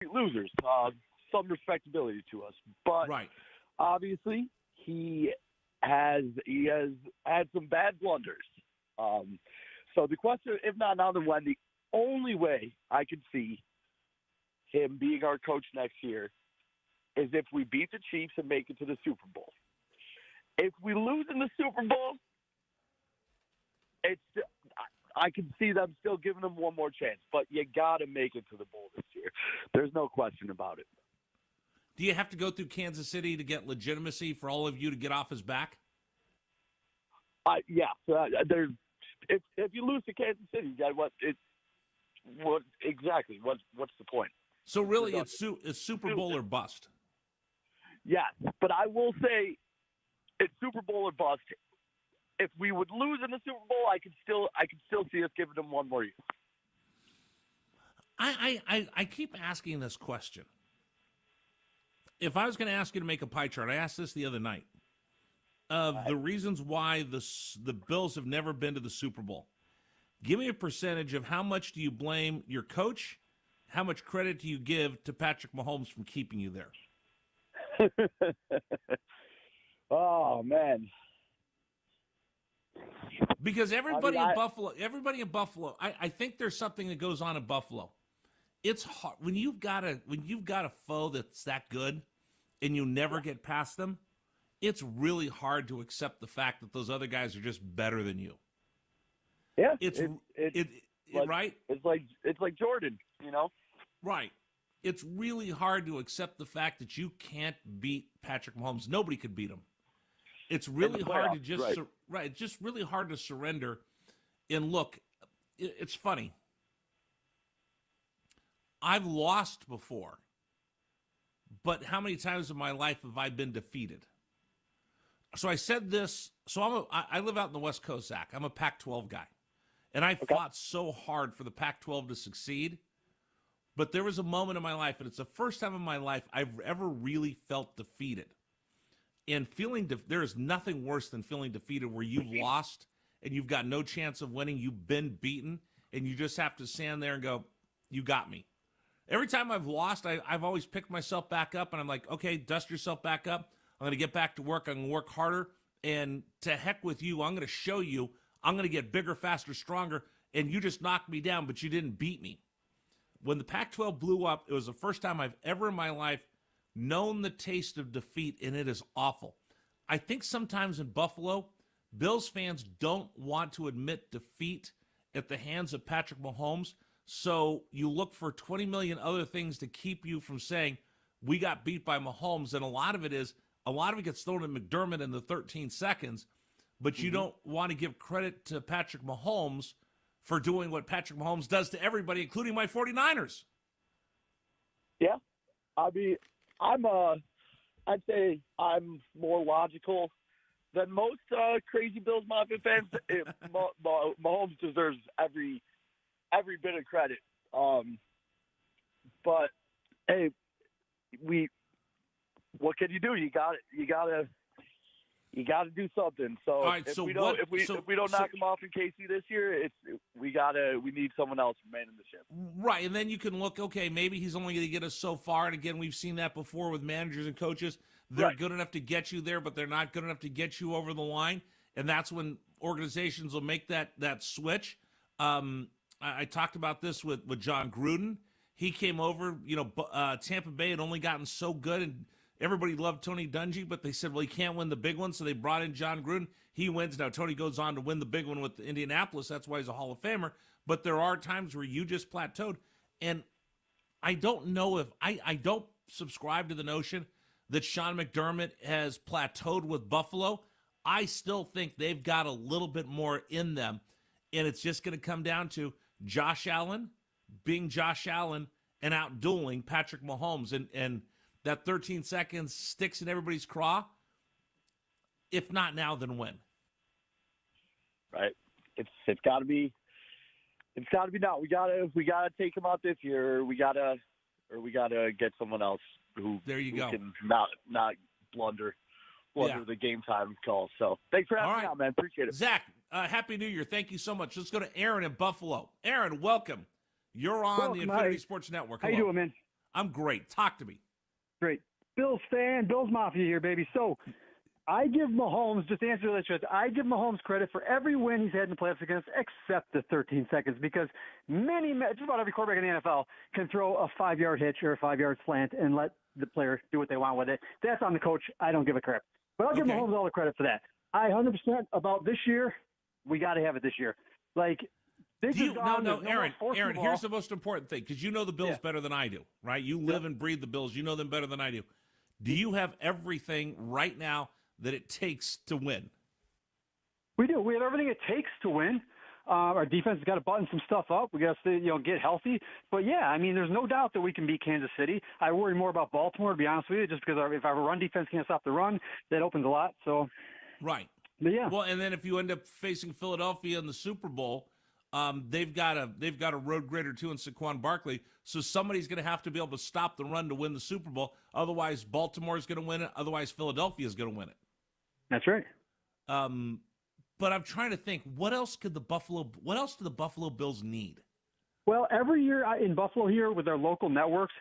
losers, some respectability to us. But Right. obviously, he has had some bad blunders. So the question, if not now, then when? The only way I could see him being our coach next year is if we beat the Chiefs and make it to the Super Bowl. If we lose in the Super Bowl, I can see them still giving him one more chance. But you got to make it to the bowl this year. There's no question about it. Do you have to go through Kansas City to get legitimacy for all of you to get off his back? Yeah. There's if you lose to Kansas City, what exactly? What's the point? So really, it's Super Bowl or bust. Yes, but I will say it's Super Bowl or bust. If we would lose in the Super Bowl, I could still see us giving them one more year. I keep asking this question. If I was going to ask you to make a pie chart, I asked this the other night, of the reasons why the Bills have never been to the Super Bowl. Give me a percentage of how much do you blame your coach, how much credit do you give to Patrick Mahomes from keeping you there? Oh, man. Because everybody in Buffalo, I think there's something that goes on in Buffalo. It's hard when you've got a foe that's that good and you never get past them. It's really hard to accept the fact that those other guys are just better than you. Yeah, right. It's like Jordan, you know. Right. It's really hard to accept the fact that you can't beat Patrick Mahomes. Nobody could beat him. It's really hard to just It's just really hard to surrender. And look, it's funny. I've lost before, but how many times in my life have I been defeated? So I said this. So I live out in the West Coast, Zach. I'm a Pac-12 guy, and I fought so hard for the Pac-12 to succeed. But there was a moment in my life, and it's the first time in my life I've ever really felt defeated. And there is nothing worse than feeling defeated where you've lost and you've got no chance of winning. You've been beaten, and you just have to stand there and go, "You got me." Every time I've lost, I've always picked myself back up, and I'm like, okay, dust yourself back up. I'm going to get back to work. I'm going to work harder. And to heck with you, I'm going to show you I'm going to get bigger, faster, stronger, and you just knocked me down, but you didn't beat me. When the Pac-12 blew up, it was the first time I've ever in my life known the taste of defeat, and it is awful. I think sometimes in Buffalo, Bills fans don't want to admit defeat at the hands of Patrick Mahomes. So you look for 20 million other things to keep you from saying, we got beat by Mahomes. And a lot of it gets thrown at McDermott in the 13 seconds, but you don't want to give credit to Patrick Mahomes for doing what Patrick Mahomes does to everybody, including my 49ers. Yeah. I mean, I'd say I'm more logical than most crazy Bills Mafia fans. Mahomes deserves every bit of credit. But hey, what can you do? You gotta do something. So right, if so we don't knock him off in KC this year, we need someone else remaining the ship. Right, and then you can look, okay, maybe he's only going to get us so far. And again, we've seen that before with managers and coaches. They're good enough to get you there, but they're not good enough to get you over the line. And that's when organizations will make that switch. I talked about this with John Gruden. He came over, Tampa Bay had only gotten so good, and everybody loved Tony Dungy, but they said, well, he can't win the big one, so they brought in John Gruden. He wins. Now, Tony goes on to win the big one with Indianapolis. That's why he's a Hall of Famer. But there are times where you just plateaued. And I don't know if I don't subscribe to the notion that Sean McDermott has plateaued with Buffalo. I still think they've got a little bit more in them, and it's just going to come down to Josh Allen being Josh Allen and outdueling Patrick Mahomes. And that 13 seconds sticks in everybody's craw. If not now, then when? Right. It's got to be now. We gotta take him out this year. We gotta get someone else who can not blunder the game time call. So thanks for having me out, man. Appreciate it. Zach, Happy New Year. Thank you so much. Let's go to Aaron in Buffalo. Aaron, welcome. You're on the Infinity Sports Network. Hello. How you doing, man? I'm great. Talk to me. Great. Bills fan, Bills Mafia here, baby. So I give Mahomes, just to answer that, I give Mahomes credit for every win he's had in the playoffs against, except the 13 seconds, because just about every quarterback in the NFL can throw a 5-yard hitch or a 5-yard slant and let the player do what they want with it. That's on the coach. I don't give a crap. But I'll give Mahomes all the credit for that. I 100% about this year. We got to have it this year. Like, Aaron, here's the most important thing, because you know the Bills better than I do, right? You live and breathe the Bills. You know them better than I do. Do you have everything right now that it takes to win? We do. We have everything it takes to win. Our defense has got to button some stuff up. We got to get healthy. But yeah, I mean, there's no doubt that we can beat Kansas City. I worry more about Baltimore, to be honest with you, just because if our run defense can't stop the run, that opens a lot. So right. But yeah. Well, and then if you end up facing Philadelphia in the Super Bowl, they've got a road grid or two in Saquon Barkley, so somebody's going to have to be able to stop the run to win the Super Bowl. Otherwise, Baltimore is going to win it. Otherwise, Philadelphia is going to win it. That's right. But I'm trying to think, what else do the Buffalo Bills need? Well, every year in Buffalo here with our local networks,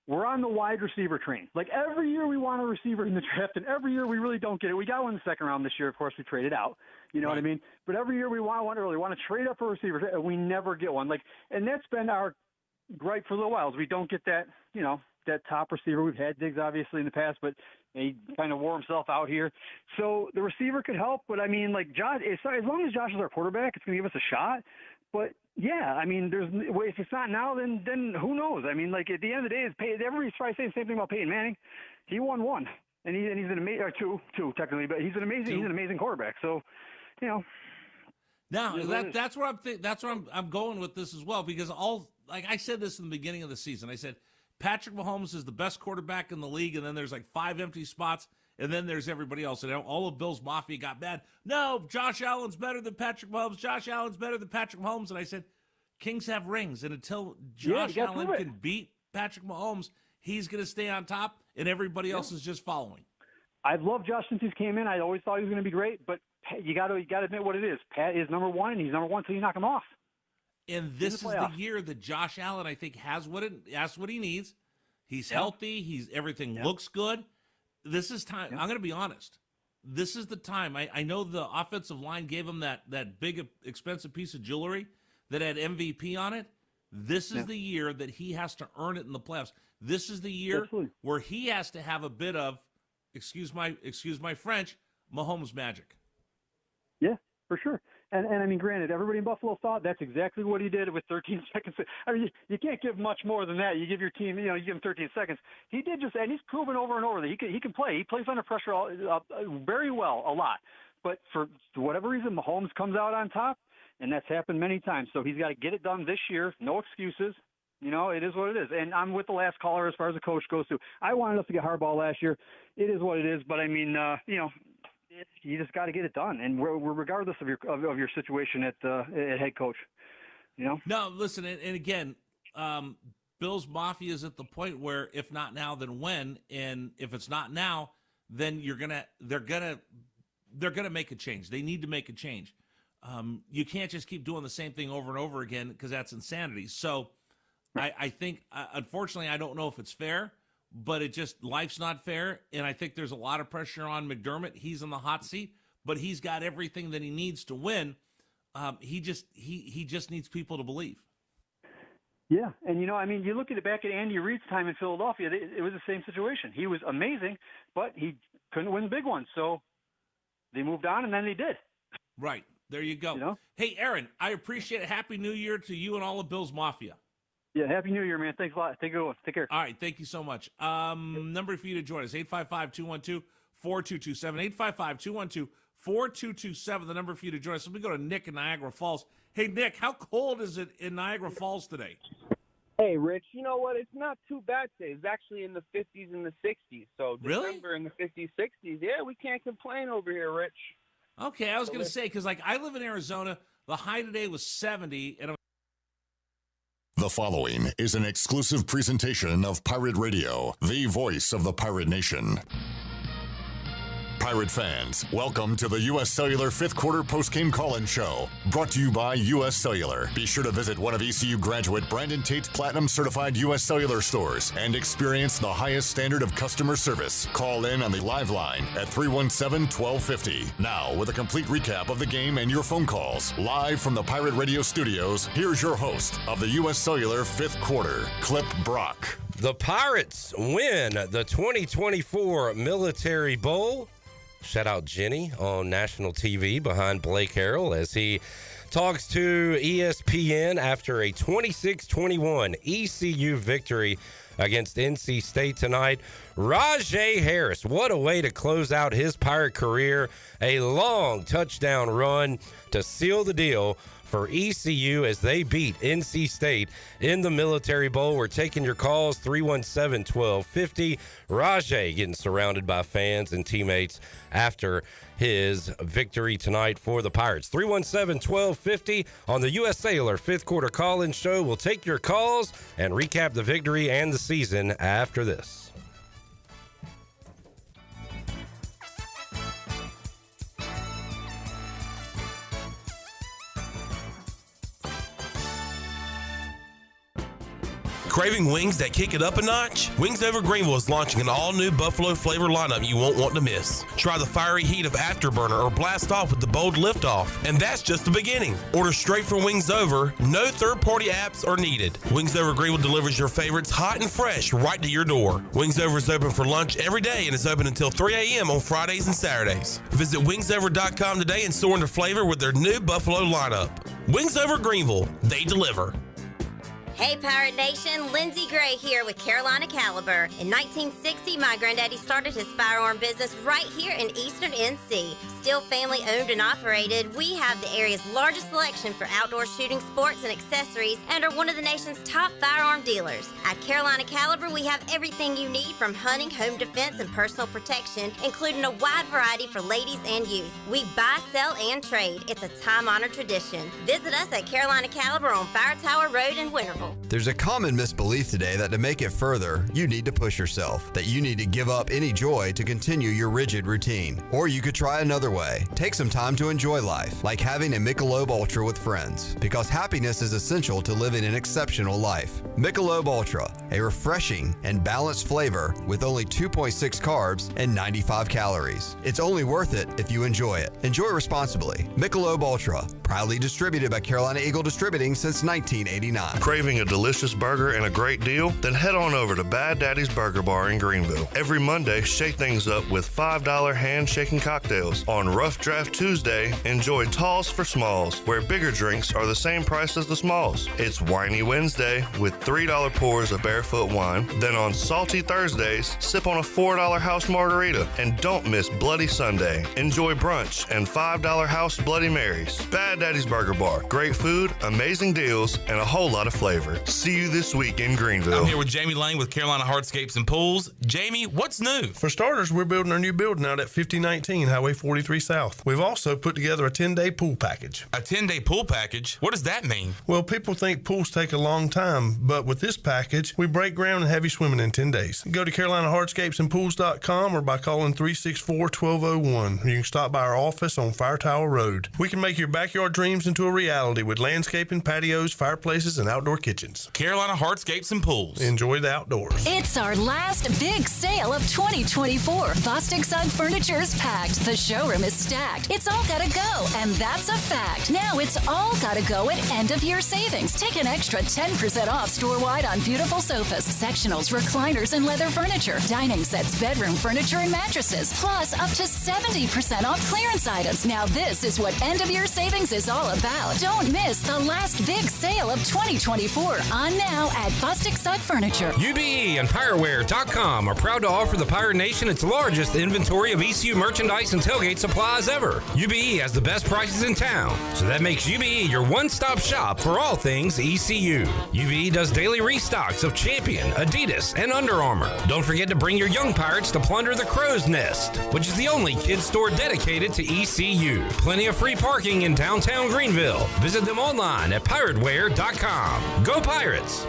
we're on the wide receiver train. Like every year we want a receiver in the draft, and every year we really don't get it. We got one in the second round this year. Of course, we traded out. You know what I mean? But every year we want one early. We want to trade up for a receiver, and we never get one. And that's been our gripe for a little while. Is we don't get that, that top receiver. We've had Diggs obviously in the past, but he kind of wore himself out here. So the receiver could help, but I mean, like Josh, as long as Josh is our quarterback, it's going to give us a shot. But yeah, I mean, if it's not now, then who knows? I mean, like at the end of the day, everybody's probably saying the same thing about Peyton Manning. He won one, and he's an amazing, or two technically, but he's an amazing quarterback. So, Now that's where I'm going with this as well, because like I said this in the beginning of the season, I said Patrick Mahomes is the best quarterback in the league, and then there's like 5 empty spots, and then there's everybody else. And all of Bills Mafia got mad. No, Josh Allen's better than Patrick Mahomes. Josh Allen's better than Patrick Mahomes. And I said, Kings have rings, and until Josh Allen can beat Patrick Mahomes, he's going to stay on top, and everybody else is just following. I've loved Josh since he's came in. I always thought he was going to be great, but you got to admit what it is. Pat is number one, and he's number one until you knock him off. And this is the year that Josh Allen, I think, has what he needs. He's healthy. Everything looks good. This is time. I'm going to be honest. This is the time. I know the offensive line gave him that big, expensive piece of jewelry that had MVP on it. This is the year that he has to earn it in the playoffs. This is the year where he has to have a bit of, excuse my French, Mahomes magic. Yeah, for sure. And I mean, granted, everybody in Buffalo thought that's exactly what he did with 13 seconds. I mean, you can't give much more than that. You give your team, you give him 13 seconds. He did and he's proven over and over that he can play. He plays under pressure very well, a lot. But for whatever reason, Mahomes comes out on top, and that's happened many times. So he's got to get it done this year. No excuses. It is what it is. And I'm with the last caller as far as the coach goes too. I wanted us to get Harbaugh last year. It is what it is. But I mean, you just got to get it done, and we're regardless of your situation at head coach. No, listen, and again, Bills Mafia is at the point where if not now, then when? And if it's not now, then they're gonna make a change. They need to make a change. You can't just keep doing the same thing over and over again, because that's insanity. So I think, unfortunately, I don't know if it's fair. But life's not fair, and I think there's a lot of pressure on McDermott. He's in the hot seat, but he's got everything that he needs to win. He just needs people to believe. Yeah, and you look at it back at Andy Reid's time in Philadelphia. It was the same situation. He was amazing, but he couldn't win the big ones, so they moved on, and then they did. Right, there you go. Hey, Aaron, I appreciate it. Happy New Year to you and all of Bills Mafia. Yeah, Happy New Year, man. Thanks a lot. Take care. All right, thank you so much. Number for you to join us, 855-212-4227. 855-212-4227, the number for you to join us. So we go to Nick in Niagara Falls. Hey, Nick, how cold is it in Niagara Falls today? Hey, Rich, you know what? It's not too bad today. It's actually in the 50s and the 60s. So December in the 50s, 60s. Yeah, we can't complain over here, Rich. Okay, I was going to say, because I live in Arizona. The high today was 70, and The following is an exclusive presentation of Pirate Radio, the voice of the pirate nation. Pirate fans, welcome to the U.S. Cellular 5th Quarter Postgame Call-In Show, brought to you by U.S. Cellular. Be sure to visit one of ECU graduate Brandon Tate's Platinum-certified U.S. Cellular stores and experience the highest standard of customer service. Call in on the live line at 317-1250. Now, with a complete recap of the game and your phone calls, live from the Pirate Radio studios, here's your host of the U.S. Cellular 5th Quarter, Clip Brock. The Pirates win the 2024 Military Bowl. Shout out Jenny on national TV behind Blake Harrell as he talks to ESPN after a 26-21 ECU victory against NC State tonight. Rajay Harris, what a way to close out his Pirate career. A long touchdown run to seal the deal for ECU as they beat NC State in the Military Bowl. We're taking your calls, 317-1250. Rajay getting surrounded by fans and teammates after his victory tonight for the Pirates. 317-1250 on the U.S. Cellular 5th Quarter Call-In Show. We'll take your calls and recap the victory and the season after this. Craving wings that kick it up a notch? Wings Over Greenville is launching an all-new Buffalo flavor lineup you won't want to miss. Try the fiery heat of Afterburner or blast off with the bold Liftoff. And that's just the beginning. Order straight from Wings Over. No third-party apps are needed. Wings Over Greenville delivers your favorites hot and fresh right to your door. Wings Over is open for lunch every day and is open until 3 a.m. on Fridays and Saturdays. Visit wingsover.com today and soar into flavor with their new Buffalo lineup. Wings Over Greenville. They deliver. Hey Pirate Nation, Lindsey Gray here with Carolina Caliber. In 1960, my granddaddy started his firearm business right here in Eastern NC. Still family owned and operated, we have the area's largest selection for outdoor shooting sports and accessories and are one of the nation's top firearm dealers. At Carolina Caliber, we have everything you need from hunting, home defense, and personal protection, including a wide variety for ladies and youth. We buy, sell, and trade. It's a time-honored tradition. Visit us at Carolina Caliber on Fire Tower Road in Winterville. There's a common misbelief today that to make it further, you need to push yourself, that you need to give up any joy to continue your rigid routine. Or you could try another way. Take some time to enjoy life, like having a Michelob Ultra with friends, because happiness is essential to living an exceptional life. Michelob Ultra, a refreshing and balanced flavor with only 2.6 carbs and 95 calories. It's only worth it if you enjoy it. Enjoy responsibly. Michelob Ultra, proudly distributed by Carolina Eagle Distributing since 1989. Craving a delicious burger and a great deal? Then head on over to Bad Daddy's Burger Bar in Greenville. Every Monday, shake things up with $5 hand-shaking cocktails. On Rough Draft Tuesday, enjoy talls for smalls, where bigger drinks are the same price as the smalls. It's Whiny Wednesday with $3 pours of barefoot wine. Then on Salty Thursdays, sip on a $4 house margarita. And don't miss Bloody Sunday. Enjoy brunch and $5 house Bloody Marys. Bad Daddy's Burger Bar. Great food, amazing deals, and a whole lot of flavor. See you this week in Greenville. I'm here with Jamie Lane with Carolina Hardscapes and Pools. Jamie, what's new? For starters, we're building our new building out at 5019 Highway 43 South. We've also put together a 10-day pool package. A 10-day pool package? What does that mean? Well, people think pools take a long time, but with this package, we break ground and have you swimming in 10 days. Go to CarolinaHardscapesandPools.com or by calling 364-1201. You can stop by our office on Fire Tower Road. We can make your backyard dreams into a reality with landscaping, patios, fireplaces, and outdoor kitchens. Carolina Hardscapes and Pools. Enjoy the outdoors. It's our last big sale of 2024. Bostic Sugg Furniture is packed. The showroom is stacked. It's all gotta go, and that's a fact. Now it's all gotta go at end of year savings. Take an extra 10% off store-wide on beautiful sofas, sectionals, recliners, and leather furniture, dining sets, bedroom furniture, and mattresses. Plus up to 70% off clearance items. Now this is what end of year savings is all about. Don't miss the last big sale of 2024 on now at Bostic Sugg Furniture. UBE and PirateWear.com are proud to offer the Pirate Nation its largest inventory of ECU merchandise and tailgate supplies ever. UBE has the best prices in town, so that makes UBE your one-stop shop for all things ECU. UBE does daily restocks of Champion, Adidas, and Under Armour. Don't forget to bring your young Pirates to plunder the Crow's Nest, which is the only kids store dedicated to ECU. Plenty of free parking in downtown Greenville. Visit them online at PirateWear.com. Go Pirates!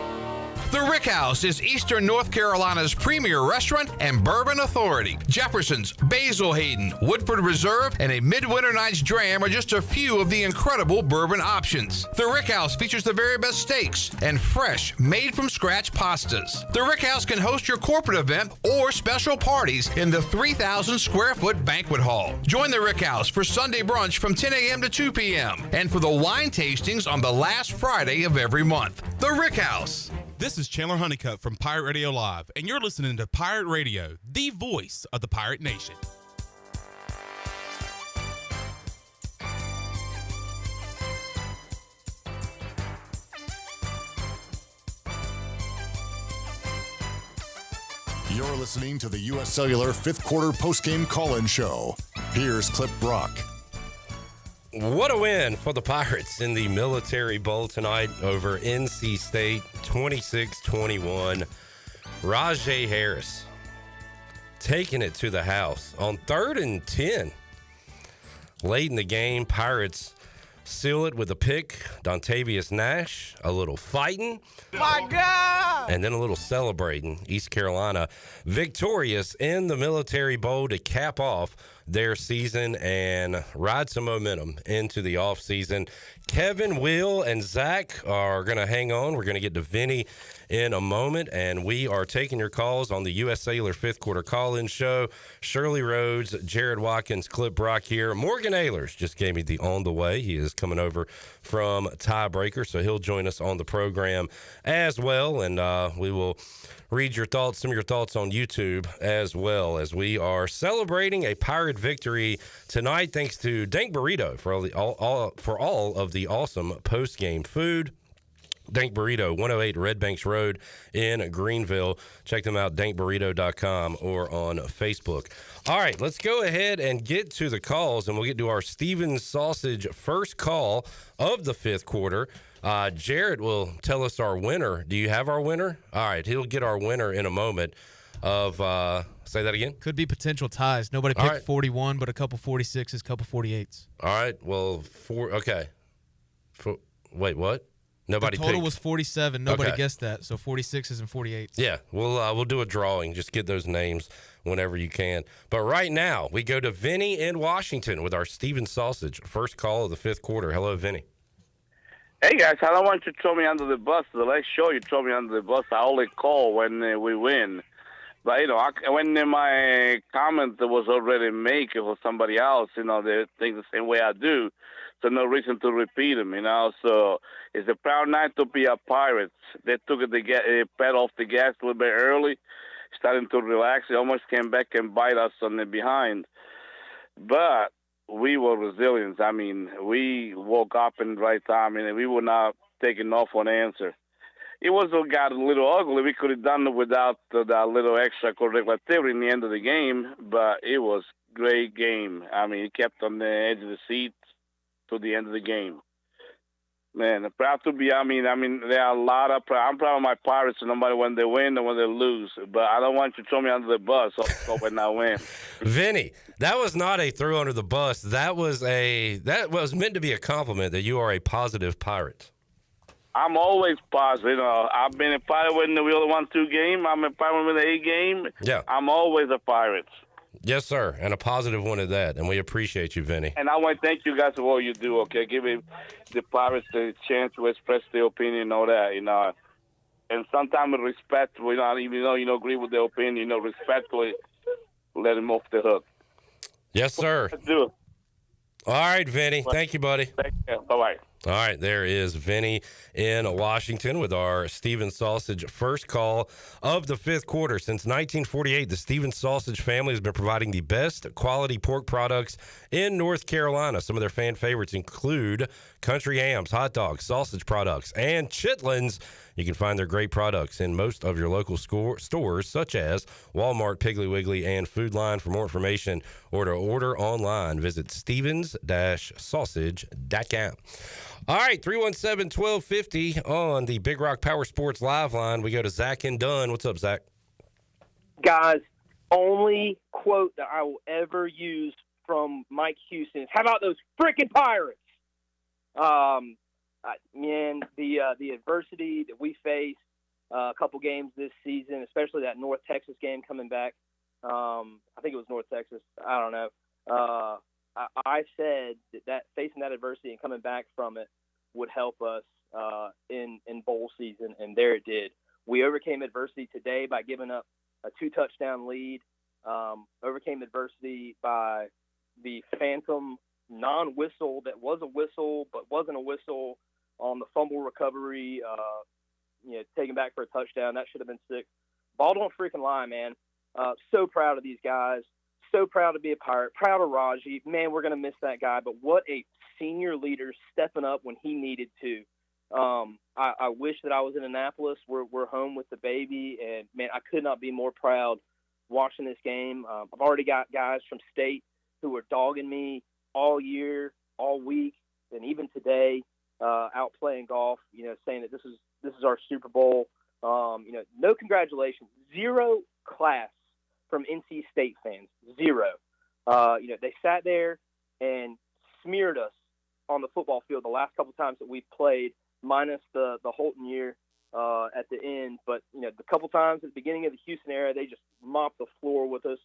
The Rick House is Eastern North Carolina's premier restaurant and bourbon authority. Jefferson's, Basil Hayden, Woodford Reserve, and a Midwinter Night's Dram are just a few of the incredible bourbon options. The Rick House features the very best steaks and fresh, made-from-scratch pastas. The Rick House can host your corporate event or special parties in the 3,000-square-foot banquet hall. Join the Rick House for Sunday brunch from 10 a.m. to 2 p.m. and for the wine tastings on the last Friday of every month. The Rick House. This is Chandler Honeycutt from Pirate Radio Live, and you're listening to Pirate Radio, the voice of the Pirate Nation. You're listening to the U.S. Cellular fifth quarter postgame call-in show. Here's Clip Brock. What a win for the Pirates in the Military Bowl tonight over NC State, 26-21. Rajay Harris taking it to the house on 3rd and 10. Late in the game, Pirates seal it with a pick. Dontavius Nash, a little fighting. My God! And then a little celebrating. East Carolina victorious in the Military Bowl to cap off their season and ride some momentum into the offseason. Kevin, Will, and Zach are going to hang on. We're going to get to Vinny in a moment, and we are taking your calls on the U.S. Cellular fifth quarter call-in show. Shirley Rhodes, Jared Watkins, Clip Brock here. Morgan Ehlers just gave me the on the way. He is coming over from Tiebreaker, so he'll join us on the program as well, and we will read your thoughts, some of your thoughts on YouTube as well, as we are celebrating a Pirate victory tonight thanks to Dank Burrito for all of the awesome post-game food. Dank Burrito, 108 Red Banks Road in Greenville. Check them out, dankburrito.com or on Facebook. All right, let's go ahead and get to the calls, and we'll get to our Steven Sausage first call of the fifth quarter. Jared will tell us our winner. Do you have our winner? All right, he'll get our winner in a moment of, say that again? Could be potential ties. Nobody picked 41, but a couple 46s, a couple 48s. All right, well, okay. Wait, what? Nobody the total picked. was 47. Nobody guessed that, so 46s and 48s. Yeah, we'll do a drawing. Just get those names whenever you can. But right now, we go to Vinny in Washington with our Steven Sausage first call of the fifth quarter. Hello, Vinny. Hey, guys, I don't want you to throw me under the bus. The last show, you throw me under the bus. I only call when we win. But, when my comment was already made for somebody else, they think the same way I do. So no reason to repeat them, So it's a proud night to be a Pirates. They took the pedal off the gas a little bit early, starting to relax. They almost came back and bite us on the behind. But we were resilient. We woke up in the right time, and we were not taking off on answer. It got a little ugly. We could have done it without that little extracurricular activity in the end of the game, but it was a great game. It kept on the edge of the seat to the end of the game. Man, I'm proud to be. There are a lot of. I'm proud of my Pirates, no matter when they win or when they lose. But I don't want you to throw me under the bus so when I win. Vinny, that was not a throw under the bus. That was meant to be a compliment that you are a positive Pirate. I'm always positive. I've been a Pirate when we only won 2 games. I'm a Pirate with an 8 game. Yeah. I'm always a Pirate. Yes, sir, and a positive one at that, and we appreciate you, Vinny. And I want to thank you guys for what you do, okay? Give the Pirates a chance to express their opinion and all that, And sometimes with respect, even though you don't agree with their opinion, respectfully let them off the hook. Yes, sir. Let's do it. All right, Vinny. Thank you, buddy. Thank you. Bye-bye. All right, there is Vinny in Washington with our Steven Sausage first call of the fifth quarter. Since 1948, the Steven Sausage family has been providing the best quality pork products in North Carolina. Some of their fan favorites include country hams, hot dogs, sausage products, and chitlins. You can find their great products in most of your local stores, such as Walmart, Piggly Wiggly, and Food Line. For more information or to order online, visit stevens-sausage.com. All right, 317-1250 on the Big Rock Power Sports Live line. We go to Zach and Dunn. What's up, Zach? Guys, only quote that I will ever use from Mike Houston is, how about those freaking Pirates? Man, the adversity that we faced, a couple games this season, especially that North Texas game coming back. I think it was North Texas. I don't know. I said that facing that adversity and coming back from it would help us in bowl season, and there it did. We overcame adversity today by giving up a 2-touchdown lead, overcame adversity by the phantom non-whistle that was a whistle but wasn't a whistle on the fumble recovery, taken back for a touchdown. That should have been 6. Ball don't freaking lie, man. So proud of these guys. So proud to be a Pirate. Proud of Raji. Man, we're going to miss that guy, but what a senior leader stepping up when he needed to. I wish that I was in Annapolis. We're home with the baby, and, man, I could not be more proud watching this game. I've already got guys from state who are dogging me all year, all week, and even today out playing golf, saying that this is our Super Bowl. No congratulations. 0 class from NC State fans. 0. They sat there and smeared us on the football field the last couple times that we've played, minus the Holton year at the end. But, the couple times at the beginning of the Houston era, they just mopped the floor with us.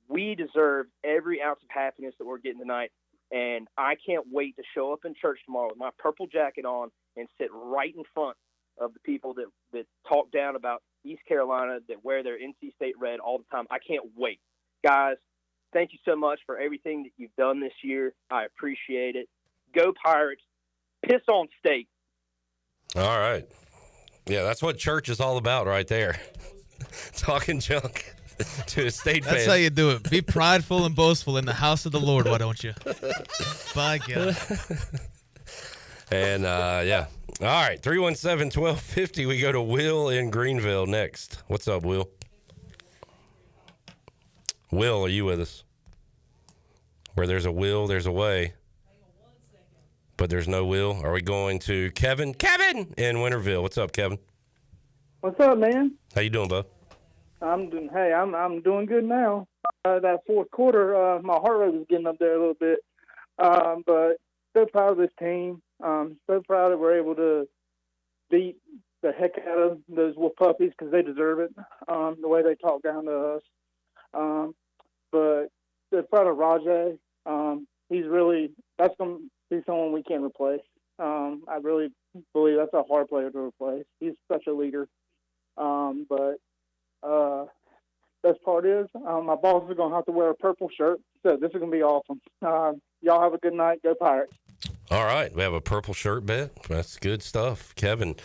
We deserve every ounce of happiness that we're getting tonight. And I can't wait to show up in church tomorrow with my purple jacket on and sit right in front of the people that talk down about East Carolina, that wear their NC State red all the time. I can't wait. Guys, thank you so much for everything that you've done this year. I appreciate it. Go Pirates. Piss on State. All right. Yeah, that's what church is all about right there. Talking junk to a state fan. That's how you do it. Be prideful and boastful in the house of the Lord, why don't you? By God. And, yeah. All right, 317-1250. We go to Will in Greenville next. What's up, Will? Will, are you with us? Where there's a will, there's a way. But there's no will. Are we going to Kevin? Kevin in Winterville. What's up, Kevin? What's up, man? How you doing, bud? I'm doing good now. That fourth quarter, my heart rate was getting up there a little bit. But so proud of this team. So proud that we're able to beat the heck out of those wolf puppies because they deserve it, the way they talk down to us. But so proud of Rajay. That's going to be someone we can't replace. I really believe that's a hard player to replace. He's such a leader. Best part is my boss is going to have to wear a purple shirt, so this is going to be awesome. Y'all have a good night. Go Pirates. All right. We have a purple shirt bet. That's good stuff. Kevin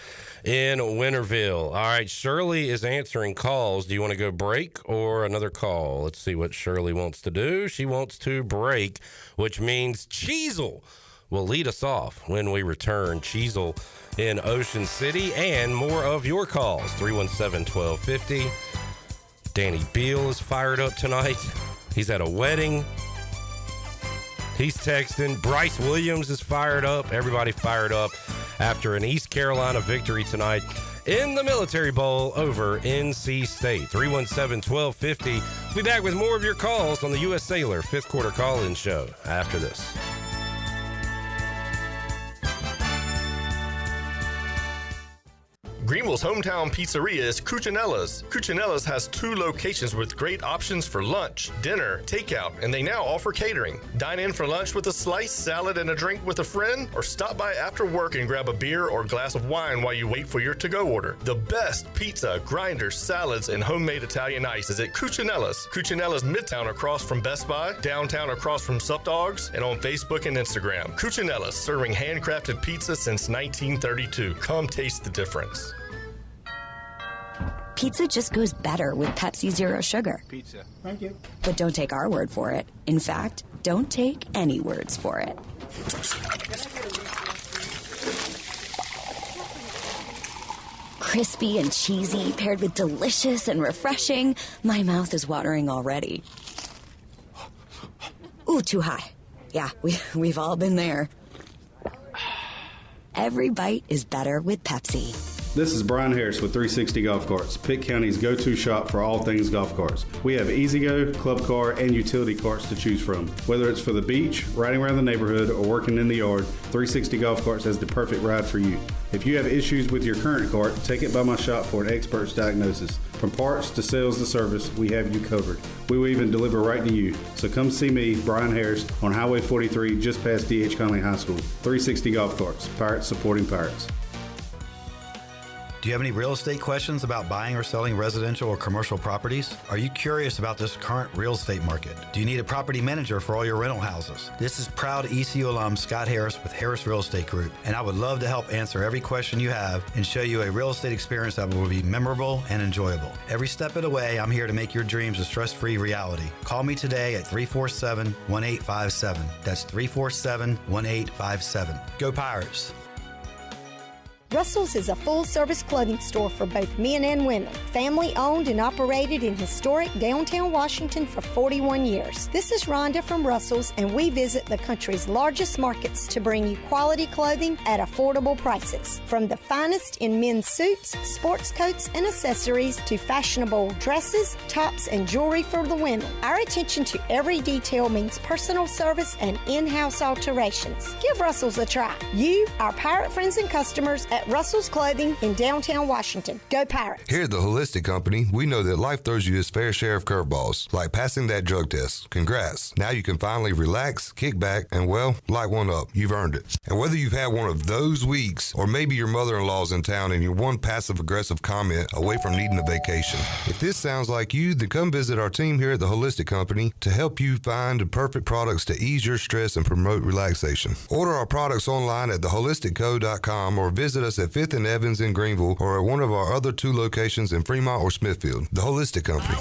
in Winterville. All right. Shirley is answering calls. Do you want to go break or another call? Let's see what Shirley wants to do. She wants to break, which means Cheezel will lead us off when we return. Cheezel in Ocean City, and more of your calls. 317-1250. Danny Beal is fired up tonight. He's at a wedding. He's texting. Bryce Williams is fired up. Everybody fired up after an East Carolina victory tonight in the Military Bowl over NC State. 317-1250. We'll be back with more of your calls on the U.S. Cellular fifth quarter call-in show after this. Greenville's hometown pizzeria is Cucinella's. Cucinella's has 2 locations with great options for lunch, dinner, takeout, and they now offer catering. Dine in for lunch with a slice, salad, and a drink with a friend, or stop by after work and grab a beer or glass of wine while you wait for your to-go order. The best pizza, grinders, salads, and homemade Italian ice is at Cucinella's. Cucinella's Midtown across from Best Buy, downtown across from Sup Dogs, and on Facebook and Instagram. Cucinella's, serving handcrafted pizza since 1932. Come taste the difference. Pizza just goes better with Pepsi Zero Sugar. Pizza. Thank you. But don't take our word for it. In fact, don't take any words for it. Crispy and cheesy, paired with delicious and refreshing. My mouth is watering already. Ooh, too high. Yeah, we've all been there. Every bite is better with Pepsi. This is Brian Harris with 360 Golf Carts, Pitt County's go-to shop for all things golf carts. We have E-Z-Go, club car, and utility carts to choose from. Whether it's for the beach, riding around the neighborhood, or working in the yard, 360 Golf Carts has the perfect ride for you. If you have issues with your current cart, take it by my shop for an expert's diagnosis. From parts to sales to service, we have you covered. We will even deliver right to you. So come see me, Brian Harris, on Highway 43, just past D.H. Conley High School. 360 Golf Carts, Pirates supporting Pirates. Do you have any real estate questions about buying or selling residential or commercial properties? Are you curious about this current real estate market? Do you need a property manager for all your rental houses? This is proud ECU alum Scott Harris with Harris Real Estate Group, and I would love to help answer every question you have and show you a real estate experience that will be memorable and enjoyable. Every step of the way, I'm here to make your dreams a stress-free reality. Call me today at 347-1857. That's 347-1857. Go Pirates! Russell's is a full-service clothing store for both men and women. Family-owned and operated in historic downtown Washington for 41 years. This is Rhonda from Russell's, and we visit the country's largest markets to bring you quality clothing at affordable prices. From the finest in men's suits, sports coats, and accessories to fashionable dresses, tops, and jewelry for the women. Our attention to every detail means personal service and in-house alterations. Give Russell's a try. You, our pirate friends and customers at Russell's Clothing in downtown Washington. Go Pirates! Here at the Holistic Company, we know that life throws you its fair share of curveballs, like passing that drug test. Congrats. Now you can finally relax, kick back, and, well, light one up. You've earned it. And whether you've had one of those weeks, or maybe your mother-in-law's in town and you're one passive-aggressive comment away from needing a vacation, if this sounds like you, then come visit our team here at the Holistic Company to help you find the perfect products to ease your stress and promote relaxation. Order our products online at theholisticco.com or visit us at 5th and Evans in Greenville or at one of our other 2 locations in Fremont or Smithfield. The Holistic Company.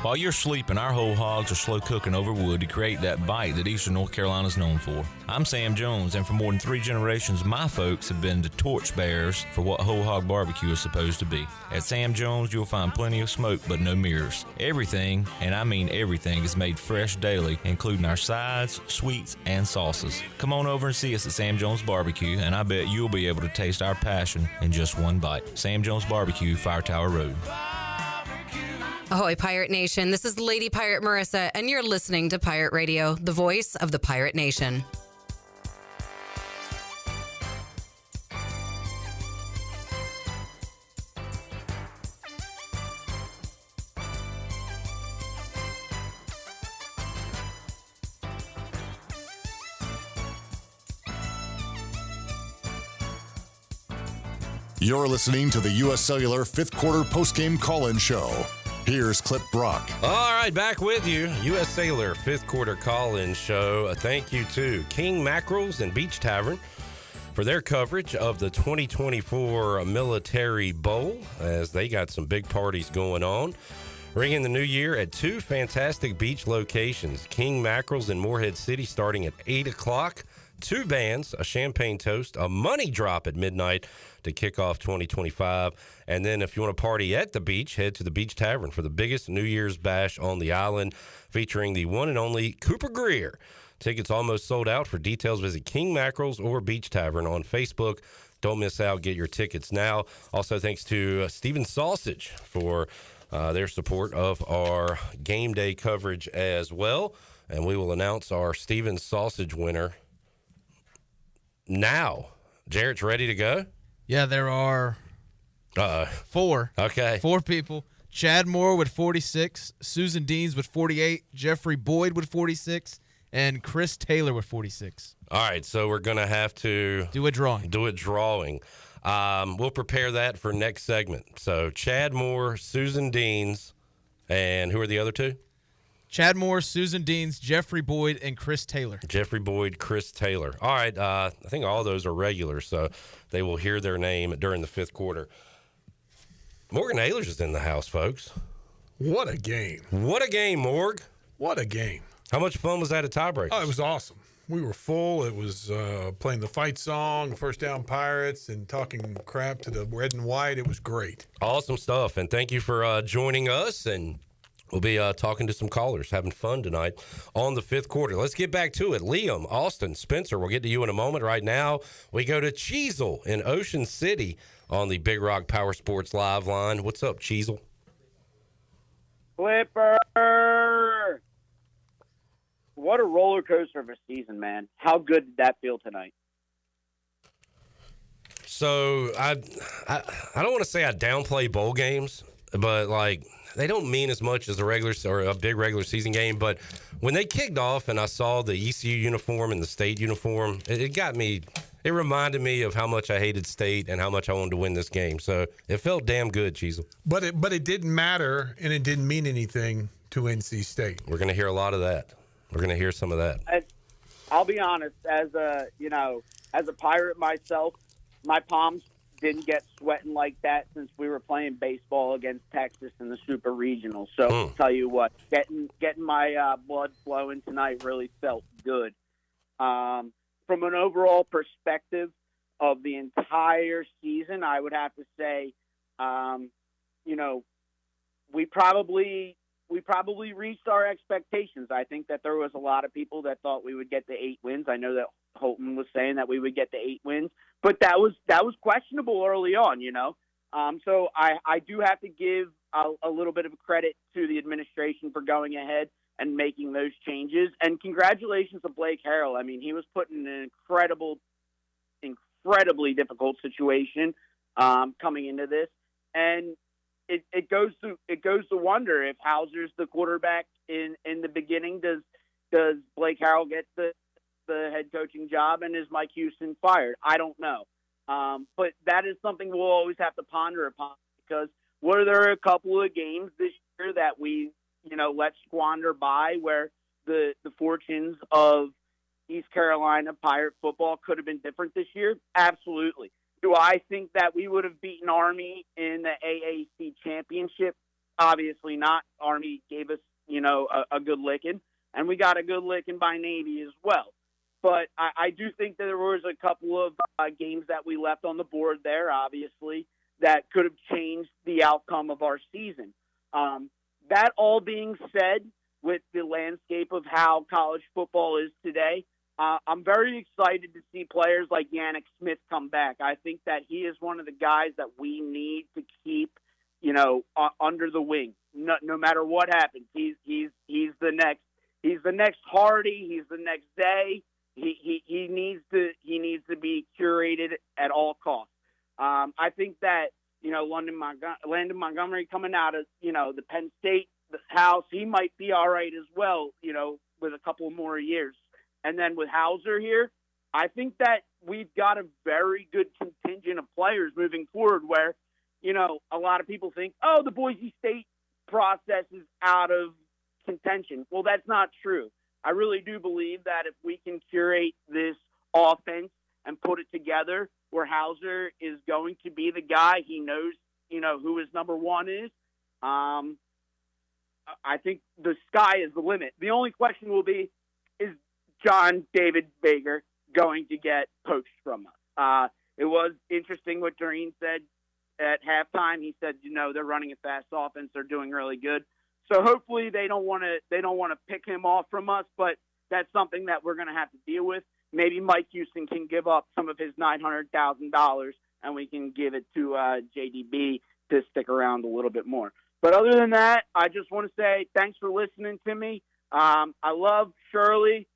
While you're sleeping, our whole hogs are slow cooking over wood to create that bite that Eastern North Carolina is known for. I'm Sam Jones, and for more than 3 generations, my folks have been the torchbearers for what whole hog barbecue is supposed to be. At Sam Jones, you'll find plenty of smoke, but no mirrors. Everything, and I mean everything, is made fresh daily, including our sides, sweets, and sauces. Come on over and see us at Sam Jones Barbecue, and I bet you'll be able to taste our passion in just one bite. Sam Jones Barbecue, Fire Tower Road. Ahoy, Pirate Nation. This is Lady Pirate Marissa, and you're listening to Pirate Radio, the voice of the Pirate Nation. You're listening to the U.S. Cellular 5th Quarter Postgame Call-In Show. Here's Clip Brock. All right, back with you. U.S. Cellular 5th Quarter Call-In Show. A thank you to King Mackerels and Beach Tavern for their coverage of the 2024 Military Bowl, as they got some big parties going on. Ringing the new year at 2 fantastic beach locations. King Mackerels in Morehead City starting at 8 o'clock. 2 bands, a champagne toast, a money drop at midnight to kick off 2025. And then if you want to party at the beach, head to the Beach Tavern for the biggest New Year's bash on the island, featuring the one and only Cooper Greer. Tickets almost sold out. For details, visit King Mackerels or Beach Tavern on Facebook. Don't miss out. Get your tickets now. Also, thanks to Steven Sausage for their support of our game day coverage as well. And we will announce our Steven Sausage winner now. Jarrett's ready to go? Yeah, there are 4. Okay. 4 people. Chad Moore with 46, Susan Deans with 48, Jeffrey Boyd with 46, and Chris Taylor with 46. All right, so we're going to have to do a drawing. We'll prepare that for next segment. So Chad Moore, Susan Deans, and who are the other 2? Chad Moore, Susan Deans, Jeffrey Boyd, and Chris Taylor. Jeffrey Boyd, Chris Taylor. All right, I think all those are regulars, so they will hear their name during the 5th quarter. Morgan Ehlers is in the house, folks. What a game. What a game, Morg. What a game. How much fun was that at Tiebreakers? Oh, it was awesome. We were full. It was playing the fight song, First Down Pirates, and talking crap to the red and white. It was great. Awesome stuff, and thank you for joining us. And We'll be talking to some callers, having fun tonight on the fifth quarter. Let's get back to it. Liam, Austin, Spencer, we'll get to you in a moment. Right now, we go to Cheezel in Ocean City on the Big Rock Power Sports Live line. What's up, Cheezel? Flipper! What a roller coaster of a season, man. How good did that feel tonight? So I don't want to say I downplay bowl games, but like they don't mean as much as a big regular season game. But when they kicked off and I saw the ECU uniform and the state uniform, it got me. It reminded me of how much I hated state and how much I wanted to win this game. So it felt damn good, Cheezel. But it didn't matter, and it didn't mean anything to NC State. We're going to hear a lot of that. We're going to hear some of that. I'll be honest, as a Pirate myself, my palms didn't get sweating like that since we were playing baseball against Texas in the Super Regional. So I'll tell you what, getting my blood flowing tonight really felt good. From an overall perspective of the entire season, I would have to say, we probably reached our expectations. I think that there was a lot of people that thought we would get the 8 wins. I know that Holton was saying that we would get the 8 wins, but that was questionable early on, So I do have to give a little bit of credit to the administration for going ahead and making those changes. And congratulations to Blake Harrell. I mean, he was put in an incredibly difficult situation coming into this, and it goes to wonder if Hauser's the quarterback in the beginning. Does Blake Harrell get the head coaching job, and is Mike Houston fired? I don't know. But that is something we'll always have to ponder upon, because were there a couple of games this year that we, let squander by, where the fortunes of East Carolina Pirate football could have been different this year? Absolutely. Do I think that we would have beaten Army in the AAC championship? Obviously not. Army gave us, a good licking, and we got a good licking by Navy as well. But I do think that there was a couple of games that we left on the board there, obviously, that could have changed the outcome of our season. That all being said, with the landscape of how college football is today, I'm very excited to see players like Yannick Smith come back. I think that he is one of the guys that we need to keep, under the wing. No matter what happens, he's the next Hardy. He's the next Day. He needs to be curated at all costs. I think that Landon Montgomery coming out of the Penn State house, he might be all right as well. With a couple more years, and then with Hauser here, I think that we've got a very good contingent of players moving forward. Where a lot of people think, oh, the Boise State process is out of contention. Well, that's not true. I really do believe that if we can curate this offense and put it together where Hauser is going to be the guy, he knows, who his number one is. I think the sky is the limit. The only question will be, is John David Baker going to get poached from us? It was interesting what Doreen said at halftime. He said, they're running a fast offense. They're doing really good. So hopefully they don't want to pick him off from us, but that's something that we're going to have to deal with. Maybe Mike Houston can give up some of his $900,000 and we can give it to JDB to stick around a little bit more. But other than that, I just want to say thanks for listening to me. I love Shirley.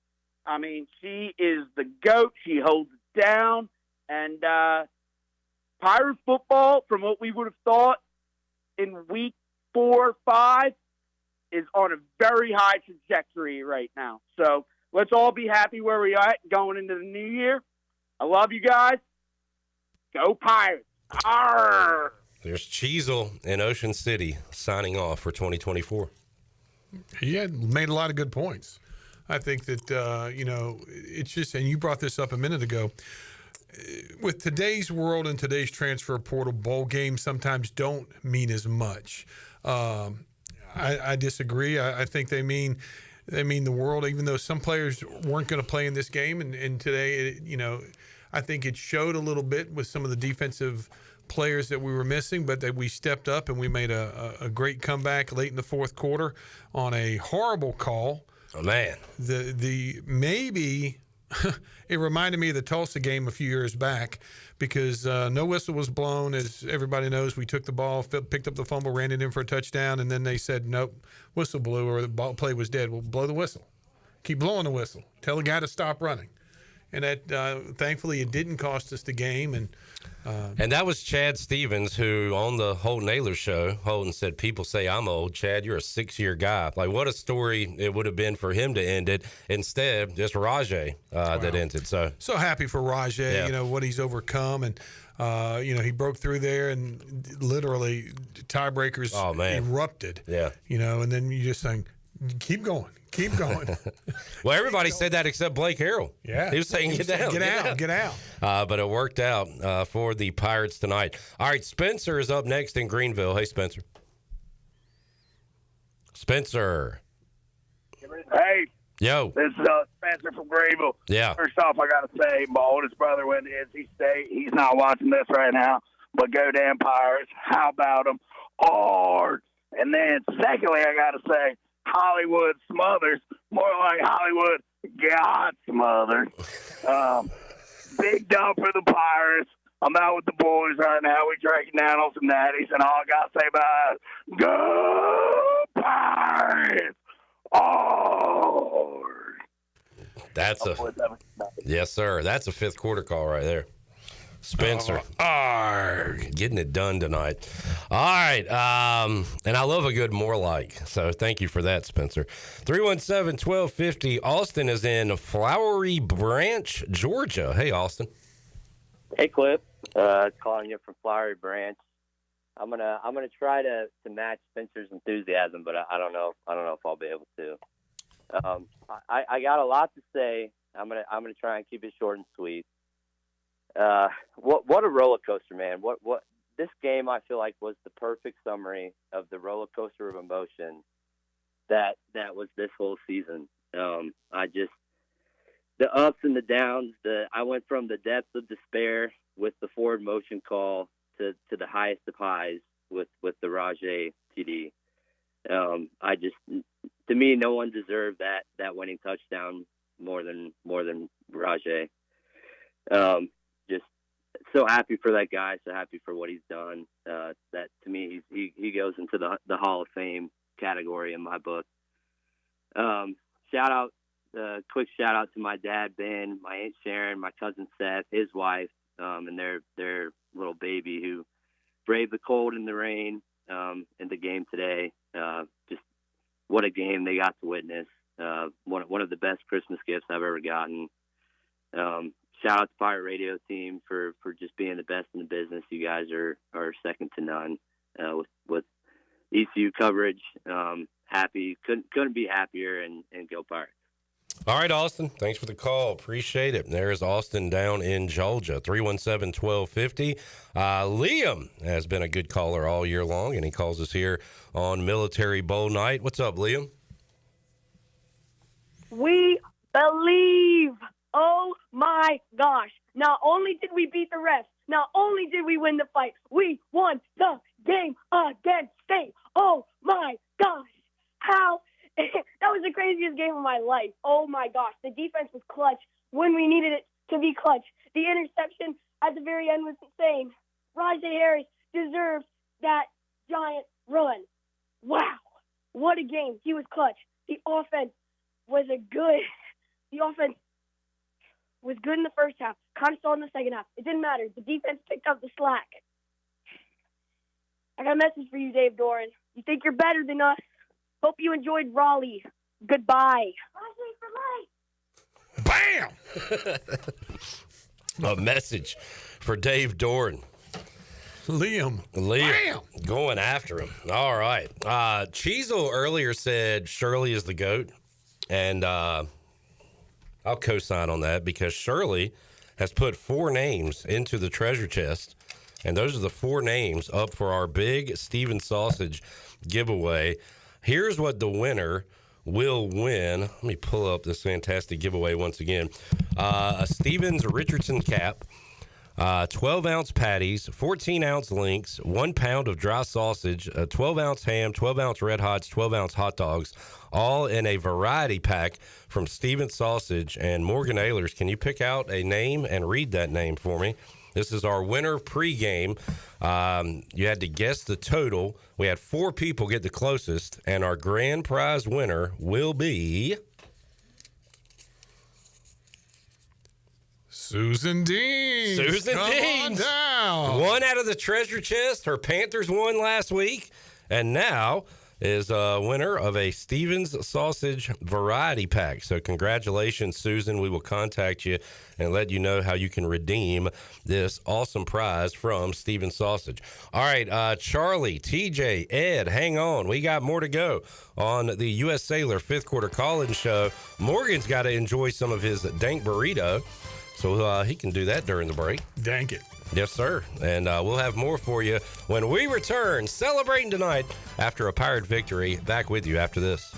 I mean, she is the GOAT. She holds it down. And Pirate football, from what we would have thought in week 4 or 5, is on a very high trajectory right now. So let's all be happy where we are going into the new year. I love you guys. Go Pirates. Arr! There's Cheezel in Ocean City signing off for 2024. He had made a lot of good points. I think that, it's just, and you brought this up a minute ago, with today's world and today's transfer portal, bowl games sometimes don't mean as much. I disagree. I think they mean the world, even though some players weren't going to play in this game. And today, I think it showed a little bit with some of the defensive players that we were missing, but that we stepped up and we made a great comeback late in the fourth quarter on a horrible call. Oh, man. The maybe it reminded me of the Tulsa game a few years back because no whistle was blown. As everybody knows, we took the ball, picked up the fumble, ran it in for a touchdown, and then they said, nope, whistle blew or the ball play was dead. Well, blow the whistle. Keep blowing the whistle. Tell the guy to stop running. And that, thankfully, it didn't cost us the game. And that was Chad Stevens, who on the Holton Naylor show, Holton said, people say I'm old. Chad, you're a 6-year guy. Like, what a story it would have been for him to end it. Instead, just Rajay that ended. So happy for Rajay, what he's overcome. And, he broke through there and literally tiebreakers erupted. Yeah. And then you just think, keep going. Keep going. Well, everybody said that except Blake Harrell. Yeah. He was saying, get down. Get out. But it worked out for the Pirates tonight. All right, Spencer is up next in Greenville. Hey, Spencer. Spencer. Hey. Yo. This is Spencer from Greenville. Yeah. First off, I got to say, my oldest brother went to NC State. He's not watching this right now, but go damn Pirates. How about them? Hard. And then, secondly, I got to say, Hollywood Smothers, more like Hollywood God Smothers. Big dub for the Pirates. I'm out with the boys right now. We drinking down on some natties, and all I got to say about it, go Pirates! Oh! Yes, sir. That's a fifth quarter call right there. Spencer. Getting it done tonight. All right. And I love a good more like. So thank you for that, Spencer. 317-1250. Austin is in Flowery Branch, Georgia. Hey, Austin. Hey, Clip. Calling you from Flowery Branch. I'm gonna try to match Spencer's enthusiasm, but I don't know if I'll be able to. I got a lot to say. I'm gonna try and keep it short and sweet. What a roller coaster, man. What this game I feel like was the perfect summary of the roller coaster of emotion that was this whole season. The ups and the downs, I went from the depths of despair with the forward motion call to the highest of highs with the Rajay TD. To me, no one deserved that winning touchdown more than Rajay. Just so happy for that guy, so happy for what he's done. That to me, he goes into the Hall of Fame category in my book. Quick shout out to my dad Ben, my aunt Sharon, my cousin Seth, his wife, and their little baby who braved the cold and the rain in the game today. Just what a game they got to witness. One of the best Christmas gifts I've ever gotten. Shout out to Pirate Radio team for just being the best in the business. You guys are second to none with ECU coverage. Happy, couldn't be happier, and go Pirates. All right, Austin. Thanks for the call. Appreciate it. There's Austin down in Georgia. 317-1250. Liam has been a good caller all year long, and he calls us here on Military Bowl night. What's up, Liam? We believe. Oh, my gosh. Not only did we beat the refs, not only did we win the fight, we won the game against State. Oh, my gosh. How? That was the craziest game of my life. Oh, my gosh. The defense was clutch when we needed it to be clutch. The interception at the very end was insane. Rajay Harris deserved that giant run. Wow. What a game. He was clutch. The offense was good in the first half. Kind of saw in the second half. It didn't matter. The defense picked up the slack. I got a message for you, Dave Doran. You think you're better than us? Hope you enjoyed Raleigh. Goodbye. Bam! A message for Dave Doran. Liam. Bam! Going after him. All right. Cheezel earlier said Shirley is the GOAT. And I'll co-sign on that because Shirley has put 4 names into the treasure chest. And those are the 4 names up for our big Steven Sausage giveaway. Here's what the winner will win. Let me pull up this fantastic giveaway once again. A Stevens Richardson cap, 12-ounce patties, 14-ounce links, 1 pound of dry sausage, a 12-ounce ham, 12-ounce Red Hots, 12-ounce hot dogs, all in a variety pack from Stevens Sausage. And Morgan Ehlers, can you pick out a name and read that name for me? This is our winner pregame. You had to guess the total. We had 4 people get the closest, and our grand prize winner will be Susan Dean. Susan Dean. down. One out of the treasure chest. Her Panthers won last week, and now is a winner of a Stevens Sausage variety pack. So congratulations, Susan. We will contact you and let you know how you can redeem this awesome prize from Stevens Sausage. All right, Charlie, TJ, Ed, hang on. We got more to go on the U.S. Cellular 5th Quarter Call-In Show. Morgan's got to enjoy some of his dank burrito, so he can do that during the break. Dank it. Yes, sir. And we'll have more for you when we return, celebrating tonight after a Pirate victory. Back with you after this.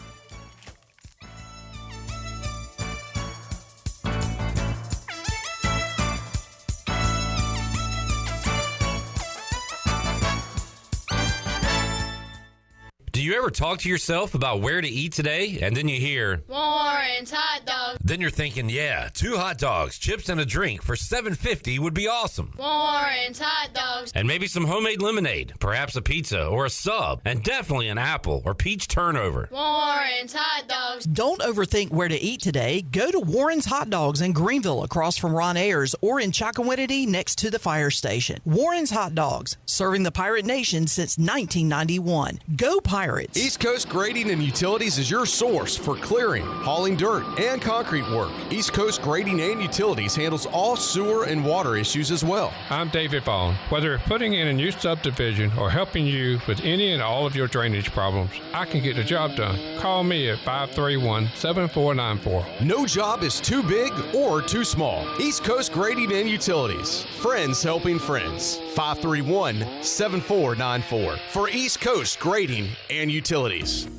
Do you ever talk to yourself about where to eat today, and then you hear Warren's hot dogs? Then you're thinking, yeah, 2 hot dogs, chips, and a drink for $7.50 would be awesome. Warren's hot dogs. And maybe some homemade lemonade, perhaps a pizza or a sub, and definitely an apple or peach turnover. Warren's hot dogs. Don't overthink where to eat today. Go to Warren's Hot Dogs in Greenville across from Ron Ayers, or in Chocowinity next to the fire station. Warren's Hot Dogs, serving the Pirate Nation since 1991. Go Pirates! East Coast Grading and Utilities is your source for clearing, hauling dirt, and concrete work. East Coast Grading and Utilities handles all sewer and water issues as well. I'm David Vaughn. Whether putting in a new subdivision or helping you with any and all of your drainage problems, I can get the job done. Call me at 531-7494. No job is too big or too small. East Coast Grading and Utilities. Friends helping friends. 531-7494 for East Coast Grading and Utilities.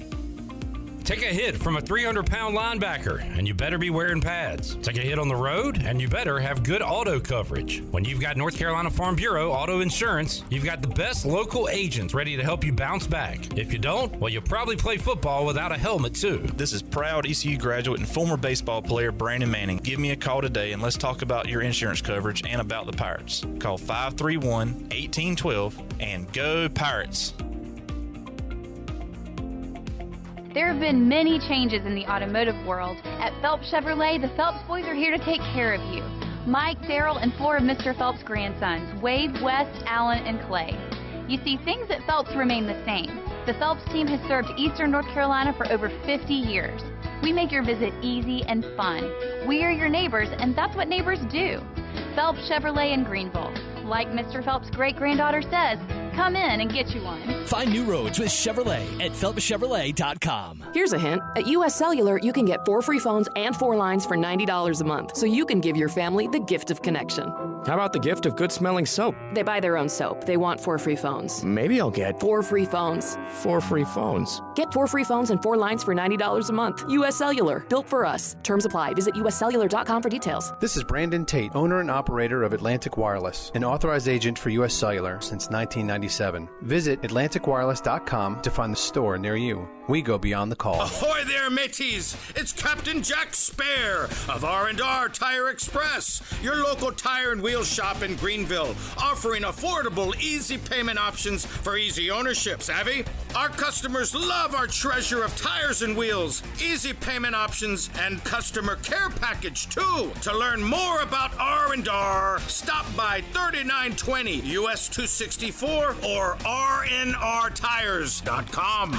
Take a hit from a 300-pound linebacker, and you better be wearing pads. Take a hit on the road, and you better have good auto coverage. When you've got North Carolina Farm Bureau Auto Insurance, you've got the best local agents ready to help you bounce back. If you don't, well, you'll probably play football without a helmet, too. This is proud ECU graduate and former baseball player Brandon Manning. Give me a call today, and let's talk about your insurance coverage and about the Pirates. Call 531-1812 and go Pirates. There have been many changes in the automotive world. At Phelps Chevrolet, the Phelps boys are here to take care of you. Mike, Daryl, and 4 of Mr. Phelps' grandsons, Wade, West, Allen, and Clay. You see, things at Phelps remain the same. The Phelps team has served Eastern North Carolina for over 50 years. We make your visit easy and fun. We are your neighbors, and that's what neighbors do. Phelps Chevrolet in Greenville. Like Mr. Phelps' great-granddaughter says, come in and get you one. Find new roads with Chevrolet at PhelpsChevrolet.com. Here's a hint. At U.S. Cellular, you can get 4 free phones and 4 lines for $90 a month, so you can give your family the gift of connection. How about the gift of good-smelling soap? They buy their own soap. They want 4 free phones. Maybe I'll get 4 free phones. 4 free phones. Get 4 free phones and 4 lines for $90 a month. U.S. Cellular. Built for us. Terms apply. Visit UScellular.com for details. This is Brandon Tate, owner and operator of Atlantic Wireless, an authorized agent for U.S. Cellular since 1997. Visit AtlanticWireless.com to find the store near you. We go beyond the call. Ahoy there, mateys! It's Captain Jack Spare of R&R Tire Express, your local tire and wheel shop in Greenville, offering affordable, easy payment options for easy ownership. Savvy? Our customers love our treasure of tires and wheels, easy payment options, and customer care package, too. To learn more about R&R, stop by 3920 US 264 or rnrtires.com.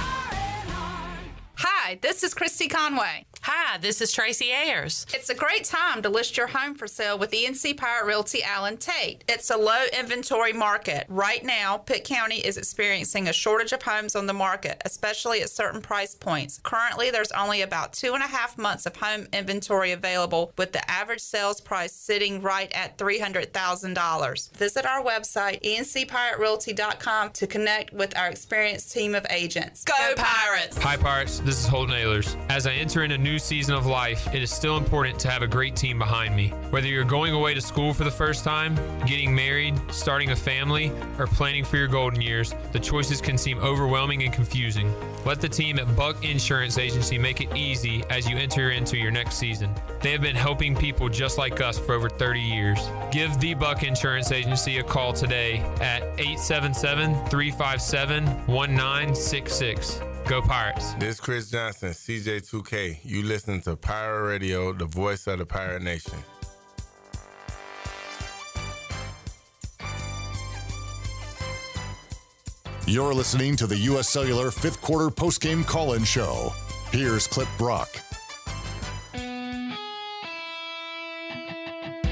Hi, this is Christy Conway. Hi, this is Tracy Ayers. It's a great time to list your home for sale with ENC Pirate Realty Allen Tate. It's a low inventory market. Right now, Pitt County is experiencing a shortage of homes on the market, especially at certain price points. Currently, there's only about 2.5 months of home inventory available, with the average sales price sitting right at $300,000. Visit our website, encpiraterealty.com, to connect with our experienced team of agents. Go Pirates! Hi, Pirates. This is Holden Ehlers. As I enter in a new new season of life, it is still important to have a great team behind me. Whether you're going away to school for the first time, getting married, starting a family, or planning for your golden years, the choices can seem overwhelming and confusing. Let the team at Buck Insurance Agency make it easy as you enter into your next season. They have been helping people just like us for over 30 years. Give the Buck Insurance Agency a call today at 877-357-1966. Go Pirates. This is Chris Johnson, CJ2K. You listen to Pirate Radio, the voice of the Pirate Nation. You're listening to the U.S. Cellular fifth quarter postgame call-in show. Here's Clip Brock.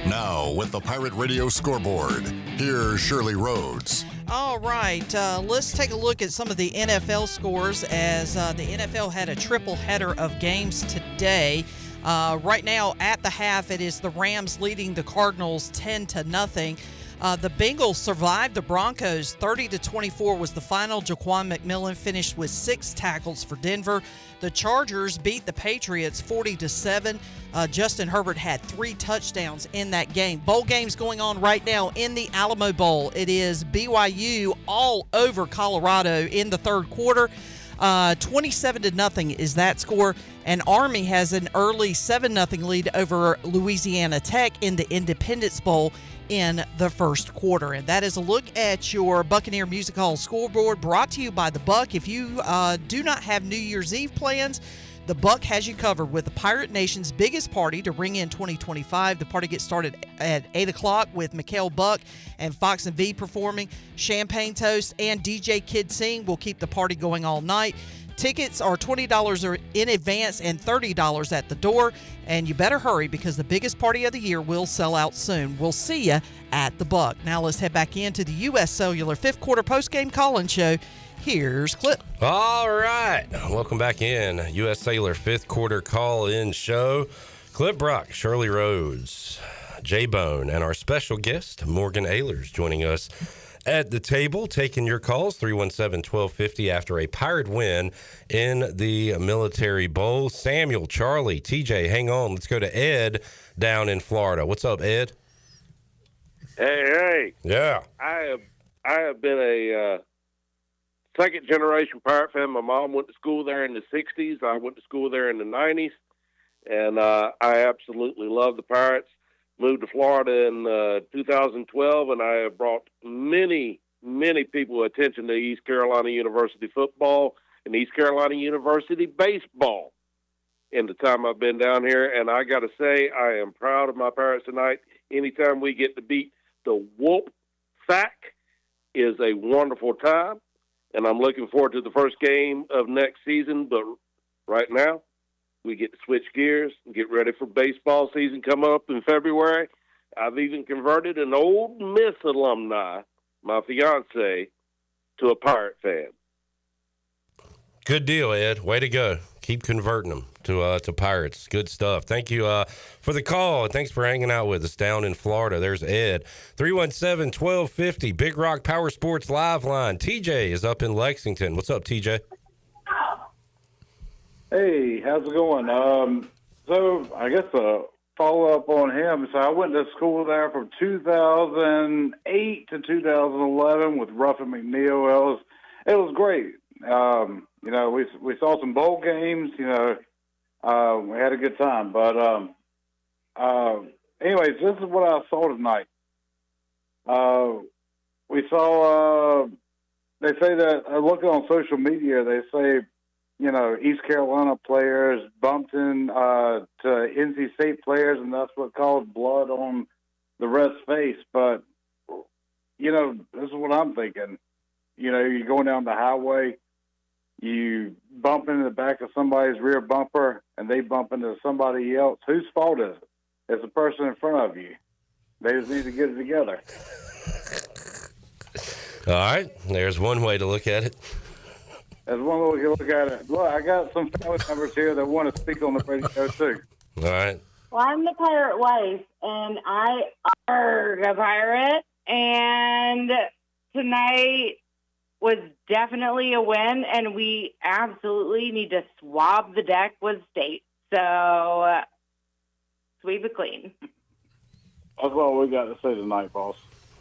Now, with the Pirate Radio scoreboard, here's Shirley Rhodes. All right, let's take a look at some of the NFL scores as the NFL had a triple header of games today. Right now, at the half, it is the Rams leading the Cardinals 10-0. The Bengals survived the Broncos. 30-24 was the final. Jaquan McMillan finished with 6 tackles for Denver. The Chargers beat the Patriots 40-7. Justin Herbert had 3 touchdowns in that game. Bowl games going on right now in the Alamo Bowl. It is BYU all over Colorado in the third quarter. 27-0 is that score. And Army has an early 7-0 lead over Louisiana Tech in the Independence Bowl in the first quarter. And that is a look at your Buccaneer Music Hall scoreboard, brought to you by the Buck. If you do not have New Year's Eve plans, the Buck has you covered with the Pirate Nation's biggest party to ring in 2025. The party gets started at 8 o'clock with Mikhail Buck and Fox and V performing. Champagne Toast and DJ Kid Sing will keep the party going all night. Tickets are $20 in advance and $30 at the door. And you better hurry because the biggest party of the year will sell out soon. We'll see you at the Buck. Now let's head back into the U.S. Cellular fifth quarter postgame call-in show. Here's Clip. All right. Welcome back in. U.S. Cellular fifth quarter call-in show. Clip Brock, Shirley Rhodes, J-Bone, and our special guest, Morgan Ehlers, joining us at the table, taking your calls, 317-1250 after a Pirate win in the Military Bowl. Samuel, Charlie, TJ, hang on. Let's go to Ed down in Florida. What's up, Ed? Hey. Yeah. I have been a second-generation Pirate fan. My mom went to school there in the 60s. I went to school there in the 90s. And I absolutely love the Pirates. Moved to Florida in 2012, and I have brought many, many people attention to East Carolina University football and East Carolina University baseball in the time I've been down here. And I got to say, I am proud of my Pirates tonight. Anytime we get to beat the Whoop Sack is a wonderful time, and I'm looking forward to the first game of next season. But right now, we get to switch gears and get ready for baseball season coming up in February. I've even converted an Ole Miss alumni, my fiance, to a Pirate fan. Good deal, Ed. Way to go. Keep converting them to Pirates. Good stuff. Thank you for the call, and thanks for hanging out with us down in Florida. There's Ed. 317-1250, Big Rock Power Sports Live Line. TJ is up in Lexington. What's up, TJ? Hey, how's it going? So I guess a follow-up on him. So I went to school there from 2008 to 2011 with Ruffin McNeil. It was great. You know, we saw some bowl games. You know, we had a good time. But anyways, this is what I saw tonight. We saw. They say that looking on social media, they say, you know, East Carolina players bumped in to NC State players, and that's what caused blood on the ref's face. But, you know, this is what I'm thinking. You know, you're going down the highway, you bump into the back of somebody's rear bumper, and they bump into somebody else. Whose fault is it? It's the person in front of you. They just need to get it together. All right. There's one way to look at it. As one way to look at it. Look, I got some family members here that want to speak on the radio too. All right. Well, I'm the pirate wife, and I are a pirate, and tonight was definitely a win, and we absolutely need to swab the deck with state. So, sweep it clean. That's all we got to say tonight, boss.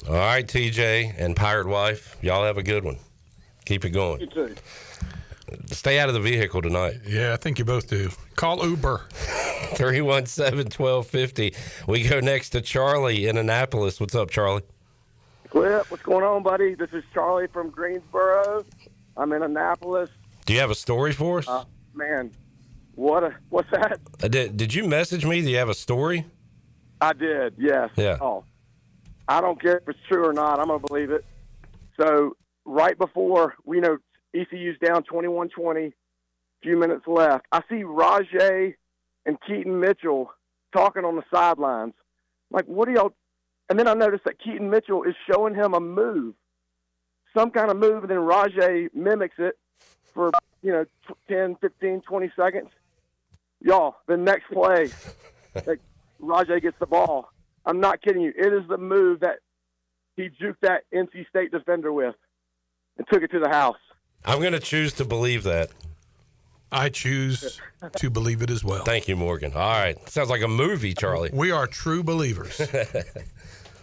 All right, TJ and Pirate Wife, y'all have a good one. Keep it going. You too. Stay out of the vehicle tonight. Yeah, I think you both do. Call Uber. 317-1250. We go next to Charlie in Annapolis. What's up, Charlie? Clip, what's going on, buddy? This is Charlie from Greensboro. I'm in Annapolis. Do you have a story for us? Man, what's that? Did you message me? Do you have a story? I did, yes. Yeah. Oh, I don't care if it's true or not. I'm going to believe it. So right before, we know ECU's down 21-20, few minutes left. I see Rajay and Keaton Mitchell talking on the sidelines. Like, what are y'all? And then I noticed that Keaton Mitchell is showing him a move, some kind of move, and then Rajay mimics it for, 10, 15, 20 seconds. Y'all, the next play, Rajay gets the ball. I'm not kidding you. It is the move that he juked that NC State defender with and took it to the house. I'm going to choose to believe that. I choose to believe it as well. Thank you, Morgan. All right. Sounds like a movie, Charlie. We are true believers.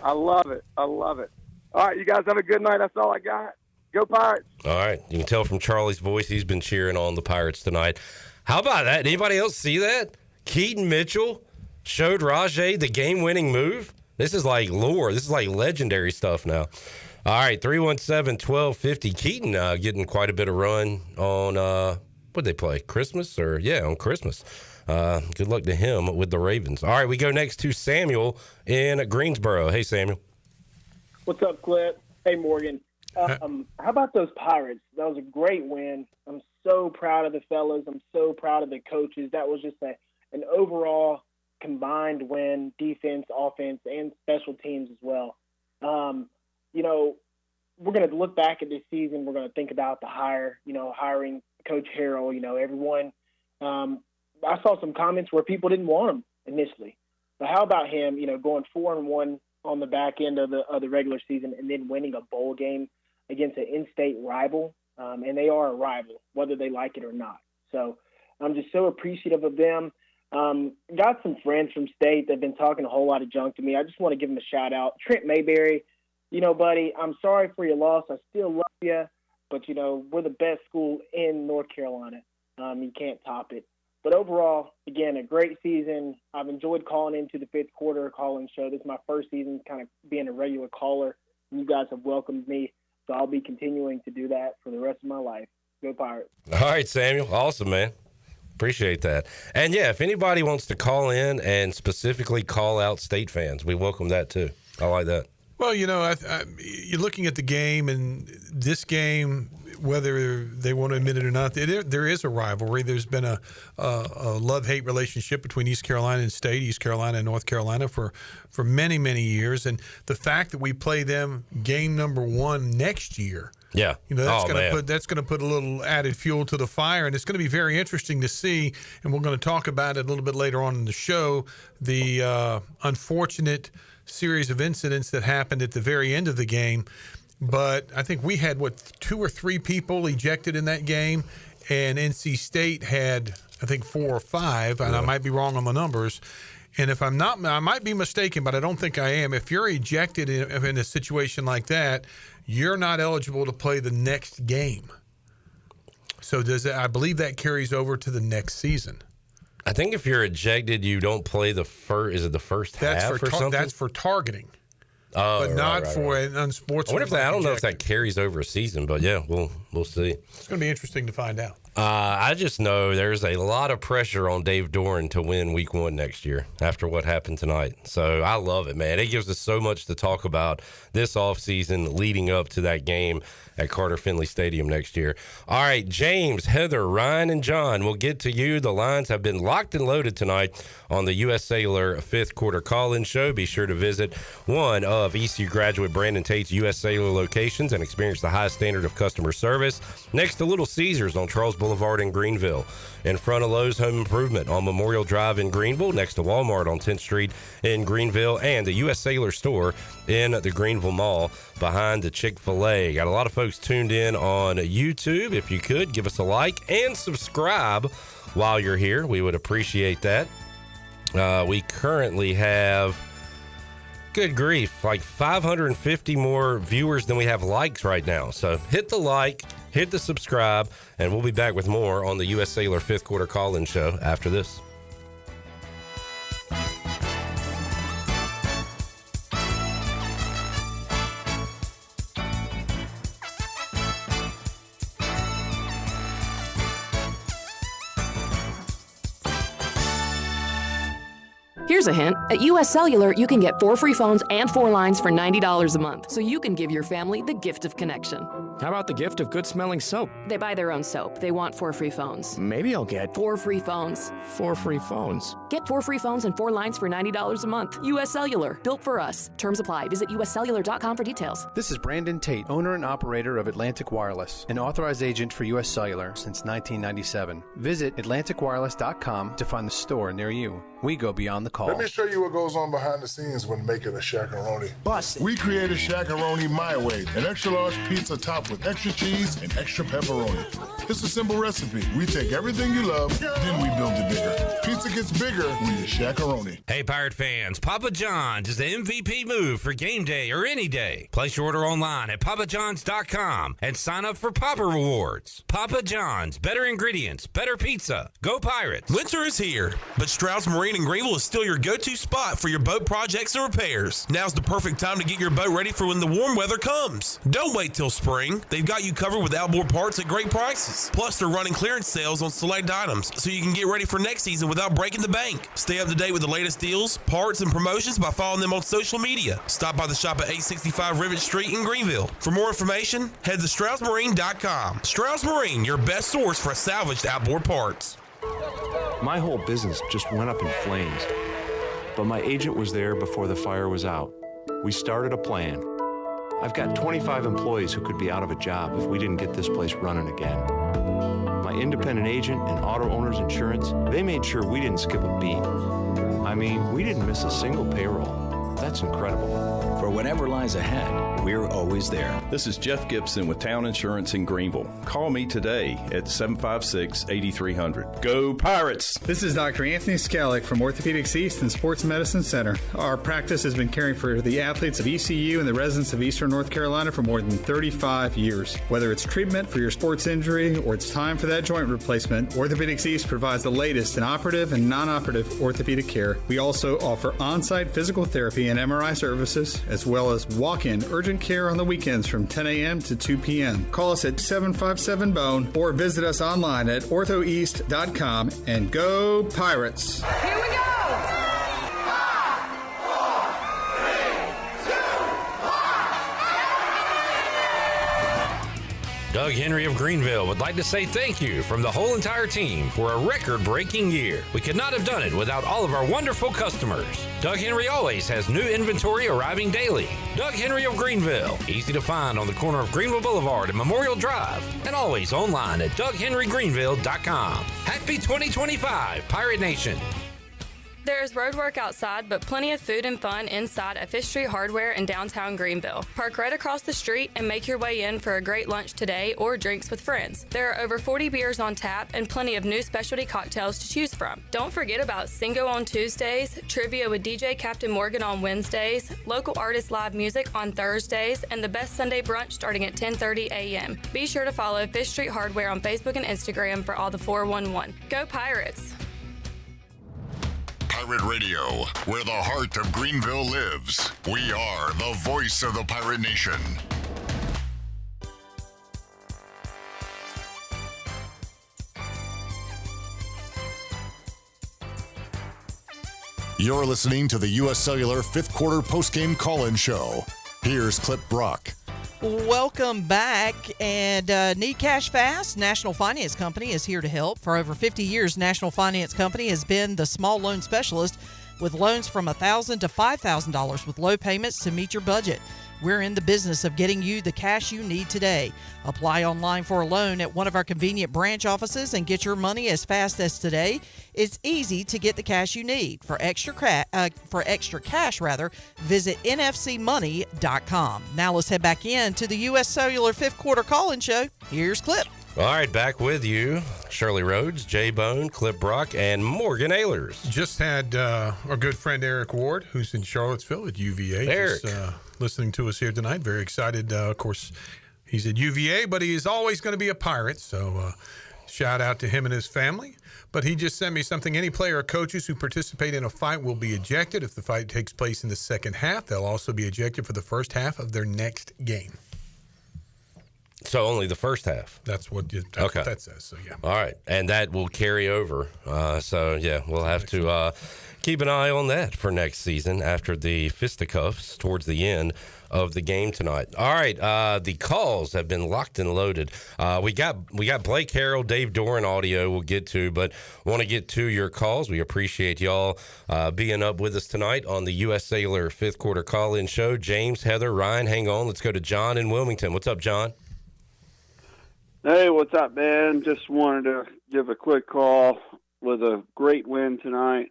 I love it. I love it. All right, you guys have a good night. That's all I got. Go Pirates. All right. You can tell from Charlie's voice he's been cheering on the Pirates tonight. How about that? Anybody else see that? Keaton Mitchell showed Rajay the game-winning move. This is like lore. This is like legendary stuff now. All right, 317-1250. Keaton getting quite a bit of run on, what'd they play, Christmas? On Christmas. Good luck to him with the Ravens. All right, we go next to Samuel in Greensboro. Hey, Samuel. What's up, Clip? Hey, Morgan. How about those Pirates? That was a great win. I'm so proud of the fellas. I'm so proud of the coaches. That was just an overall combined win, defense, offense, and special teams as well. We're going to look back at this season. We're going to think about the hiring Coach Harrell. Everyone. I saw some comments where people didn't want him initially, but how about him? Going 4-1 on the back end of the regular season and then winning a bowl game against an in-state rival, and they are a rival, whether they like it or not. So I'm just so appreciative of them. Got some friends from state that have been talking a whole lot of junk to me. I just want to give them a shout out. Trent Mayberry, buddy, I'm sorry for your loss. I still love you, but we're the best school in North Carolina. You can't top it. But overall, again, a great season. I've enjoyed calling into the fifth quarter calling show. This is my first season kind of being a regular caller. You guys have welcomed me, so I'll be continuing to do that for the rest of my life. Go Pirates. All right, Samuel. Awesome, man. Appreciate that. And, yeah, if anybody wants to call in and specifically call out State fans, we welcome that too. I like that. Well, you're looking at the game, and this game, whether they want to admit it or not, there is a rivalry. There's been a love-hate relationship between East Carolina and State, East Carolina and North Carolina for many, many years. And the fact that we play them game number 1 next year, that's going to put a little added fuel to the fire, and it's going to be very interesting to see. And we're going to talk about it a little bit later on in the show. The unfortunate series of incidents that happened at the very end of the game. But I think we had, 2 or 3 people ejected in that game, and NC State had, I think, 4 or 5, and I might be wrong on the numbers. And if I'm not, I might be mistaken, but I don't think I am. If you're ejected in a situation like that, you're not eligible to play the next game. So I believe that carries over to the next season. I think if you're ejected, you don't play the first. Is it the first half or something? That's for targeting. Oh, but not for an unsportsmanlike. I don't know if that carries over a season, but yeah, we'll see. It's going to be interesting to find out. I just know there's a lot of pressure on Dave Doran to win Week 1 next year after what happened tonight. So I love it, man. It gives us so much to talk about this offseason leading up to that game at Carter Finley Stadium next year. All right, James, Heather, Ryan, and John, we'll get to you. The lines have been locked and loaded tonight on the U.S. Cellular fifth quarter call-in show. Be sure to visit one of ECU graduate Brandon Tate's U.S. Cellular locations and experience the highest standard of customer service. service next to Little Caesars on Charles Boulevard in Greenville, in front of Lowe's Home Improvement on Memorial Drive in Greenville, next to Walmart on 10th Street in Greenville, and the U.S. Cellular store in the Greenville Mall behind the Chick-fil-A. Got a lot of folks tuned in on YouTube. If you could, give us a like and subscribe while you're here. We would appreciate that. We currently have, good grief, like 550 more viewers than we have likes right now. So hit the like, hit the subscribe, and we'll be back with more on the U.S. Cellular 5th Quarter Call-In Show after this. Here's a hint. At US Cellular, you can get 4 free phones and 4 lines for $90 a month, so you can give your family the gift of connection. How about the gift of good-smelling soap? They buy their own soap. They want 4 free phones. Maybe I'll get 4 free phones. 4 free phones. Get 4 free phones and 4 lines for $90 a month. US Cellular, built for us. Terms apply. Visit uscellular.com for details. This is Brandon Tate, owner and operator of Atlantic Wireless, an authorized agent for US Cellular since 1997. Visit atlanticwireless.com to find the store near you. We go beyond the call. Let me show you what goes on behind the scenes when making a Shaq-a-Roni. Bust. We created Shaq-a-Roni my way, an extra large pizza topped with extra cheese and extra pepperoni. It's a simple recipe. We take everything you love, then we build it bigger. Pizza gets bigger when you Shaq-a-Roni. Hey, Pirate fans, Papa John's is the MVP move for game day or any day. Place your order online at papajohns.com and sign up for Papa Rewards. Papa John's, better ingredients, better pizza. Go Pirates. Winter is here, but Stroud's Marine in Greenville is still your go-to spot for your boat projects and repairs. Now's the perfect time to get your boat ready for when the warm weather comes. Don't wait till spring. They've got you covered with outboard parts at great prices. Plus, they're running clearance sales on select items, so you can get ready for next season without breaking the bank. Stay up to date with the latest deals, parts, and promotions by following them on social media. Stop by the shop at 865 Rivet Street in Greenville. For more information, head to StroudsMarine.com. Strauds Marine, your best source for salvaged outboard parts. My whole business just went up in flames, but my agent was there before the fire was out. We started a plan. I've got 25 employees who could be out of a job if we didn't get this place running again. My independent agent and auto owner's insurance, they made sure we didn't skip a beat. I mean, we didn't miss a single payroll. That's incredible. For whatever lies ahead, we're always there. This is Jeff Gibson with Town Insurance in Greenville. Call me today at 756-8300. Go Pirates! This is Dr. Anthony Skellick from Orthopedics East and Sports Medicine Center. Our practice has been caring for the athletes of ECU and the residents of Eastern North Carolina for more than 35 years. Whether it's treatment for your sports injury or it's time for that joint replacement, Orthopedics East provides the latest in operative and non-operative orthopedic care. We also offer on-site physical therapy and MRI services, as well as walk-in urgent care on the weekends from 10 a.m. to 2 p.m. Call us at 757-BONE or visit us online at orthoeast.com and go Pirates! Here we go! Doug Henry of Greenville would like to say thank you from the whole entire team for a record-breaking year. We could not have done it without all of our wonderful customers. Doug Henry always has new inventory arriving daily. Doug Henry of Greenville, easy to find on the corner of Greenville Boulevard and Memorial Drive, and always online at DougHenryGreenville.com. Happy 2025, Pirate Nation. There is road work outside, but plenty of food and fun inside at Fish Street Hardware in downtown Greenville. Park right across the street and make your way in for a great lunch today or drinks with friends. There are over 40 beers on tap and plenty of new specialty cocktails to choose from. Don't forget about Singo on Tuesdays, trivia with DJ Captain Morgan on Wednesdays, local artist live music on Thursdays, and the best Sunday brunch starting at 10:30 a.m. Be sure to follow Fish Street Hardware on Facebook and Instagram for all the 411. Go Pirates! Pirate Radio, where the heart of Greenville lives. We are the voice of the Pirate Nation. You're listening to the U.S. Cellular 5th Quarter Postgame Call-In Show. Here's Clip Brock. Welcome back. And need cash fast? National Finance Company is here to help. For over 50 years, National Finance Company has been the small loan specialist with loans from $1,000 to $5,000 with low payments to meet your budget. We're in the business of getting you the cash you need today. Apply online for a loan at one of our convenient branch offices and get your money as fast as today. It's easy to get the cash you need. For extra cash, visit nfcmoney.com. Now let's head back in to the U.S. Cellular fifth quarter call-in show. Here's Clip. All right, back with you, Shirley Rhodes, Jay Bone, Clip Brock, and Morgan Ehlers. Just had our good friend Eric Ward, who's in Charlottesville at UVA, Eric. just listening to us here tonight. Very excited. Of course, he's at UVA, but he is always going to be a Pirate, so shout out to him and his family. But he just sent me something. Any player or coaches who participate in a fight will be ejected. If the fight takes place in the second half, they'll also be ejected for the first half of their next game. So only the first half. That's what that says. So yeah. All right, and that will carry over. So yeah, we'll have to keep an eye on that for next season after the fisticuffs towards the end of the game tonight. All right, the calls have been locked and loaded. We got Blake Harrell, Dave Doran audio we'll get to, but want to get to your calls. We appreciate y'all being up with us tonight on the U.S. Cellular fifth quarter call-in show. James, Heather, Ryan, hang on. Let's go to John in Wilmington. What's up, John? Hey, what's up, man? Just wanted to give a quick call with a great win tonight.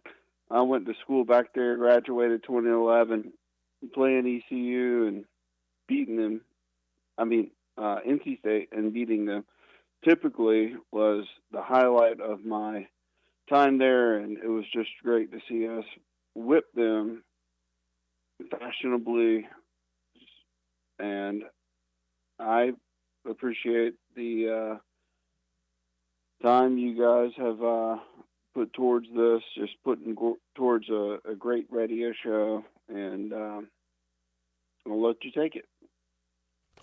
I went to school back there, graduated 2011, playing ECU and beating them. NC State and beating them typically was the highlight of my time there, and it was just great to see us whip them fashionably, and I appreciate the time you guys have put towards this, just putting towards a great radio show, and I'll let you take it.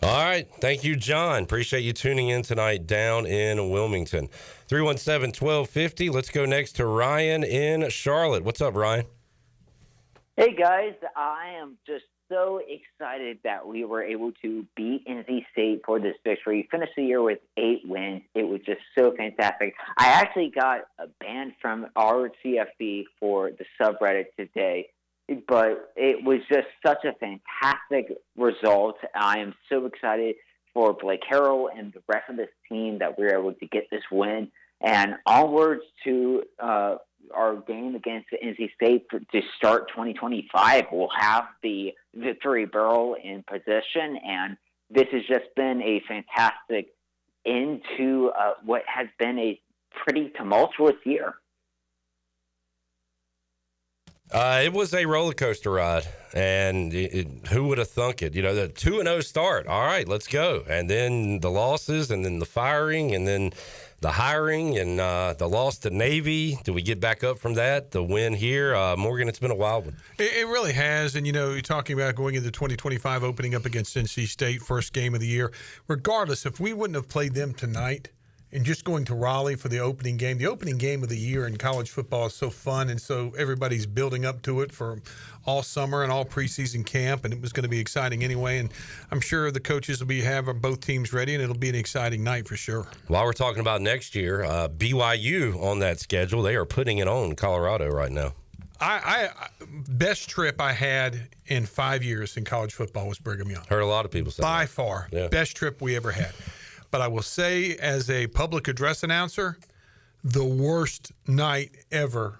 All right. Thank you, John. Appreciate you tuning in tonight down in Wilmington. 317-1250. Let's go next to Ryan in Charlotte. What's up, Ryan? Hey, guys. I am just so excited that we were able to beat NC State for this victory. Finished the year with 8 wins. It was just so fantastic. I actually got a ban from our CFB for the subreddit today, but it was just such a fantastic result. I am so excited for Blake Harrell and the rest of this team that we were able to get this win. And onwards to our game against NC State to start 2025. We'll have the victory barrel in position, and this has just been a fantastic end to what has been a pretty tumultuous year. It was a roller coaster ride, and who would have thunk it? You know, the 2-0 start. All right, let's go. And then the losses, and then the firing, and then the hiring, and the loss to Navy. Do we get back up from that? The win here. Morgan, it's been a wild one. It really has. And, you know, you're talking about going into 2025, opening up against NC State, first game of the year. Regardless, if we wouldn't have played them tonight, and just going to Raleigh for the opening game of the year in college football is so fun, and so everybody's building up to it for all summer and all preseason camp, and it was going to be exciting anyway. And I'm sure the coaches will have both teams ready, and it'll be an exciting night for sure. While we're talking about next year, BYU on that schedule, they are putting it on Colorado right now. I best trip I had in 5 years in college football was Brigham Young. Heard a lot of people say by that. far, yeah. Best trip we ever had. But I will say, as a public address announcer, the worst night ever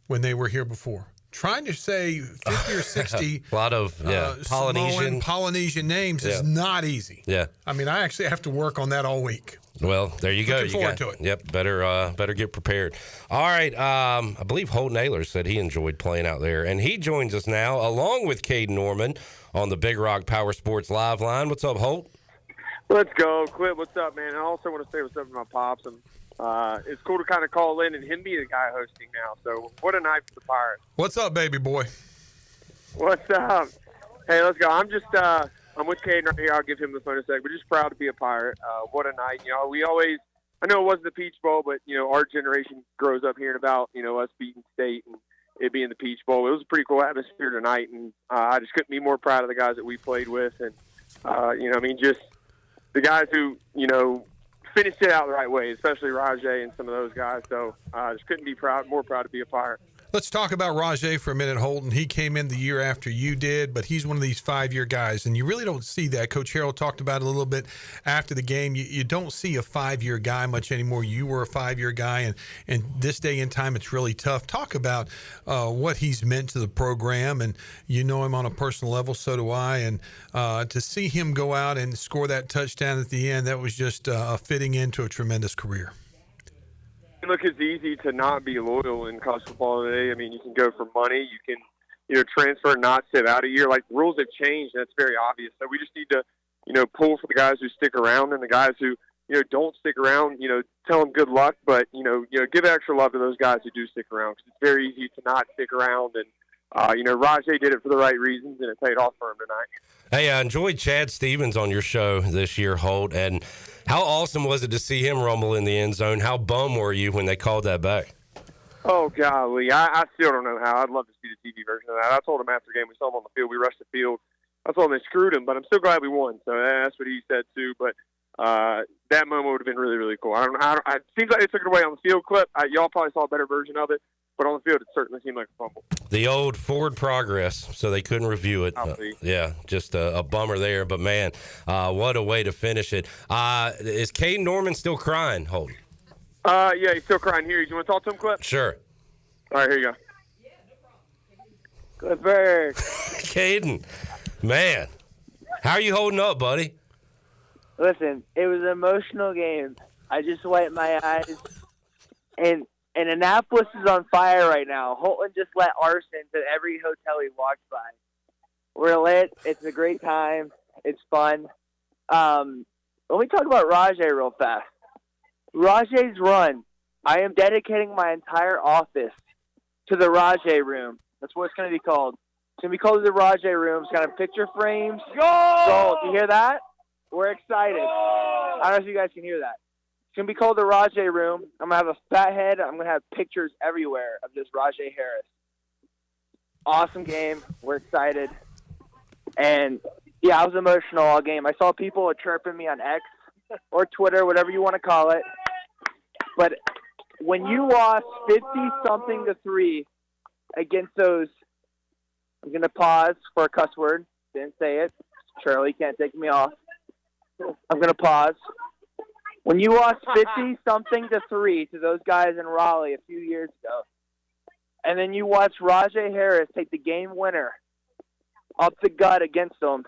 when they were here before. Trying to say 50 or 60 a lot of Polynesian names is not easy. Yeah. I mean, I actually have to work on that all week. Well, there you go. Looking forward to it. Yep, better get prepared. All right, I believe Holt Naylor said he enjoyed playing out there, and he joins us now along with Cade Norman on the Big Rock Power Sports Live line. What's up, Holt? Let's go. Quit. What's up, man? I also want to say what's up to my pops. And it's cool to kind of call in and him be the guy hosting now. So what a night for the Pirates. What's up, baby boy? What's up? Hey, let's go. I'm just I'm with Caden right here. I'll give him the phone in a sec. We're just proud to be a Pirate. What a night. You know, we always – I know it wasn't the Peach Bowl, but, you know, our generation grows up hearing about, you know, us beating State and it being the Peach Bowl. It was a pretty cool atmosphere tonight, and I just couldn't be more proud of the guys that we played with. And, you know, I mean, just – the guys who, you know, finished it out the right way, especially Rajay and some of those guys. So I just couldn't be more proud to be a Pirate. Let's talk about Rajay for a minute, Holton. He came in the year after you did, but he's one of these 5-year guys, and you really don't see that. Coach Harrell talked about it a little bit after the game. You don't see a 5-year guy much anymore. You were a 5-year guy, and this day and time, it's really tough. Talk about what he's meant to the program, and you know him on a personal level, so do I, and to see him go out and score that touchdown at the end, that was just a fitting into a tremendous career. Look, it's easy to not be loyal in college football today. I mean, you can go for money. You can, transfer and not sit out a year. Like, the rules have changed, and that's very obvious. So we just need to, pull for the guys who stick around and the guys who, don't stick around, tell them good luck. But, give extra love to those guys who do stick around, because it's very easy to not stick around. And, Rajay did it for the right reasons, and it paid off for him tonight. Hey, I enjoyed Chad Stevens on your show this year, Holt, and how awesome was it to see him rumble in the end zone? How bummed were you when they called that back? Oh, golly. I still don't know how. I'd love to see the TV version of that. I told him after the game, we saw him on the field, we rushed the field. I told him they screwed him, but I'm still glad we won. So that's what he said, too. But that moment would have been really, really cool. It seems like they took it away on the field clip. Y'all probably saw a better version of it. But on the field, it certainly seemed like a fumble. The old forward progress, so they couldn't review it. Yeah, just a bummer there. But, man, what a way to finish it. Is Caden Norman still crying, Holden? Yeah, he's still crying here. You want to talk to him, Clip? Sure. All right, here you go. Clipper. Caden, man, how are you holding up, buddy? Listen, it was an emotional game. I just wiped my eyes, and Annapolis is on fire right now. Holton just let arson to every hotel he walks by. We're lit. It's a great time. It's fun. Let me talk about Rajay real fast. Rajay's run. I am dedicating my entire office to the Rajay room. That's what it's going to be called. It's going to be called the Rajay room. It's got picture frames. Gold! You hear that? We're excited. I don't know if you guys can hear that. It's going to be called the Rajay Room. I'm going to have a fat head. I'm going to have pictures everywhere of this Rajay Harris. Awesome game. We're excited. And, yeah, I was emotional all game. I saw people chirping me on X or Twitter, whatever you want to call it. But when you lost 50-something to 3 against those, I'm going to pause for a cuss word. Didn't say it. Charlie can't take me off. I'm going to pause. When you lost 50-something to 3 to those guys in Raleigh a few years ago, and then you watch Rajay Harris take the game winner up the gut against them,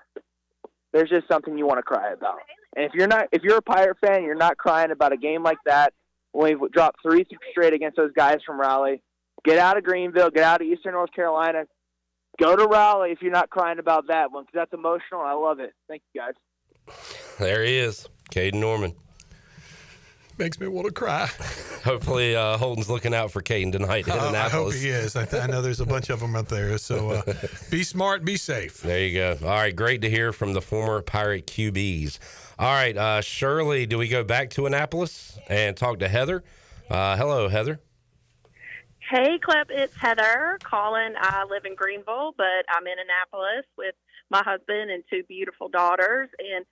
there's just something you want to cry about. And if you're a Pirate fan, you're not crying about a game like that when we've dropped 3 straight against those guys from Raleigh. Get out of Greenville, get out of Eastern North Carolina, go to Raleigh if you're not crying about that one, because that's emotional. I love it. Thank you, guys. There he is, Caden Norman. Makes me want to cry. Hopefully, Holden's looking out for Caden tonight in Annapolis. I hope he is. I know there's a bunch of them out there. So be smart, be safe. There you go. All right, great to hear from the former Pirate QBs. All right, Shirley, do we go back to Annapolis and talk to Heather? Hello, Heather. Hey, Clip, it's Heather calling. I live in Greenville, but I'm in Annapolis with my husband and 2 beautiful daughters, and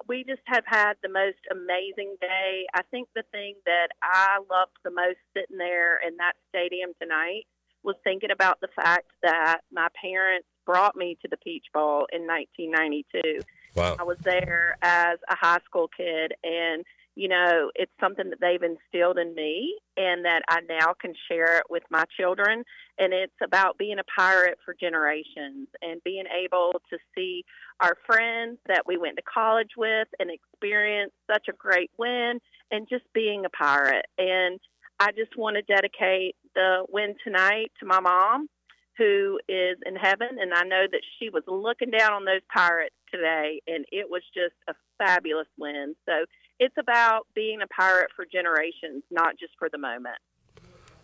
we just have had the most amazing day. I think the thing that I loved the most sitting there in that stadium tonight was thinking about the fact that my parents brought me to the Peach Bowl in 1992. Wow. I was there as a high school kid, and it's something that they've instilled in me and that I now can share it with my children. And it's about being a Pirate for generations and being able to see our friends that we went to college with and experience such a great win and just being a Pirate. And I just want to dedicate the win tonight to my mom, who is in heaven. And I know that she was looking down on those Pirates today, and it was just a fabulous win. So it's about being a Pirate for generations, not just for the moment.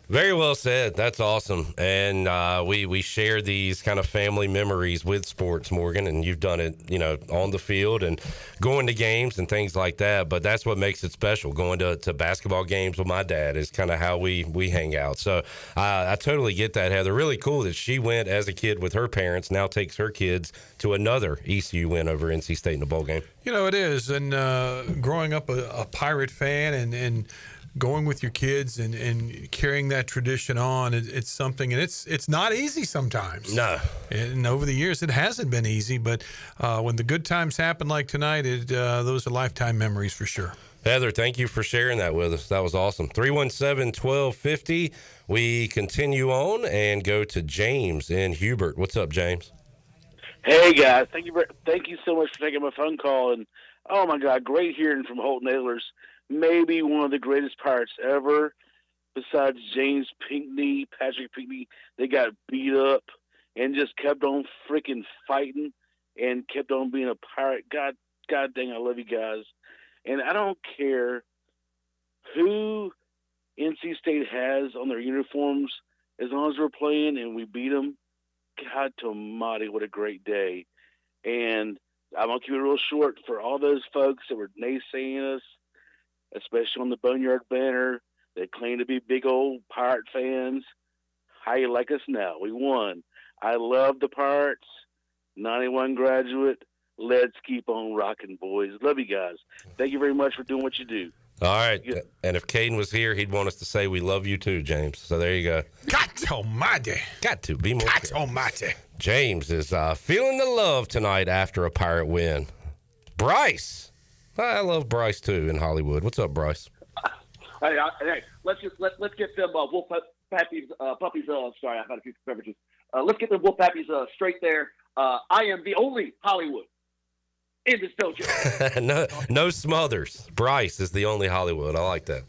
Very well said. That's awesome. And we share these kind of family memories with sports, Morgan, and you've done it, on the field and going to games and things like that. But that's what makes it special. Going to basketball games with my dad is kind of how we hang out. So I totally get that, Heather. Really cool that she went as a kid with her parents, now takes her kids to another ECU win over NC State in the bowl game. It is. And growing up a Pirate fan and going with your kids and carrying that tradition on, it's something, and it's not easy sometimes. No. And over the years, it hasn't been easy, but when the good times happen like tonight, those are lifetime memories for sure. Heather, thank you for sharing that with us. That was awesome. 317-1250. We continue on and go to James in Hubert. What's up, James? Hey guys, thank you so much for taking my phone call, and oh my God, great hearing from Holton Ahlers. Maybe one of the greatest Pirates ever, besides James Pinckney, Patrick Pinckney. They got beat up and just kept on freaking fighting and kept on being a Pirate. God dang, I love you guys. And I don't care who NC State has on their uniforms, as long as we're playing and we beat them. God almighty, what a great day. And I'm going to keep it real short for all those folks that were naysaying us, especially on the Boneyard banner, that claim to be big old Pirate fans. How you like us now? We won. I love the Pirates. 91 graduate. Let's keep on rocking, boys. Love you guys. Thank you very much for doing what you do. All right. And if Caden was here, he'd want us to say we love you too, James. So there you go. God almighty. Got to be more. God almighty. James is feeling the love tonight after a Pirate win. Bryce. I love Bryce too in Hollywood. What's up, Bryce? Hey, let's get them wolf puppies. Sorry, I've had a few beverages. Let's get them wolf puppies straight there. I am the only Hollywood in this dojo. no Smothers. Bryce is the only Hollywood. I like that.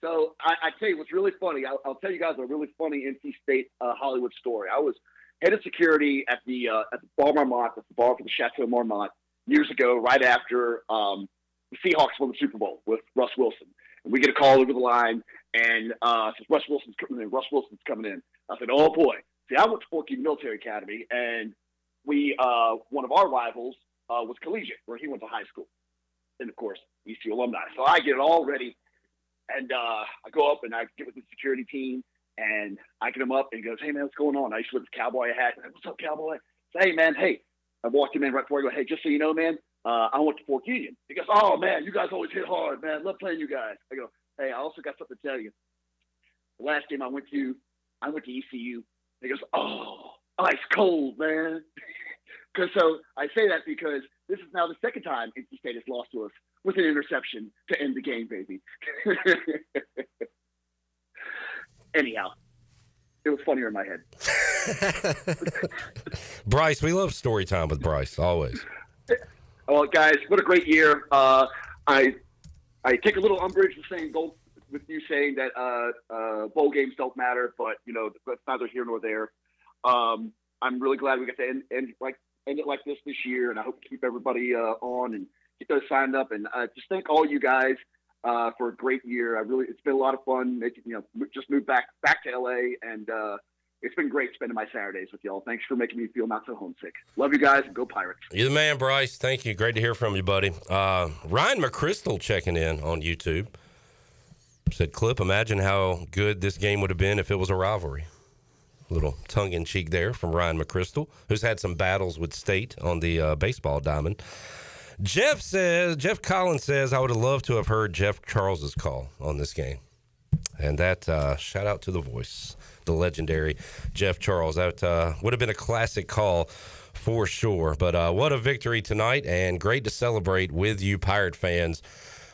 So I tell you what's really funny. I'll tell you guys a really funny NC State Hollywood story. I was head of security at the Bar Marmont, at the bar for the Chateau Marmont years ago, right after the Seahawks won the Super Bowl with Russ Wilson. And we get a call over the line, and says Russ Wilson's coming in. I said, oh boy. See, I went to Fort Keene Military Academy, and we one of our rivals was Collegiate, where he went to high school, and of course ECU alumni. So I get it all ready, and I go up and I get with the security team, and I get him up, and he goes, "Hey man, what's going on?" I used to wear this cowboy hat. And I go, "What's up, cowboy?" I say, "Hey man, hey." I walked him in right before I go, "Hey, just so you know, man, I went to Fort Union." He goes, "Oh man, you guys always hit hard, man. Love playing you guys." I go, "Hey, I also got something to tell you. The last game I went to ECU." He goes, "Oh, ice cold, man." So I say that because this is now the second time NC State has lost to us with an interception to end the game, baby. Anyhow, it was funnier in my head. Bryce, we love story time with Bryce, always. Well, guys, what a great year. I take a little umbrage with you saying that bowl games don't matter, but that's neither here nor there. I'm really glad we got to end it like this year, and I hope to keep everybody on and get those signed up. And just thank all you guys for a great year. It's been a lot of fun. Just moved back to LA, and it's been great spending my Saturdays with y'all. Thanks for making me feel not so homesick. Love you guys, and go Pirates. You're the man, Bryce. Thank you. Great to hear from you, buddy. Ryan McChrystal checking in on YouTube. Said, Clip, imagine how good this game would have been if it was a rivalry. Little tongue-in-cheek there from Ryan McChrystal, who's had some battles with State on the baseball diamond. Jeff Collins says, I would have loved to have heard Jeff Charles's call on this game. And that, shout out to the voice, the legendary Jeff Charles. That would have been a classic call for sure. But what a victory tonight, and great to celebrate with you Pirate fans.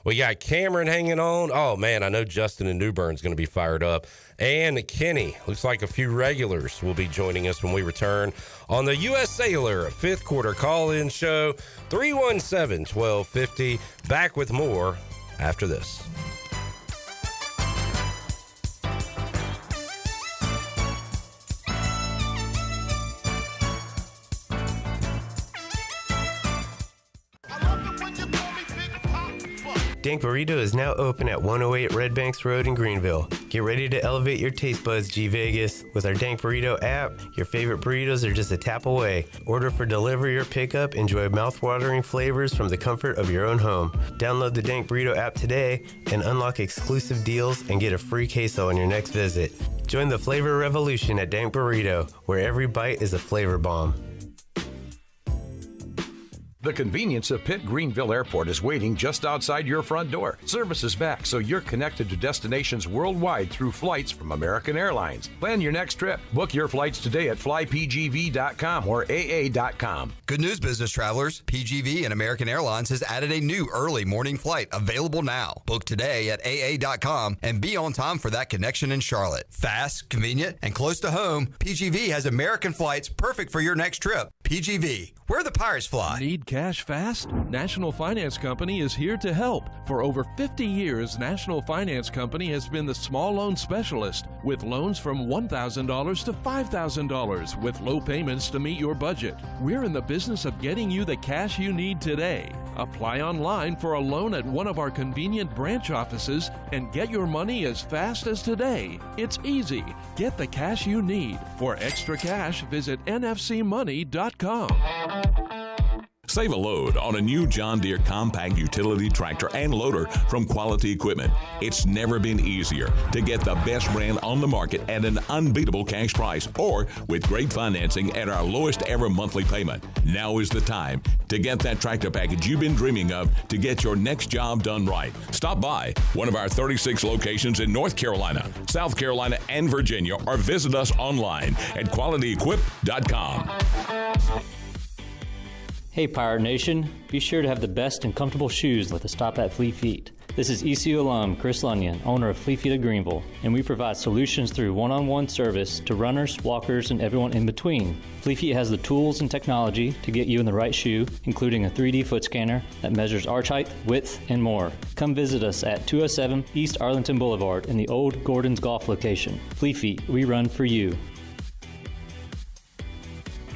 We got Cameron hanging on. Oh, man, I know Justin in New Bern's going to be fired up. And Kenny, looks like a few regulars will be joining us when we return on the U.S. Cellular fifth quarter call-in show, 317-1250. Back with more after this. Dank Burrito is now open at 108 Red Banks Road in Greenville. Get ready to elevate your taste buds, G Vegas. With our Dank Burrito app, your favorite burritos are just a tap away. Order for delivery or pickup. Enjoy mouth-watering flavors from the comfort of your own home. Download the Dank Burrito app today and unlock exclusive deals and get a free queso on your next visit. Join the flavor revolution at Dank Burrito, where every bite is a flavor bomb. The convenience of Pitt Greenville Airport is waiting just outside your front door. Service is back, so you're connected to destinations worldwide through flights from American Airlines. Plan your next trip. Book your flights today at flypgv.com or aa.com. Good news, business travelers. PGV and American Airlines has added a new early morning flight available now. Book today at aa.com and be on time for that connection in Charlotte. Fast, convenient, and close to home, PGV has American flights perfect for your next trip. PGV, where the Pirates fly. Need cash fast? National Finance Company is here to help. For over 50 years, National Finance Company has been the small loan specialist with loans from $1,000 to $5,000 with low payments to meet your budget. We're in the business of getting you the cash you need today. Apply online for a loan at one of our convenient branch offices and get your money as fast as today. It's easy. Get the cash you need. For extra cash, visit nfcmoney.com. Save a load on a new John Deere compact utility tractor and loader from Quality Equipment. It's never been easier to get the best brand on the market at an unbeatable cash price or with great financing at our lowest ever monthly payment. Now is the time to get that tractor package you've been dreaming of to get your next job done right. Stop by one of our 36 locations in North Carolina, South Carolina, and Virginia, or visit us online at qualityequip.com. Hey Pirate Nation, be sure to have the best and comfortable shoes with a stop at Fleet Feet. This is ECU alum Chris Lunyon, owner of Fleet Feet of Greenville, and we provide solutions through one-on-one service to runners, walkers, and everyone in between. Fleet Feet has the tools and technology to get you in the right shoe, including a 3D foot scanner that measures arch height, width, and more. Come visit us at 207 East Arlington Boulevard in the old Gordon's Golf location. Fleet Feet, we run for you.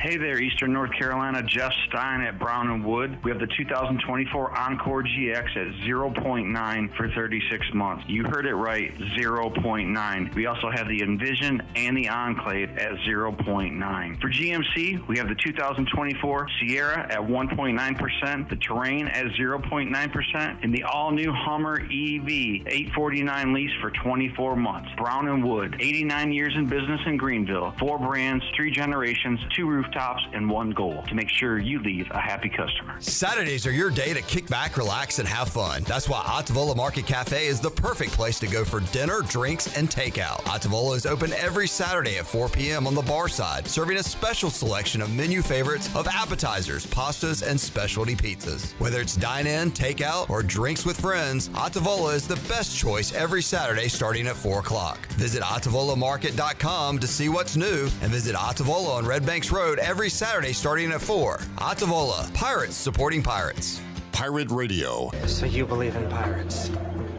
Hey there, Eastern North Carolina. Jeff Stein at Brown & Wood. We have the 2024 Encore GX at 0.9 for 36 months. You heard it right, 0.9. We also have the Envision and the Enclave at 0.9. For GMC, we have the 2024 Sierra at 1.9%, the Terrain at 0.9%, and the all-new Hummer EV 849 lease for 24 months. Brown & Wood, 89 years in business in Greenville. 4 brands, 3 generations, 2 rooftops, and 1 goal: to make sure you leave a happy customer. Saturdays are your day to kick back, relax, and have fun. That's why Ottavola Market Cafe is the perfect place to go for dinner, drinks, and takeout. Ottavola is open every Saturday at 4 p.m. on the bar side, serving a special selection of menu favorites of appetizers, pastas, and specialty pizzas. Whether it's dine-in, takeout, or drinks with friends, Ottavola is the best choice every Saturday starting at 4 o'clock. Visit OttavolaMarket.com to see what's new, and visit Ottavola on Red Banks Road every Saturday starting at 4. Ottavola, Pirates supporting Pirates. Pirate Radio. So you believe in pirates?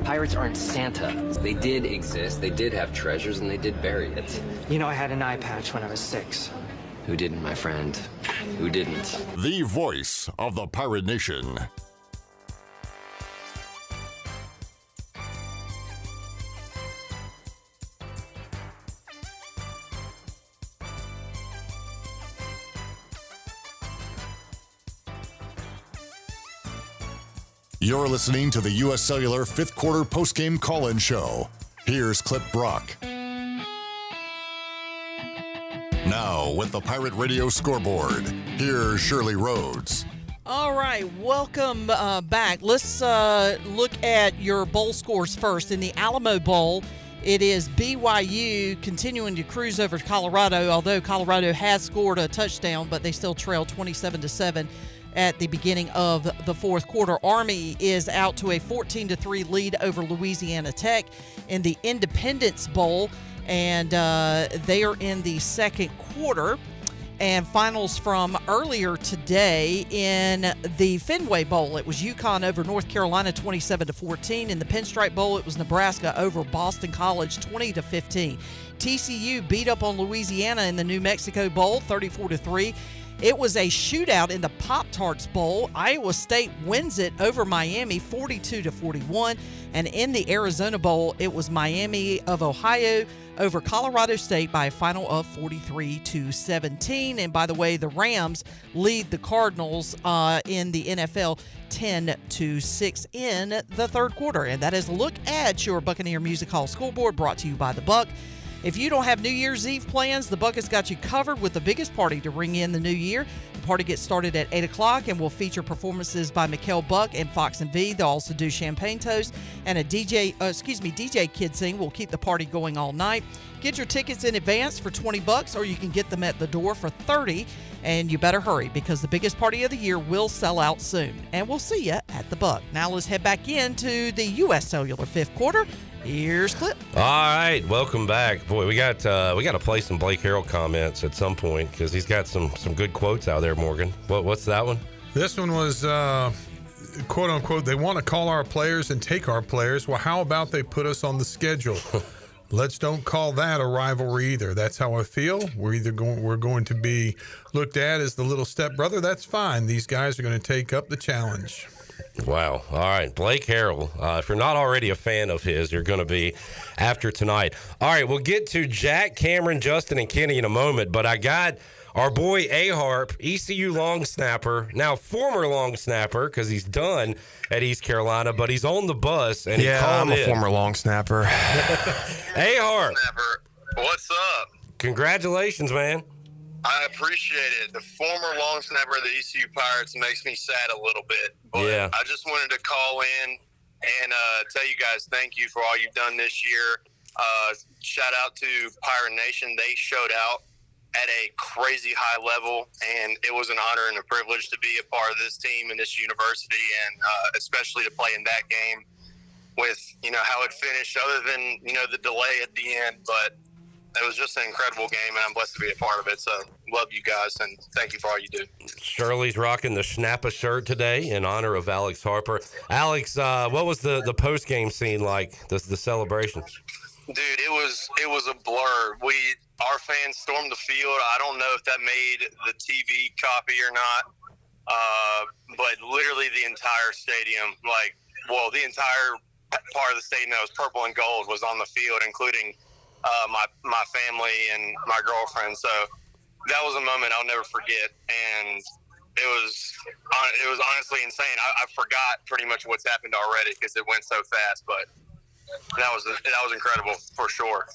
Pirates aren't Santa. They did exist, they did have treasures, and they did bury it. You know, I had an eye patch when I was 6. Who didn't, my friend? Who didn't? The voice of the Pirate Nation. You're listening to the U.S. Cellular 5th Quarter Postgame Call-In Show. Here's Clip Brock. Now, with the Pirate Radio Scoreboard, here's Shirley Rhodes. All right, welcome back. Let's look at your bowl scores first. In the Alamo Bowl, it is BYU continuing to cruise over Colorado, although Colorado has scored a touchdown, but they still trail 27-7. At the beginning of the fourth quarter. Army is out to a 14-3 lead over Louisiana Tech in the Independence Bowl, and they are in the second quarter. And finals from earlier today in the Fenway Bowl. It was UConn over North Carolina 27-14. In the Pinstripe Bowl, it was Nebraska over Boston College 20-15. TCU beat up on Louisiana in the New Mexico Bowl 34-3. It was a shootout in the Pop-Tarts Bowl. Iowa State wins it over Miami 42-41. And in the Arizona Bowl, it was Miami of Ohio over Colorado State by a final of 43-17. And by the way, the Rams lead the Cardinals in the NFL 10-6 in the third quarter. And that is a look at your Buccaneer Music Hall scoreboard brought to you by The Buck. If you don't have New Year's Eve plans, the Bucket's got you covered with the biggest party to ring in the new year. The party gets started at 8 o'clock and will feature performances by Mikkel Buck and Fox and V. They'll also do champagne toast, and a DJ Kid Sing will keep the party going all night. Get your tickets in advance for $20, or you can get them at the door for $30. And you better hurry, because the biggest party of the year will sell out soon. And we'll see you at the Buck. Now let's head back into the U.S. Cellular fifth quarter. Here's Clip. All right, welcome back. Boy, we got to play some Blake Harrell comments at some point, because he's got some good quotes out there, Morgan. What's that one? This one was, quote unquote, they want to call our players and take our players. Well, how about they put us on the schedule? Let's don't call that a rivalry either. That's how I feel. We're going to be looked at as the little stepbrother. That's fine. These guys are going to take up the challenge. Wow. All right. Blake Harrell, if you're not already a fan of his, you're going to be after tonight. All right. We'll get to Jack, Cameron, Justin, and Kenny in a moment, but I got our boy A-Harp, ECU long snapper, now former long snapper because he's done at East Carolina, but he's on the bus. And I'm a former long snapper. A-Harp. What's up? Congratulations, man. I appreciate it. The former long snapper of the ECU Pirates makes me sad a little bit. But yeah. I just wanted to call in and tell you guys thank you for all you've done this year. Shout out to Pirate Nation. They showed out at a crazy high level, and it was an honor and a privilege to be a part of this team and this university, and especially to play in that game with, how it finished, other than, the delay at the end. But it was just an incredible game, and I'm blessed to be a part of it. So love you guys, and thank you for all you do. Shirley's rocking the Schnappa shirt today in honor of Alex Harper. Alex, what was the post-game scene like, the celebration? Dude, it was a blur. Our fans stormed the field. I don't know if that made the TV copy or not, but literally the entire stadium, the entire part of the stadium that was purple and gold was on the field, including my family and my girlfriend. So that was a moment I'll never forget, and it was honestly insane. I forgot pretty much what's happened already because it went so fast, but that was incredible for sure.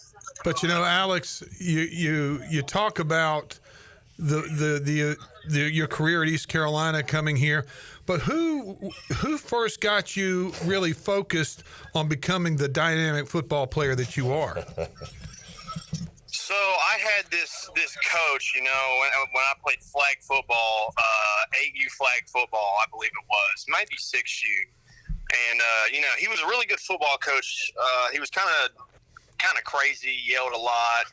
But Alex, you talk about your career at East Carolina coming here, but who first got you really focused on becoming the dynamic football player that you are? So I had this coach, when I played flag football, 8U flag football, I believe it was, maybe 6U. And, he was a really good football coach. He was kind of crazy, yelled a lot,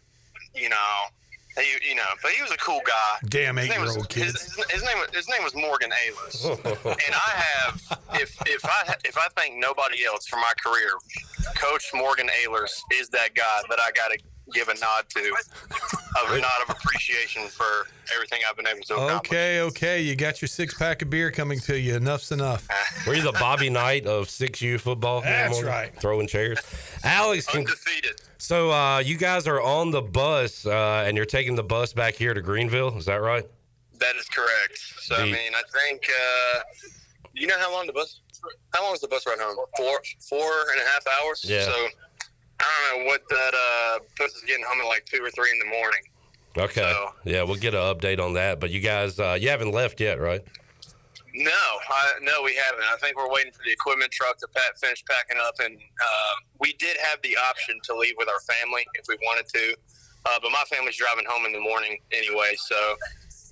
but he was a cool guy. Damn 8-year-old kids. His name was Morgan Aylis. And I have, if I thank nobody else for my career, Coach Morgan Aylis is that guy that I got to give a nod to, a nod of appreciation for everything I've been able to accomplish. Okay. You got your 6-pack of beer coming to you. Enough's enough. Were you the Bobby Knight of 6U football? That's right. Throwing chairs. Alex, undefeated. So you guys are on the bus, and you're taking the bus back here to Greenville. Is that right? That is correct. So, I think, you know how long is the bus ride home? 4.5 hours? Yeah. So, I don't know what that puts us getting home at like 2 or 3 in the morning. Okay. So, yeah, we'll get an update on that. But you guys, you haven't left yet, right? No, we haven't. I think we're waiting for the equipment truck to finish packing up, and we did have the option to leave with our family if we wanted to, but my family's driving home in the morning anyway, so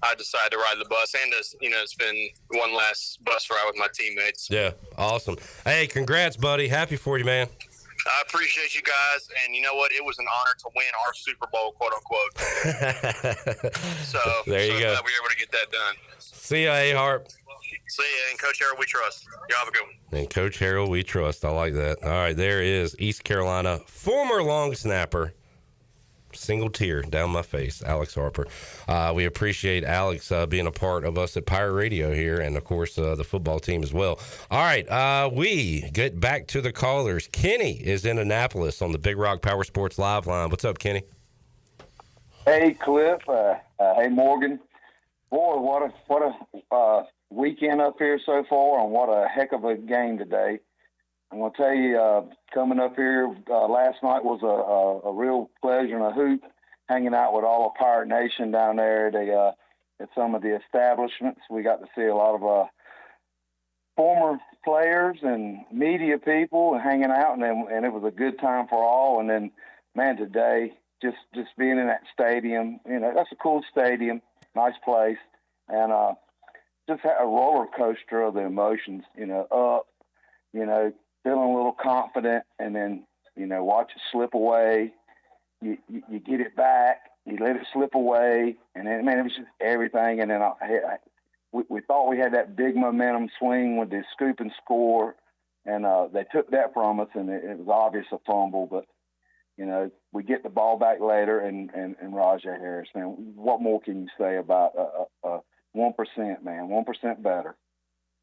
I decided to ride the bus and to spend one last bus ride with my teammates. Yeah, awesome. Hey, congrats, buddy. Happy for you, man. I appreciate you guys, and you know what? It was an honor to win our Super Bowl, quote unquote. So there you go. Glad we were able to get that done. See ya, A-Harp. See ya, and Coach Harrell, we trust. Y'all have a good one. And Coach Harrell, we trust. I like that. All right, there is East Carolina former long snapper. Single tear down my face, Alex Harper. We appreciate Alex being a part of us at Pirate Radio here, and of course the football team as well. All right, we get back to the callers. Kenny is in Annapolis on the Big Rock Power Sports Live line. What's up, Kenny? Hey, Cliff. Hey, Morgan. Boy, what a weekend up here so far, and what a heck of a game today. I'm going to tell you, coming up here last night was a real pleasure and a hoot hanging out with all of Pirate Nation down there at some of the establishments. We got to see a lot of former players and media people and hanging out, and it was a good time for all. And then, man, today, just being in that stadium, that's a cool stadium, nice place, and just had a roller coaster of the emotions, up, feeling a little confident, and then, watch it slip away. You get it back, you let it slip away, and then, man, it was just everything. And then we thought we had that big momentum swing with the scoop and score, and they took that from us, and it was obvious a fumble. But, we get the ball back later, and Rajay Harris, man, what more can you say about 1%, man, 1% better?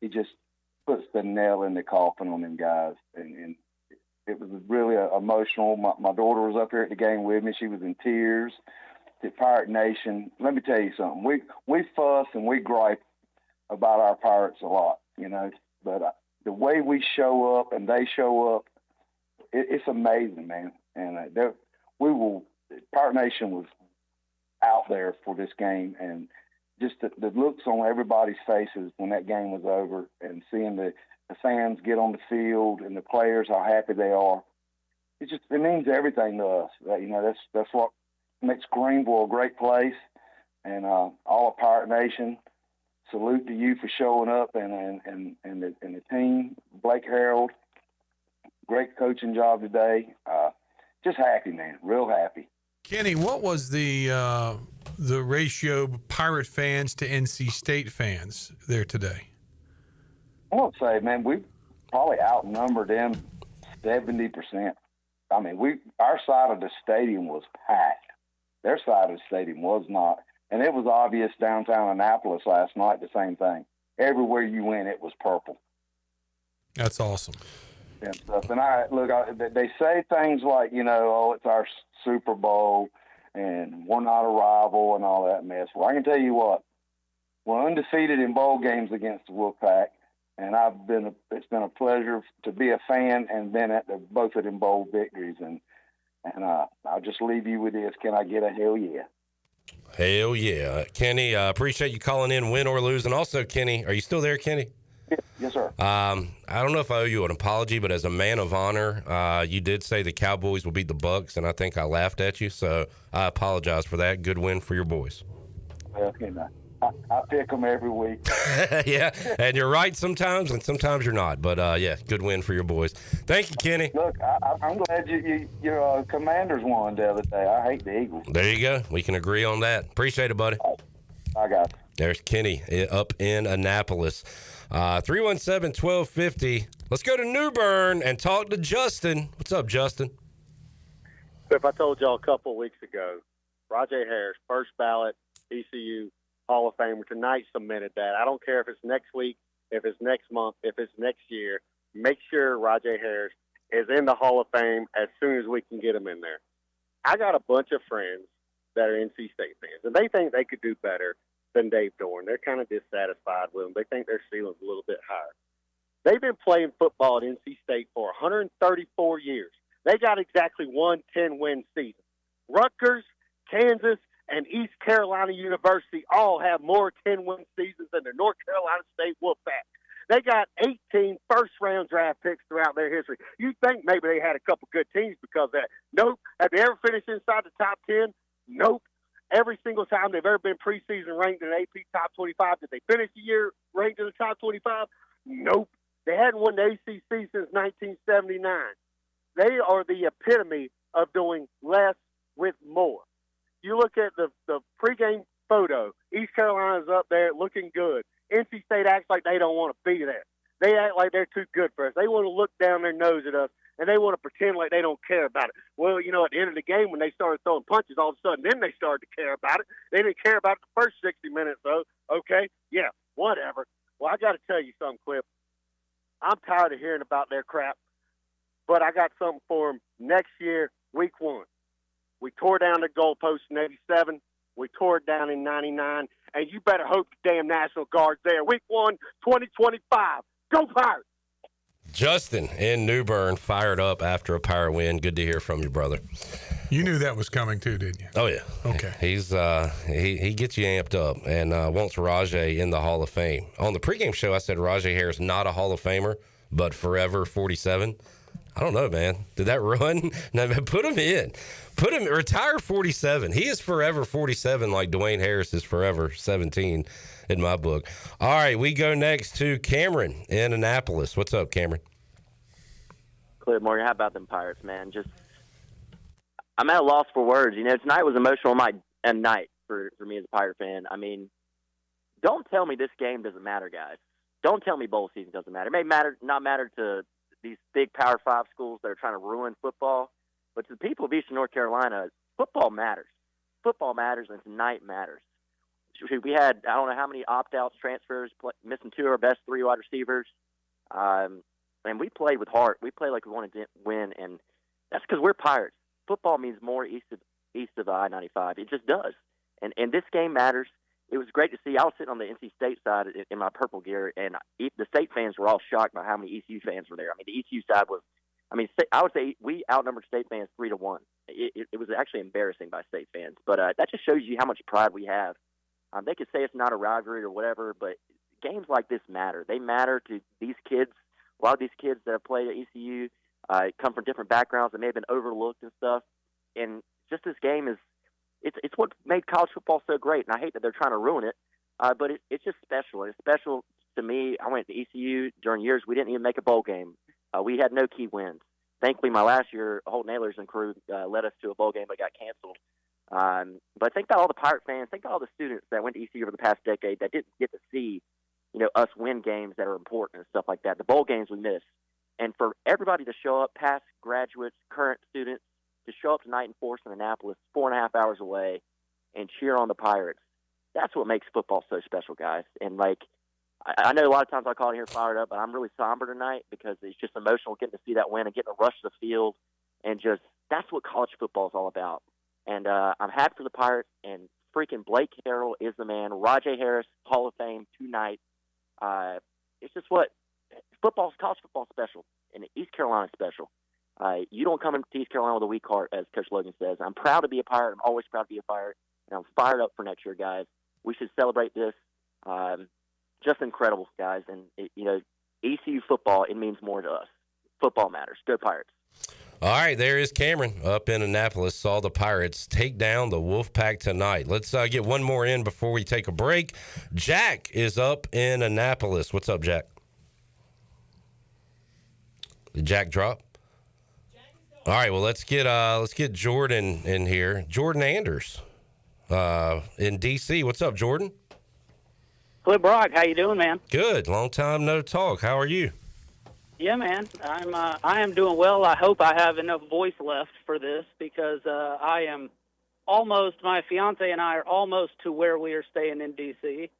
He just puts the nail in the coffin on them guys, and it was really emotional. My daughter was up here at the game with me. She was in tears. The Pirate Nation, let me tell you something. We fuss and we gripe about our Pirates a lot, but the way we show up and they show up, it's amazing, man. And Pirate Nation was out there for this game, and just the looks on everybody's faces when that game was over, and seeing the fans get on the field and the players, how happy they are. It means everything to us. That's what makes Greenville a great place. And all of Pirate Nation, salute to you for showing up, and the team. Blake Harold, great coaching job today. Just happy, man, real happy. Kenny, what was the ratio Pirate fans to NC State fans there today? I would say, man, we probably outnumbered them 70%. I mean, our side of the stadium was packed. Their side of the stadium was not. And it was obvious downtown Annapolis last night, the same thing. Everywhere you went, it was purple. That's awesome. And stuff. And they say things like, it's our Super Bowl and we're not a rival and all that mess. Well, I can tell you what, we're undefeated in bowl games against the Wolfpack, and it's been a pleasure to be a fan and been at both of them bowl victories. And I'll just leave you with this. Can I get a hell yeah? Hell yeah. Kenny, appreciate you calling in, win or lose. And also, Kenny, are you still there, Kenny? Yes, sir. I don't know if I owe you an apology, but as a man of honor, you did say the Cowboys will beat the Bucks, and I think I laughed at you, so I apologize for that. Good win for your boys. Well, I pick them every week. Yeah, and you're right sometimes, and sometimes you're not. But, good win for your boys. Thank you, Kenny. Look, I'm glad your Commanders won the other day. I hate the Eagles. There you go. We can agree on that. Appreciate it, buddy. I got it. There's Kenny up in Annapolis. 317-1250. Let's go to New Bern and talk to Justin. What's up, Justin? If I told y'all a couple of weeks ago, Rajay Harris, first ballot ECU Hall of Famer, tonight cemented that. I don't care if it's next week, if it's next month, if it's next year. Make sure Rajay Harris is in the Hall of Fame as soon as we can get him in there. I got a bunch of friends that are NC State fans, and they think they could do better than Dave Dorn. They're kind of dissatisfied with him. They think their ceiling's a little bit higher. They've been playing football at NC State for 134 years. They got exactly one 10-win season. Rutgers, Kansas, and East Carolina University all have more 10-win seasons than the North Carolina State Wolfpack. They got 18 first-round draft picks throughout their history. You think maybe they had a couple good teams because of that. Nope. Have they ever finished inside the top 10? Nope. Every single time they've ever been preseason ranked in the AP top 25, did they finish the year ranked in the top 25? Nope. They hadn't won the ACC since 1979. They are the epitome of doing less with more. You look at the pregame photo, East Carolina's up there looking good. NC State acts like they don't want to be there. They act like they're too good for us. They want to look down their nose at us, and they want to pretend like they don't care about it. Well, at the end of the game, when they started throwing punches, all of a sudden, then they started to care about it. They didn't care about it the first 60 minutes, though. Okay, yeah, whatever. Well, I got to tell you something, Clip. I'm tired of hearing about their crap, but I got something for them next year, week 1. We tore down the goalpost in 87. We tore it down in 99. And you better hope the damn National Guard's there. Week 1, 2025. Go Pirates! Justin in New Bern, fired up after a Pirate win. Good to hear from you, brother. You knew that was coming too, didn't you? Oh yeah. Okay. He's he gets you amped up and wants Rajay in the Hall of Fame. On the pregame show, I said Rajay Harris not a Hall of Famer, but forever 47. I don't know, man. Did that run? No, man, put him in. Put him retire 47. He is forever 47, like Dwayne Harris is forever 17 in my book. All right, we go next to Cameron in Annapolis. What's up, Cameron? Clip Morgan, how about them Pirates, man? I'm at a loss for words. You know, tonight was emotional night for me as a Pirate fan. I mean, don't tell me this game doesn't matter, guys. Don't tell me bowl season doesn't matter. It may not matter to these big Power 5 schools that are trying to ruin football, but to the people of Eastern North Carolina, football matters. Football matters, and tonight matters. We had, I don't know how many opt-outs, transfers, missing 2 of our best 3 wide receivers. And we played with heart. We played like we wanted to win, and that's because we're Pirates. Football means more east of the I-95. It just does. And this game matters. It was great to see. I was sitting on the NC State side in my purple gear, and the State fans were all shocked by how many ECU fans were there. I mean, the ECU side was, I would say we outnumbered State fans 3-1. It was actually embarrassing by State fans. But that just shows you how much pride we have. They could say it's not a rivalry or whatever, but games like this matter. They matter to these kids. A lot of these kids that have played at ECU come from different backgrounds that may have been overlooked and stuff. And just this game is, it's what made college football so great. And I hate that they're trying to ruin it, but it's just special. And it's special to me. I went to ECU during years we didn't even make a bowl game. We had no key wins. Thankfully, my last year, Holton Ahlers and crew led us to a bowl game but got canceled. But think about all the Pirate fans. Think about all the students that went to ECU over the past decade that didn't get to see, us win games that are important and stuff like that. The bowl games we missed. And for everybody to show up, past graduates, current students, to show up tonight in Forest and Annapolis, 4.5 hours away, and cheer on the Pirates, that's what makes football so special, guys. And, I know a lot of times I call it here fired up, but I'm really somber tonight because it's just emotional getting to see that win and getting to rush the field. And just that's what college football is all about. And I'm happy for the Pirates, and freaking Blake Harrell is the man. Rajay Harris, Hall of Fame tonight. It's just what college football special, and East Carolina special. You don't come into East Carolina with a weak heart, as Coach Logan says. I'm proud to be a Pirate. I'm always proud to be a Pirate, and I'm fired up for next year, guys. We should celebrate this. Just incredible, guys. And, ECU football, it means more to us. Football matters. Go Pirates. All right, there is Cameron up in Annapolis. Saw the Pirates take down the Wolfpack tonight. Let's get one more in before we take a break. Jack is up in Annapolis. What's up, Jack? Did Jack drop? All right, well, let's get Jordan in here. Jordan Anders in D.C. What's up, Jordan? Clip Brock, how you doing, man? Good. Long time no talk. How are you? Yeah, man. I am doing well. I hope I have enough voice left for this because I am almost, my fiance and I are almost to where we are staying in D.C.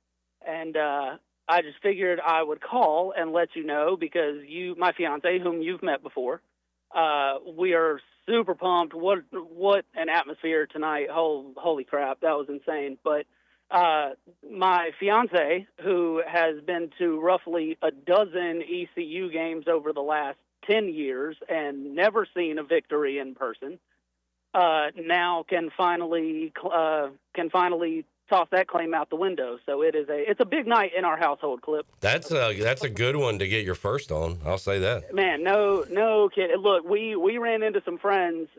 And I just figured I would call and let you know because you, my fiance, whom you've met before, we are super pumped. What an atmosphere tonight. Holy crap. That was insane. But my fiance, who has been to roughly a dozen ECU games over the last 10 years and never seen a victory in person, now can finally toss that claim out the window. So it's a big night in our household, Clip. That's a good one to get your first on. I'll say that. Man, no kid. Look, we ran into some friends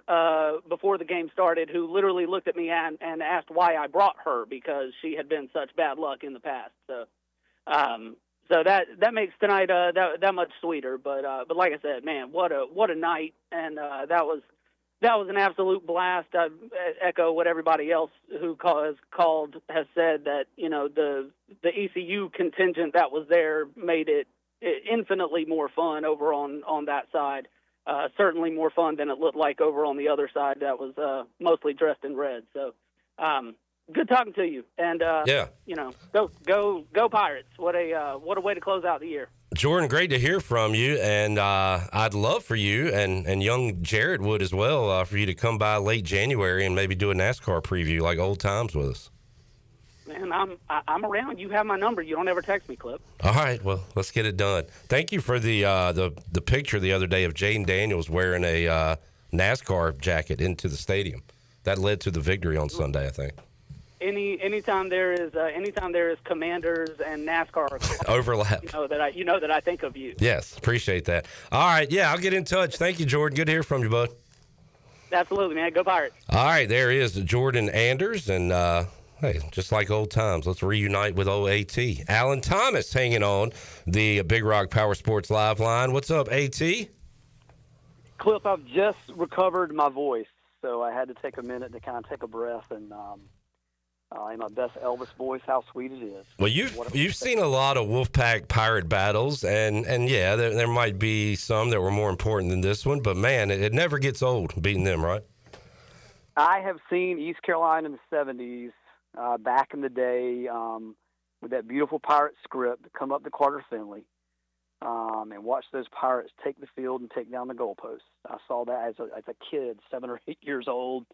before the game started who literally looked at me and asked why I brought her because she had been such bad luck in the past. So that makes tonight that much sweeter. But like I said, man, what a night, and that was an absolute blast. I echo what everybody else who has said that, the ECU contingent that was there made it infinitely more fun over on that side. Certainly more fun than it looked like over on the other side that was mostly dressed in red. So good talking to you. And, go Pirates. What a way to close out the year. Jordan, great to hear from you, and I'd love for you and young Jared would as well for you to come by late January and maybe do a NASCAR preview like old times with us. man. I'm around. You have my number. You don't ever text me, Clip. All right, well, let's get it done. Thank you for the picture the other day of Jaden Daniels wearing a NASCAR jacket into the stadium. That led to the victory on Sunday, I think. Anytime there is Commanders and NASCAR overlap, you know that I think of you. Yes, appreciate that. All right, yeah, I'll get in touch. Thank you, Jordan. Good to hear from you, bud. Absolutely, man. Go Pirates. All right, there is Jordan Anders, and hey, just like old times, let's reunite with old AT. Alan Thomas hanging on the Big Rock Power Sports Live line. What's up, AT? Clip, I've just recovered my voice, so I had to take a minute to kind of take a breath and in my best Elvis voice, how sweet it is. Well, you've seen a lot of Wolfpack Pirate battles, and yeah, there might be some that were more important than this one, but man, it never gets old beating them, right? I have seen East Carolina in the 70s, back in the day, with that beautiful Pirate script, come up to Carter Finley, and watch those Pirates take the field and take down the goalposts. I saw that as a kid, 7 or 8 years old.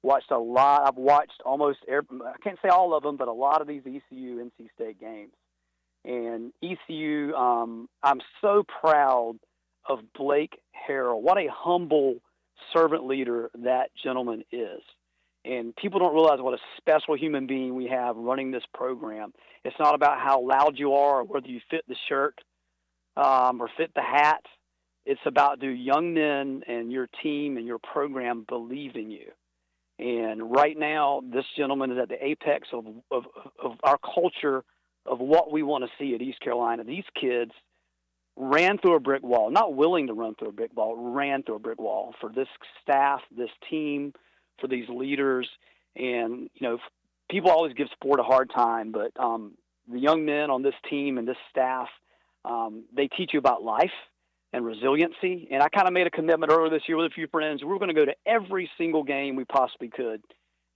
Watched a lot. I've watched almost I can't say all of them, but a lot of these ECU NC State games. And ECU, I'm so proud of Blake Harrell. What a humble servant leader that gentleman is. And people don't realize what a special human being we have running this program. It's not about how loud you are or whether you fit the shirt or fit the hat. It's about, do young men and your team and your program believe in you? And right now, this gentleman is at the apex of our culture, of what we want to see at East Carolina. These kids ran through a brick wall, not willing to run through a brick wall, ran through a brick wall for this staff, this team, for these leaders. And, people always give sport a hard time, but the young men on this team and this staff, they teach you about life and resiliency. And I kind of made a commitment earlier this year with a few friends. We were going to go to every single game we possibly could.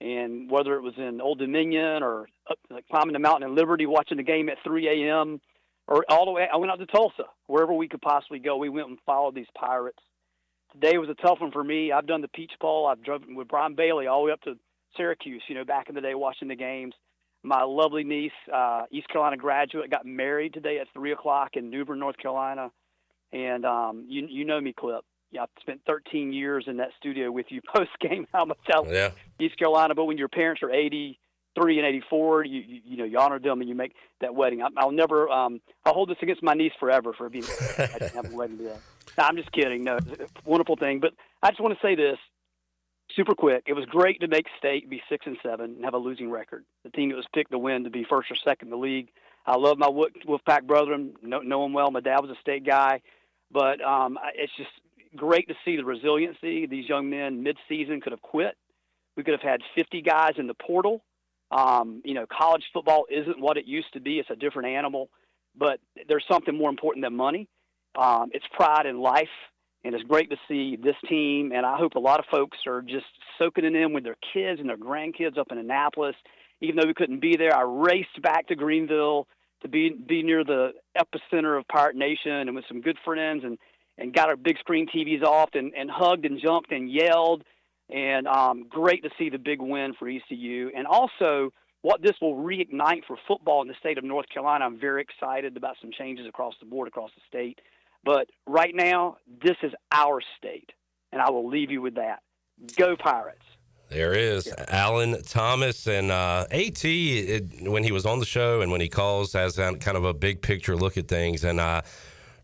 And whether it was in Old Dominion or climbing the mountain in Liberty, watching the game at 3 a.m., or all the way, I went out to Tulsa, wherever we could possibly go. We went and followed these Pirates. Today was a tough one for me. I've done the Peach Bowl. I've driven with Brian Bailey all the way up to Syracuse, back in the day watching the games. My lovely niece, East Carolina graduate, got married today at 3 o'clock in New Bern, North Carolina. And you know me, Clip. Yeah, I've spent 13 years in that studio with you post-game. How much I love East Carolina. But when your parents are 83 and 84, you honor them and you make that wedding. I'll never I'll hold this against my niece forever for being I didn't have a wedding today. No, I'm just kidding. No, it's a wonderful thing. But I just want to say this super quick. It was great to make state, be 6-7, and have a losing record. The team that was picked to win to be first or second in the league. I love my Wolfpack brethren. Know them well. My dad was a state guy. But it's just great to see the resiliency. These young men mid-season could have quit. We could have had 50 guys in the portal. College football isn't what it used to be. It's a different animal. But there's something more important than money. It's pride in life. And it's great to see this team. And I hope a lot of folks are just soaking it in with their kids and their grandkids up in Annapolis. Even though we couldn't be there, I raced back to Greenville to be near the epicenter of Pirate Nation and with some good friends and got our big screen TVs off and hugged and jumped and yelled. And great to see the big win for ECU. And also what this will reignite for football in the state of North Carolina. I'm very excited about some changes across the board, across the state. But right now, this is our state. And I will leave you with that. Go Pirates. There is Alan Thomas, and AT, when he was on the show and when he calls, has kind of a big picture look at things. And I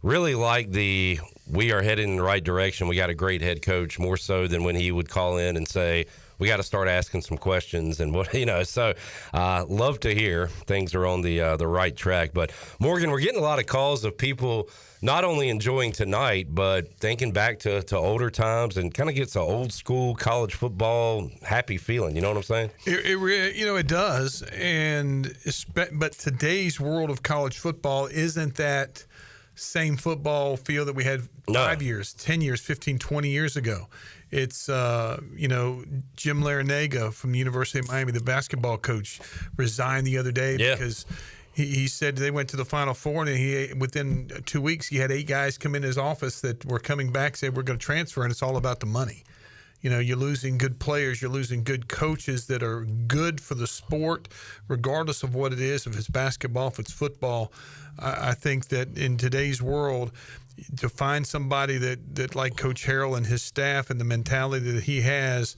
really like we are heading in the right direction. We got a great head coach, more so than when he would call in and say, we got to start asking some questions and what, so love to hear things are on the right track. But Morgan, we're getting a lot of calls of people not only enjoying tonight, but thinking back to older times and kind of gets an old school college football happy feeling. You know what I'm saying? It does. But today's world of college football isn't that same football feel that we had 5 years, 10 years, 15, 20 years ago. It's, Jim Larinaga from the University of Miami, the basketball coach, resigned the other day because he said they went to the Final Four, and within 2 weeks he had 8 guys come in his office that were coming back, say we're going to transfer, and it's all about the money. You're losing good players. You're losing good coaches that are good for the sport, regardless of what it is, if it's basketball, if it's football. I think that in today's world, to find somebody that like Coach Harrell and his staff and the mentality that he has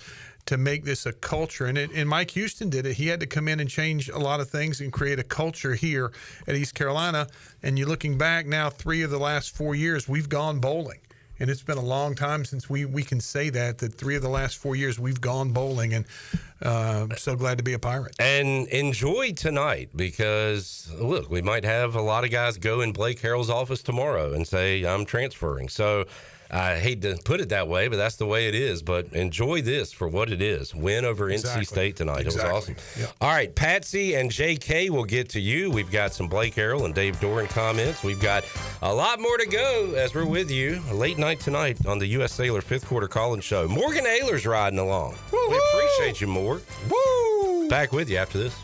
to make this a culture. And Mike Houston did it. He had to come in and change a lot of things and create a culture here at East Carolina. And you're looking back now, 3 of the last 4 years, we've gone bowling. And it's been a long time since we can say that 3 of the last 4 years we've gone bowling. And so glad to be a Pirate. And enjoy tonight because, look, we might have a lot of guys go in Blake Harrell's office tomorrow and say, I'm transferring. So I hate to put it that way, but that's the way it is. But enjoy this for what it is. Win over NC State tonight. It was awesome. Yep. All right, Patsy and JK will get to you. We've got some Blake Harrell and Dave Doran comments. We've got a lot more to go as we're with you. A late night tonight on the U.S. Cellular 5th Quarter Call-In Show. Morgan Ayler's riding along. Woo-hoo! We appreciate you, Morg. Woo! Back with you after this.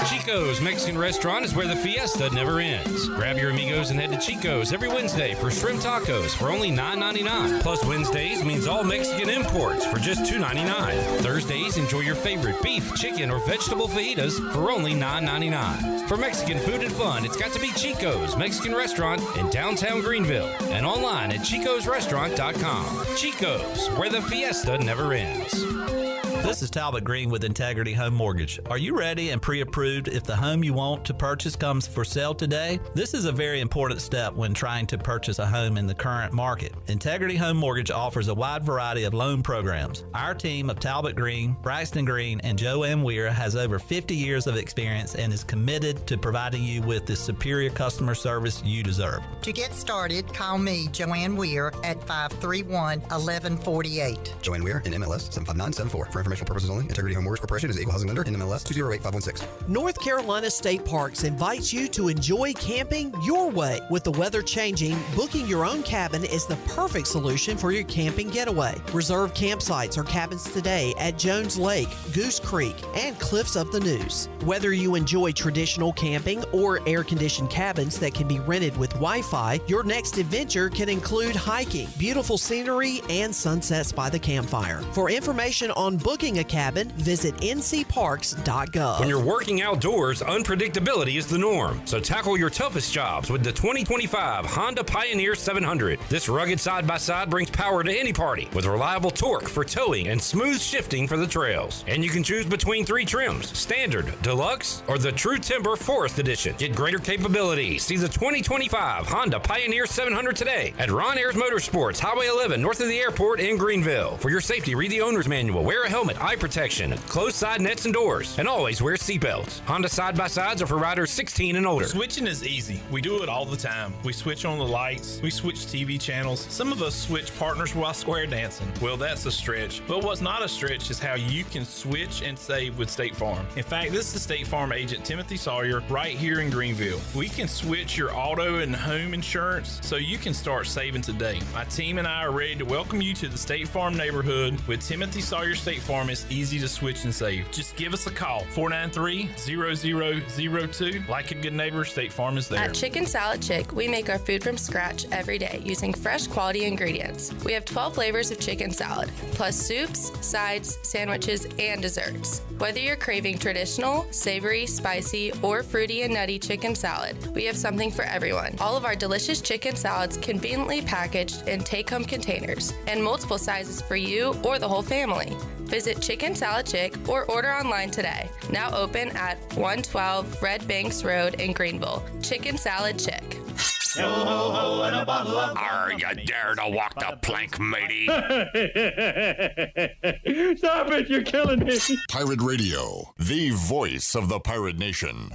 Chico's Mexican Restaurant is where the fiesta never ends. Grab your amigos and head to Chico's every Wednesday for shrimp tacos for only $9.99. Plus Wednesdays means all Mexican imports for just $2.99. Thursdays, enjoy your favorite beef, chicken, or vegetable fajitas for only $9.99. For Mexican food and fun, it's got to be Chico's Mexican Restaurant in downtown Greenville and online at chicosrestaurant.com. Chico's, where the fiesta never ends. This is Talbot Green with Integrity Home Mortgage. Are you ready and pre-approved if the home you want to purchase comes for sale today? This is a very important step when trying to purchase a home in the current market. Integrity Home Mortgage offers a wide variety of loan programs. Our team of Talbot Green, Braxton Green, and Joanne Weir has over 50 years of experience and is committed to providing you with the superior customer service you deserve. To get started, call me, Joanne Weir, at 531-1148. Joanne Weir, in MLS 75974. For informational purposes only, Integrity Home Mortgage Corporation is an equal housing lender in MLS 208516. North Carolina State Parks invites you to enjoy camping your way. With the weather changing, booking your own cabin is the perfect solution for your camping getaway. Reserve campsites or cabins today at Jones Lake, Goose Creek, and Cliffs of the Neuse. Whether you enjoy traditional camping or air-conditioned cabins that can be rented with Wi-Fi, your next adventure can include hiking, beautiful scenery, and sunsets by the campfire. For information on booking a cabin, visit ncparks.gov. When you're working outdoors, unpredictability is the norm. So tackle your toughest jobs with the 2025 Honda Pioneer 700. This rugged side-by-side brings power to any party with reliable torque for towing and smooth shifting for the trails. And you can choose between 3 trims, Standard, Deluxe, or the True Timber 4th Edition. Get greater capability. See the 2025 Honda Pioneer 700 today at Ron Ayers Motorsports, Highway 11, north of the airport in Greenville. For your safety, read the owner's manual, wear a helmet, eye protection, closed side nets and doors, and always wear seatbelts. Honda side-by-sides are for riders 16 and older. Switching is easy. We do it all the time. We switch on the lights. We switch TV channels. Some of us switch partners while square dancing. Well, that's a stretch. But what's not a stretch is how you can switch and save with State Farm. In fact, this is State Farm agent Timothy Sawyer right here in Greenville. We can switch your auto and home insurance so you can start saving today. My team and I are ready to welcome you to the State Farm neighborhood. With Timothy Sawyer State Farm, it's easy to switch and save. Just give us a call, 493-0002. Like a good neighbor, State Farm is there. At Chicken Salad Chick, we make our food from scratch every day using fresh quality ingredients. We have 12 flavors of chicken salad, plus soups, sides, sandwiches, and desserts. Whether you're craving traditional, savory, spicy, or fruity and nutty chicken salad, we have something for everyone. All of our delicious chicken salads conveniently packaged in take-home containers and multiple sizes for you or the whole family. Visit Chicken Salad Chick or order online today. Now open at 112 Red Banks Road in Greenville. Chicken Salad Chick. Yo-ho-ho and a bottle of... Are you dare to walk the plank, matey? Stop it, you're killing me. Pirate Radio, the voice of the pirate nation.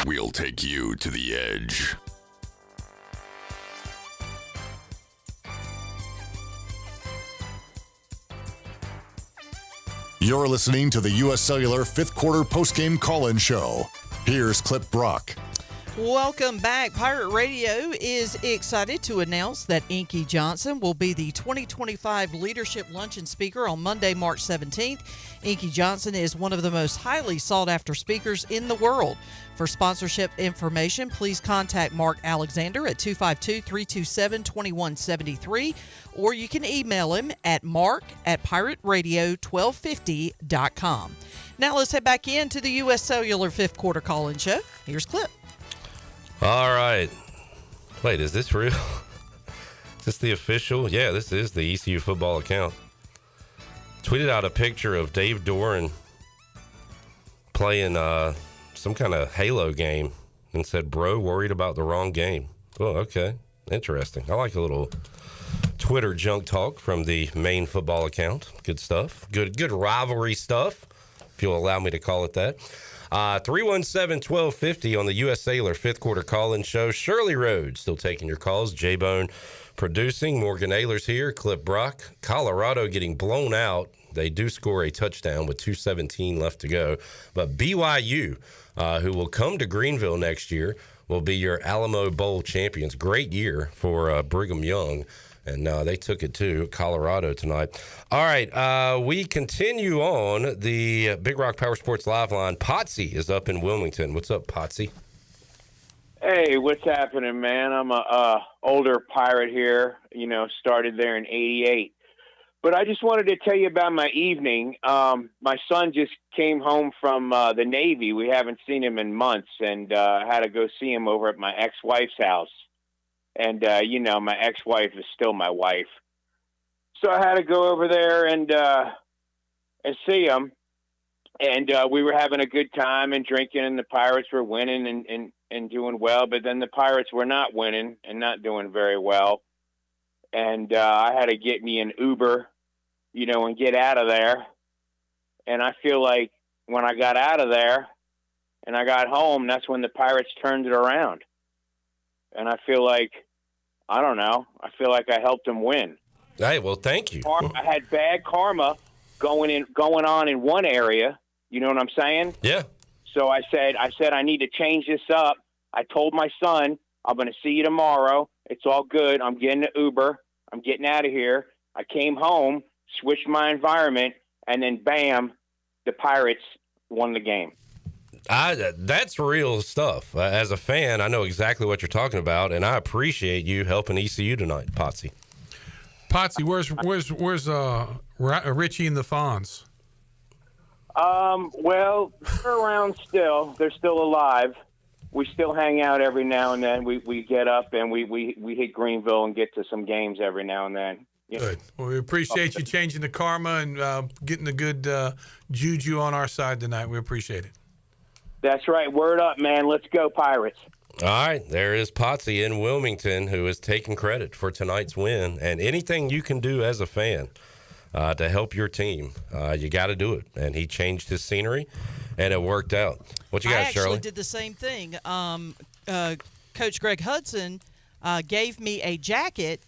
We'll take you to the edge. You're listening to the U.S. Cellular 5th Quarter Postgame Call-In Show. Here's Clip Brock. Welcome back. Pirate Radio is excited to announce that Inky Johnson will be the 2025 Leadership Luncheon Speaker on Monday, March 17th. Inky Johnson is one of the most highly sought-after speakers in the world. For sponsorship information, please contact Mark Alexander at 252-327-2173, or you can email him at mark@pirateradio1250.com. Now let's head back into the U.S. Cellular fifth quarter call-in show. Here's Clip. All right. Wait, is this real? Is this the official? Yeah, this is the ECU football account. Tweeted out a picture of Dave Doran playing some kind of Halo game and said, "Bro, worried about the wrong game." Well, okay. Interesting. I like a little Twitter junk talk from the main football account. Good stuff. Good rivalry stuff, if you'll allow me to call it that. 317-1250 on the U.S. Cellular fifth quarter call-in show. Shirley Rhodes still taking your calls. J-Bone producing. Morgan Ayler's here. Clip Brock. Colorado getting blown out. They do score a touchdown with 2:17 left to go. But BYU, who will come to Greenville next year, will be your Alamo Bowl champions. Great year for Brigham Young. And they took it to Colorado tonight. All right, we continue on the Big Rock Power Sports Live line. Potsy is up in Wilmington. What's up, Potsy? Hey, what's happening, man? I'm a older pirate here. Started there in '88. But I just wanted to tell you about my evening. My son just came home from the Navy. We haven't seen him in months, and I had to go see him over at my ex-wife's house. And, my ex-wife is still my wife. So I had to go over there and see him. And we were having a good time and drinking, and the Pirates were winning and doing well. But then the Pirates were not winning and not doing very well. And I had to get me an Uber, and get out of there. And I feel like when I got out of there and I got home, that's when the Pirates turned it around. And I feel like, I don't know, I feel like I helped him win. Hey, well, thank you. I had bad karma going on in one area. You know what I'm saying? Yeah. So I said I need to change this up. I told my son, I'm going to see you tomorrow. It's all good. I'm getting the Uber. I'm getting out of here. I came home, switched my environment, and then bam, the Pirates won the game. That's real stuff. As a fan, I know exactly what you're talking about, and I appreciate you helping ECU tonight, Potsy. Potsy, where's Richie and the Fonz? Well, they're around still. They're still alive. We still hang out every now and then. We get up and we hit Greenville and get to some games every now and then. Good. Well, we appreciate you changing the karma and getting the good juju on our side tonight. We appreciate it. That's right. Word up, man. Let's go, Pirates. All right. There is Potsy in Wilmington, who is taking credit for tonight's win. And anything you can do as a fan to help your team, you got to do it. And he changed his scenery, and it worked out. What you got, Shirley? I actually did the same thing. Coach Greg Hudson gave me a jacket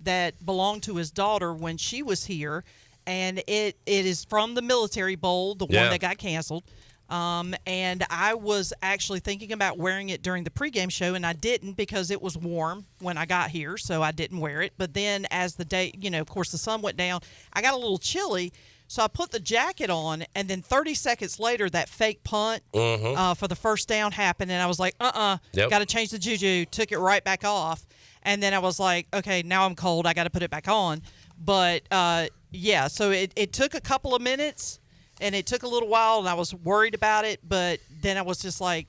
that belonged to his daughter when she was here, and it is from the Military Bowl, the one that got canceled. And I was actually thinking about wearing it during the pregame show, and I didn't because it was warm when I got here, so I didn't wear it. But then as the day, of course, the sun went down, I got a little chilly, so I put the jacket on, and then 30 seconds later, that fake punt for the first down happened, and I was like, got to change the juju, took it right back off. And then I was like, okay, now I'm cold, I got to put it back on. But, so it took a couple of minutes. And it took a little while, and I was worried about it. But then I was just like,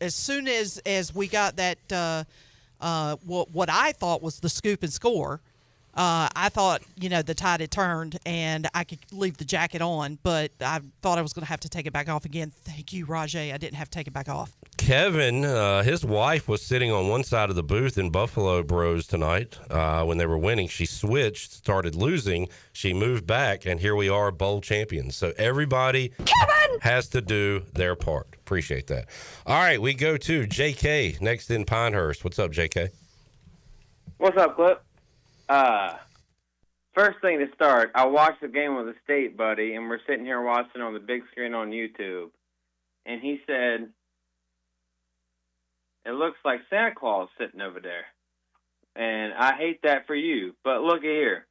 as soon as we got that, what I thought was the scoop and score, I thought, the tide had turned, and I could leave the jacket on. But I thought I was going to have to take it back off again. Thank you, Rajay. I didn't have to take it back off. Kevin, his wife was sitting on one side of the booth in Buffalo Bros tonight when they were winning. She switched, started losing. She moved back, and here we are, bowl champions. So everybody has to do their part. Appreciate that. All right, we go to JK next in Pinehurst. What's up, JK? What's up, Clip? First thing to start, I watched the game with a state buddy, and we're sitting here watching on the big screen on YouTube. And he said, it looks like Santa Claus sitting over there. And I hate that for you. But look at here.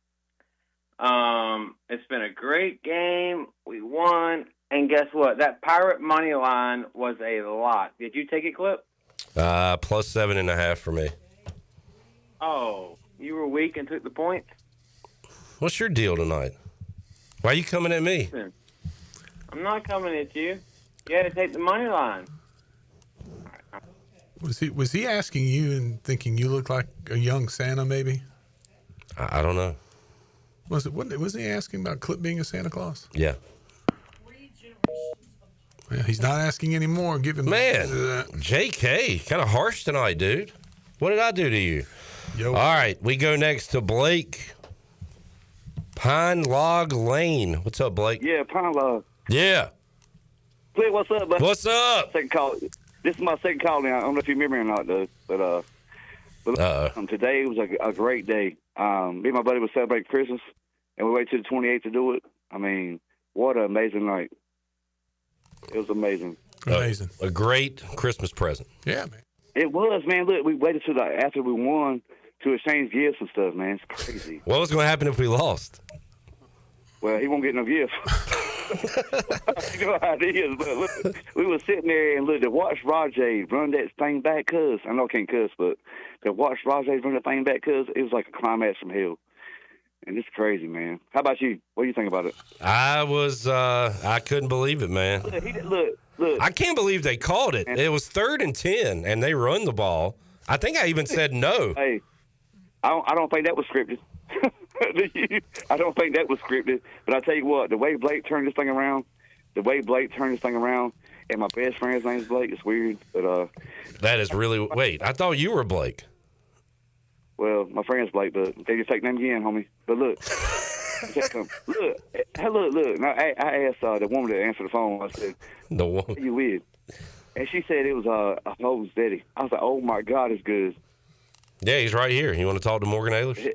It's been a great game. We won. And guess what? That Pirate money line was a lot. Did you take it, Clip? Plus 7.5 for me. Oh, you were weak and took the point? What's your deal tonight? Why are you coming at me? I'm not coming at you. You had to take the money line. Was he asking you and thinking you look like a young Santa? Maybe. I don't know. Was he asking about Clip being a Santa Claus? Yeah. Yeah, he's not asking anymore. Give him JK, kind of harsh tonight, dude. What did I do to you? All right, we go next to Blake. Pine Log Lane. What's up, Blake? Yeah, Pine Log. Yeah. Clint, what's up, buddy? What's up? Second call. This is my second call now. I don't know if you remember or not, though. But today was a great day. Me and my buddy was celebrating Christmas, and we waited till the 28th to do it. I mean, what an amazing night. It was amazing. Amazing. A great Christmas present. Yeah, man. It was, man. Look, we waited till after we won to exchange gifts and stuff, man. It's crazy. What was going to happen if we lost? Well, he won't get no gift. You know how it is. But look, we were sitting there and look to watch Rajay run that thing back, cuz I know I can't cuss, but to watch Rajay run that thing back, cuz it was like a climax from hell. And it's crazy, man. How about you? What do you think about it? I couldn't believe it, man. Look. I can't believe they called it. It was 3rd and 10, and they run the ball. I think I even said no. Hey, I don't think that was scripted. I don't think that was scripted. But I tell you what, the way Blake turned this thing around, and my best friend's name is Blake, it's weird. But that is really. Wait, I thought you were Blake. Well, my friend's Blake, but they just take name again, homie. But look, look. Now, I asked the woman that answered the phone. I said, "The woman you with?" And she said it was Mo's daddy. I was like, "Oh my God, it's good." Yeah, he's right here. You want to talk to Morgan Ehlers?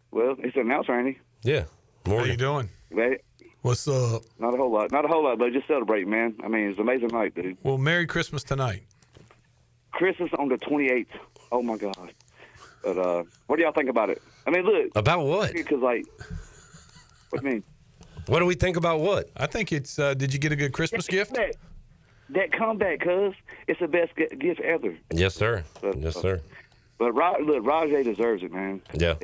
Well, it's an announcer, ain't he? Yeah, Morgan. How you doing? Right. What's up? Not a whole lot, but just celebrate, man. I mean, it's an amazing night, dude. Well, Merry Christmas tonight. Christmas on the 28th. Oh my God. But what do y'all think about it? I mean, look. About what? Because what do you mean? What do we think about what? I think it's. Did you get a good Christmas gift? That comeback, cuz it's the best gift ever. Yes, sir. Yes, sir. But look, Rajay deserves it, man. Yeah.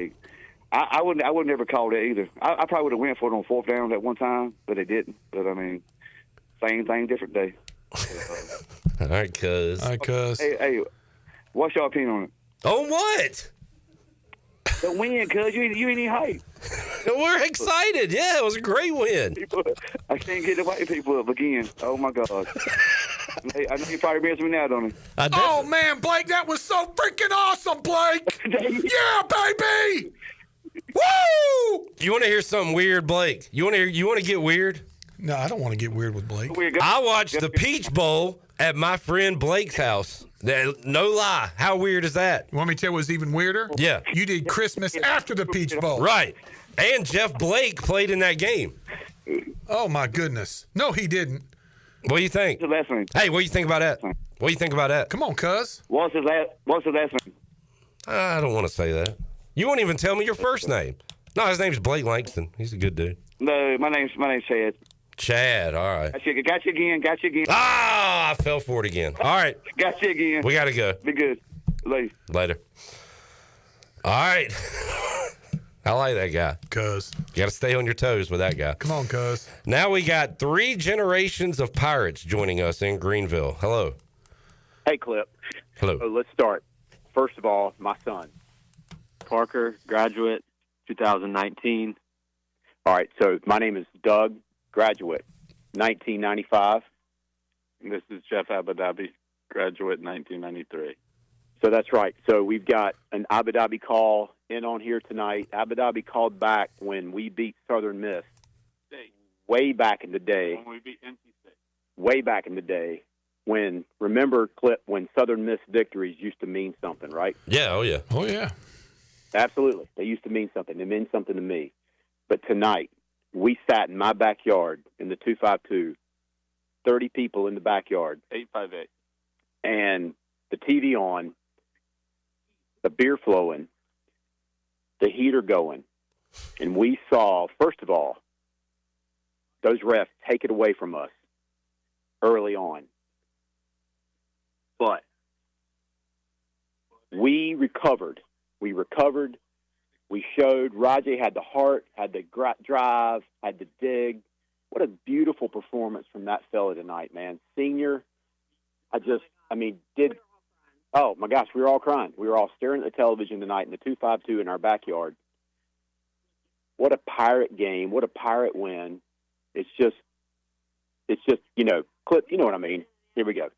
I would never call that either. I probably would have went for it on 4th down that one time, but they didn't. But I mean, same thing, different day. All right, cuz. Hey, what's your opinion on it? On what? The win, cuz you ain't even hype. We're excited. Yeah, it was a great win. I can't get the white people up again. Oh my God. I know you probably miss me now, don't you? Oh man, Blake, that was so freaking awesome, Blake! Yeah, baby! Woo! You want to hear something weird, Blake? You want to get weird? No, I don't want to get weird with Blake. I watched the Peach Bowl at my friend Blake's house. No lie. How weird is that? You want me to tell you what's even weirder? Yeah. You did Christmas after the Peach Bowl. Right. And Jeff Blake played in that game. Oh, my goodness. No, he didn't. What do you think? What's his last name? Hey, what do you think about that? What do you think about that? Come on, cuz. What's his last name? I don't want to say that. You won't even tell me your first name. No, his name's Blake Langston. He's a good dude. No, my name's Chad. Chad, all right. Got you again. Ah, I fell for it again. All right. Got you again. We got to go. Be good. Later. All right. I like that guy. Cuz. You got to stay on your toes with that guy. Come on, cuz. Now we got 3 generations of Pirates joining us in Greenville. Hello. Hey, Clip. Hello. So let's start. First of all, my son, Parker, graduate, 2019. All right, so my name is Doug, graduate, 1995. This is Jeff Abu Dhabi, graduate, 1993. So that's right. So we've got an Abu Dhabi call in on here tonight. Abu Dhabi called back when we beat Southern Miss way back in the day. When we beat NC State. Way back in the day. Remember, Clip, when Southern Miss victories used to mean something, right? Yeah, oh yeah. Oh yeah. Absolutely. They used to mean something. They meant something to me. But tonight, we sat in my backyard in the 252, 30 people in the backyard. 858. And the TV on, the beer flowing, the heater going, and we saw, first of all, those refs take it away from us early on. But we recovered. We showed Rajay had the heart, had the drive, had the dig. What a beautiful performance from that fella tonight, man. Senior, oh my gosh, we were all crying. We were all staring at the television tonight in the 252 in our backyard. What a Pirate game. What a Pirate win. It's just, Clip, you know what I mean. Here we go.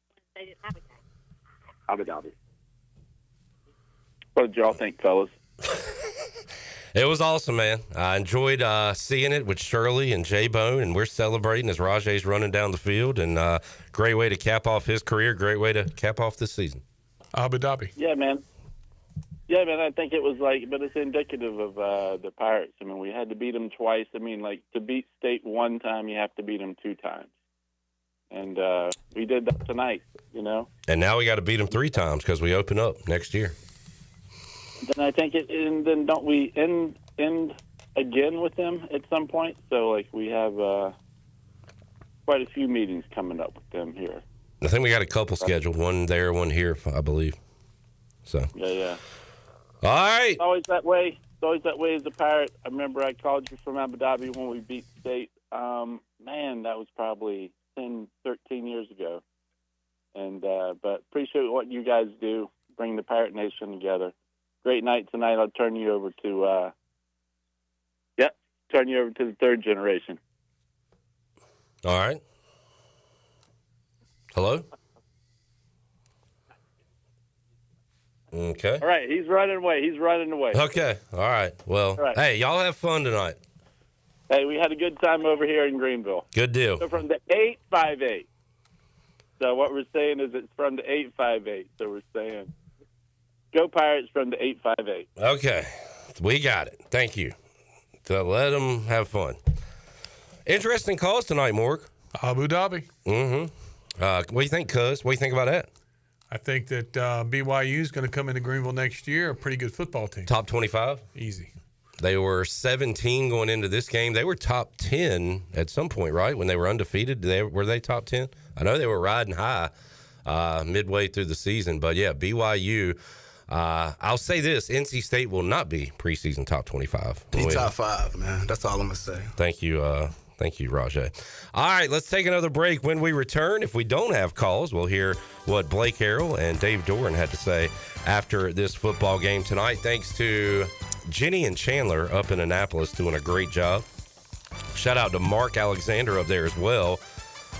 Abu Dhabi. What did y'all think, fellas? It was awesome, man. I enjoyed seeing it with Shirley and J-Bone, and we're celebrating as Rajay's running down the field, and great way to cap off his career, great way to cap off this season. Abu Dhabi. Yeah, man. I think it was but it's indicative of the Pirates. I mean, we had to beat them twice. I mean, to beat State one time, you have to beat them 2 times. And we did that tonight, And now we got to beat them 3 times because we open up next year. Then I think then don't we end again with them at some point? So, we have quite a few meetings coming up with them here. I think we got a couple scheduled, one there, one here, I believe. So. Yeah. All right. It's always that way. It's always that way as a Pirate. I remember I called you from Abu Dhabi when we beat State. Man, that was probably 10, 13 years ago. And but appreciate what you guys do, bring the Pirate Nation together. Great night tonight. I'll turn you over to the third generation. All right. Hello? Okay. All right, he's running away. Okay. All right. Well, All right. Hey, y'all have fun tonight. Hey, we had a good time over here in Greenville. Good deal. So from the 858. So what we're saying is it's from the 858. So we're saying go Pirates from the 858. Okay. We got it. Thank you. So let them have fun. Interesting calls tonight, Morg. Abu Dhabi. Mm-hmm. What do you think, Cuz? What do you think about that? I think that BYU is going to come into Greenville next year, a pretty good football team. Top 25? Easy. They were 17 going into this game. They were top 10 at some point, right? When they were undefeated, were they top 10? I know they were riding high midway through the season. But, yeah, BYU, I'll say this. NC State will not be preseason top 25. Be top 5, man. That's all I'm going to say. Thank you. Thank you, Rajay. All right, let's take another break. When we return, if we don't have calls, we'll hear what Blake Harrell and Dave Doran had to say after this football game tonight. Thanks to Jenny and Chandler up in Annapolis doing a great job. Shout out to Mark Alexander up there as well.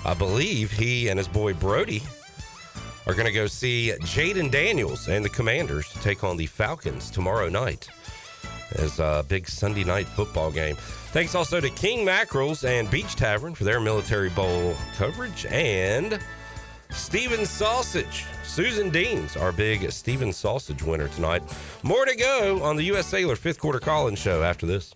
I believe he and his boy Brody are going to go see Jaden Daniels and the Commanders take on the Falcons tomorrow night as a big Sunday night football game. Thanks also to King Mackerels and Beach Tavern for their Military Bowl coverage, and Stephen Sausage. Susan Dean's our big Stephen Sausage winner tonight. More to go on the U.S. Cellular 5th Quarter Call-In Show after this.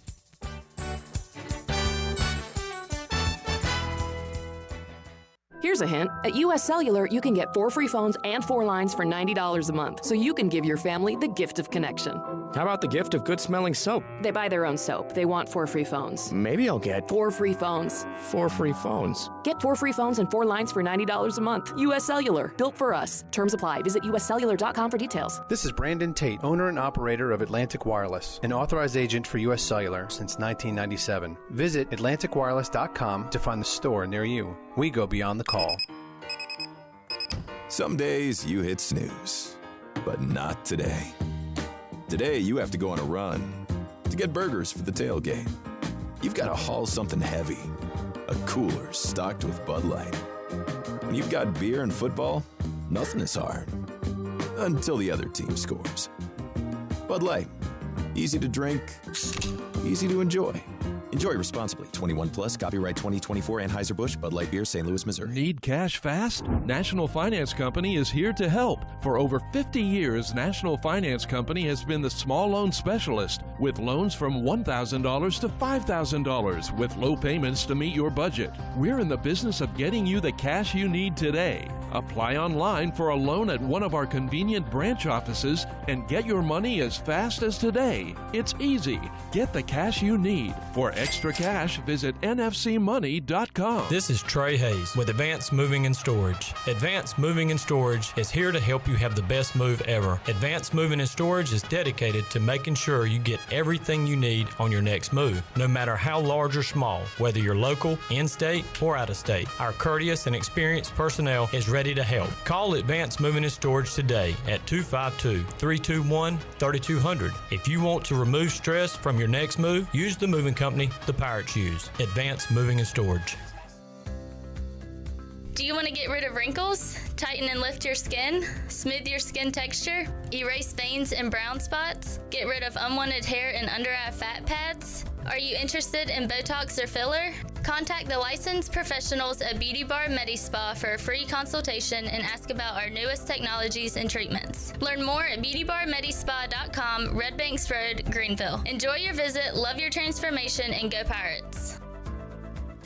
Here's a hint. At U.S. Cellular, you can get 4 free phones and 4 lines for $90 a month, so you can give your family the gift of connection. How about the gift of good-smelling soap? They buy their own soap. They want 4 free phones. Maybe I'll get 4 free phones. 4 free phones. Get 4 free phones and 4 lines for $90 a month. U.S. Cellular. Built for us. Terms apply. Visit uscellular.com for details. This is Brandon Tate, owner and operator of Atlantic Wireless, an authorized agent for U.S. Cellular since 1997. Visit atlanticwireless.com to find the store near you. We go beyond the call. Some days you hit snooze, but not today. Today you have to go on a run to get burgers for the tailgate. You've got to haul something heavy, a cooler stocked with Bud Light. When you've got beer and football, nothing is hard. Until the other team scores. Bud Light. Easy to drink, easy to enjoy. Enjoy responsibly. 21 plus. Copyright 2024 Anheuser-Busch, Bud Light Beer, St. Louis, Missouri. Need cash fast? National Finance Company is here to help. For over 50 years, National Finance Company has been the small loan specialist, with loans from $1,000 to $5,000 with low payments to meet your budget. We're in the business of getting you the cash you need today. Apply online for a loan at one of our convenient branch offices and get your money as fast as today. It's easy. Get the cash you need. For extra cash, visit nfcmoney.com. This is Trey Hayes with Advanced Moving and Storage. Advanced Moving and Storage is here to help you have the best move ever. Advanced Moving and Storage is dedicated to making sure you get everything you need on your next move, no matter how large or small, whether you're local, in-state, or out-of-state. Our courteous and experienced personnel is ready to help. Call Advanced Moving and Storage today at 252-321-3200. If you want to remove stress from your next move, use the moving company the Pirates use. Advanced Moving and Storage. Do you want to get rid of wrinkles, tighten and lift your skin, smooth your skin texture, erase veins and brown spots, get rid of unwanted hair and under-eye fat pads? Are you interested in Botox or filler? Contact the licensed professionals at Beauty Bar MediSpa for a free consultation and ask about our newest technologies and treatments. Learn more at beautybarmedispa.com, Red Banks Road, Greenville. Enjoy your visit, love your transformation, and go Pirates.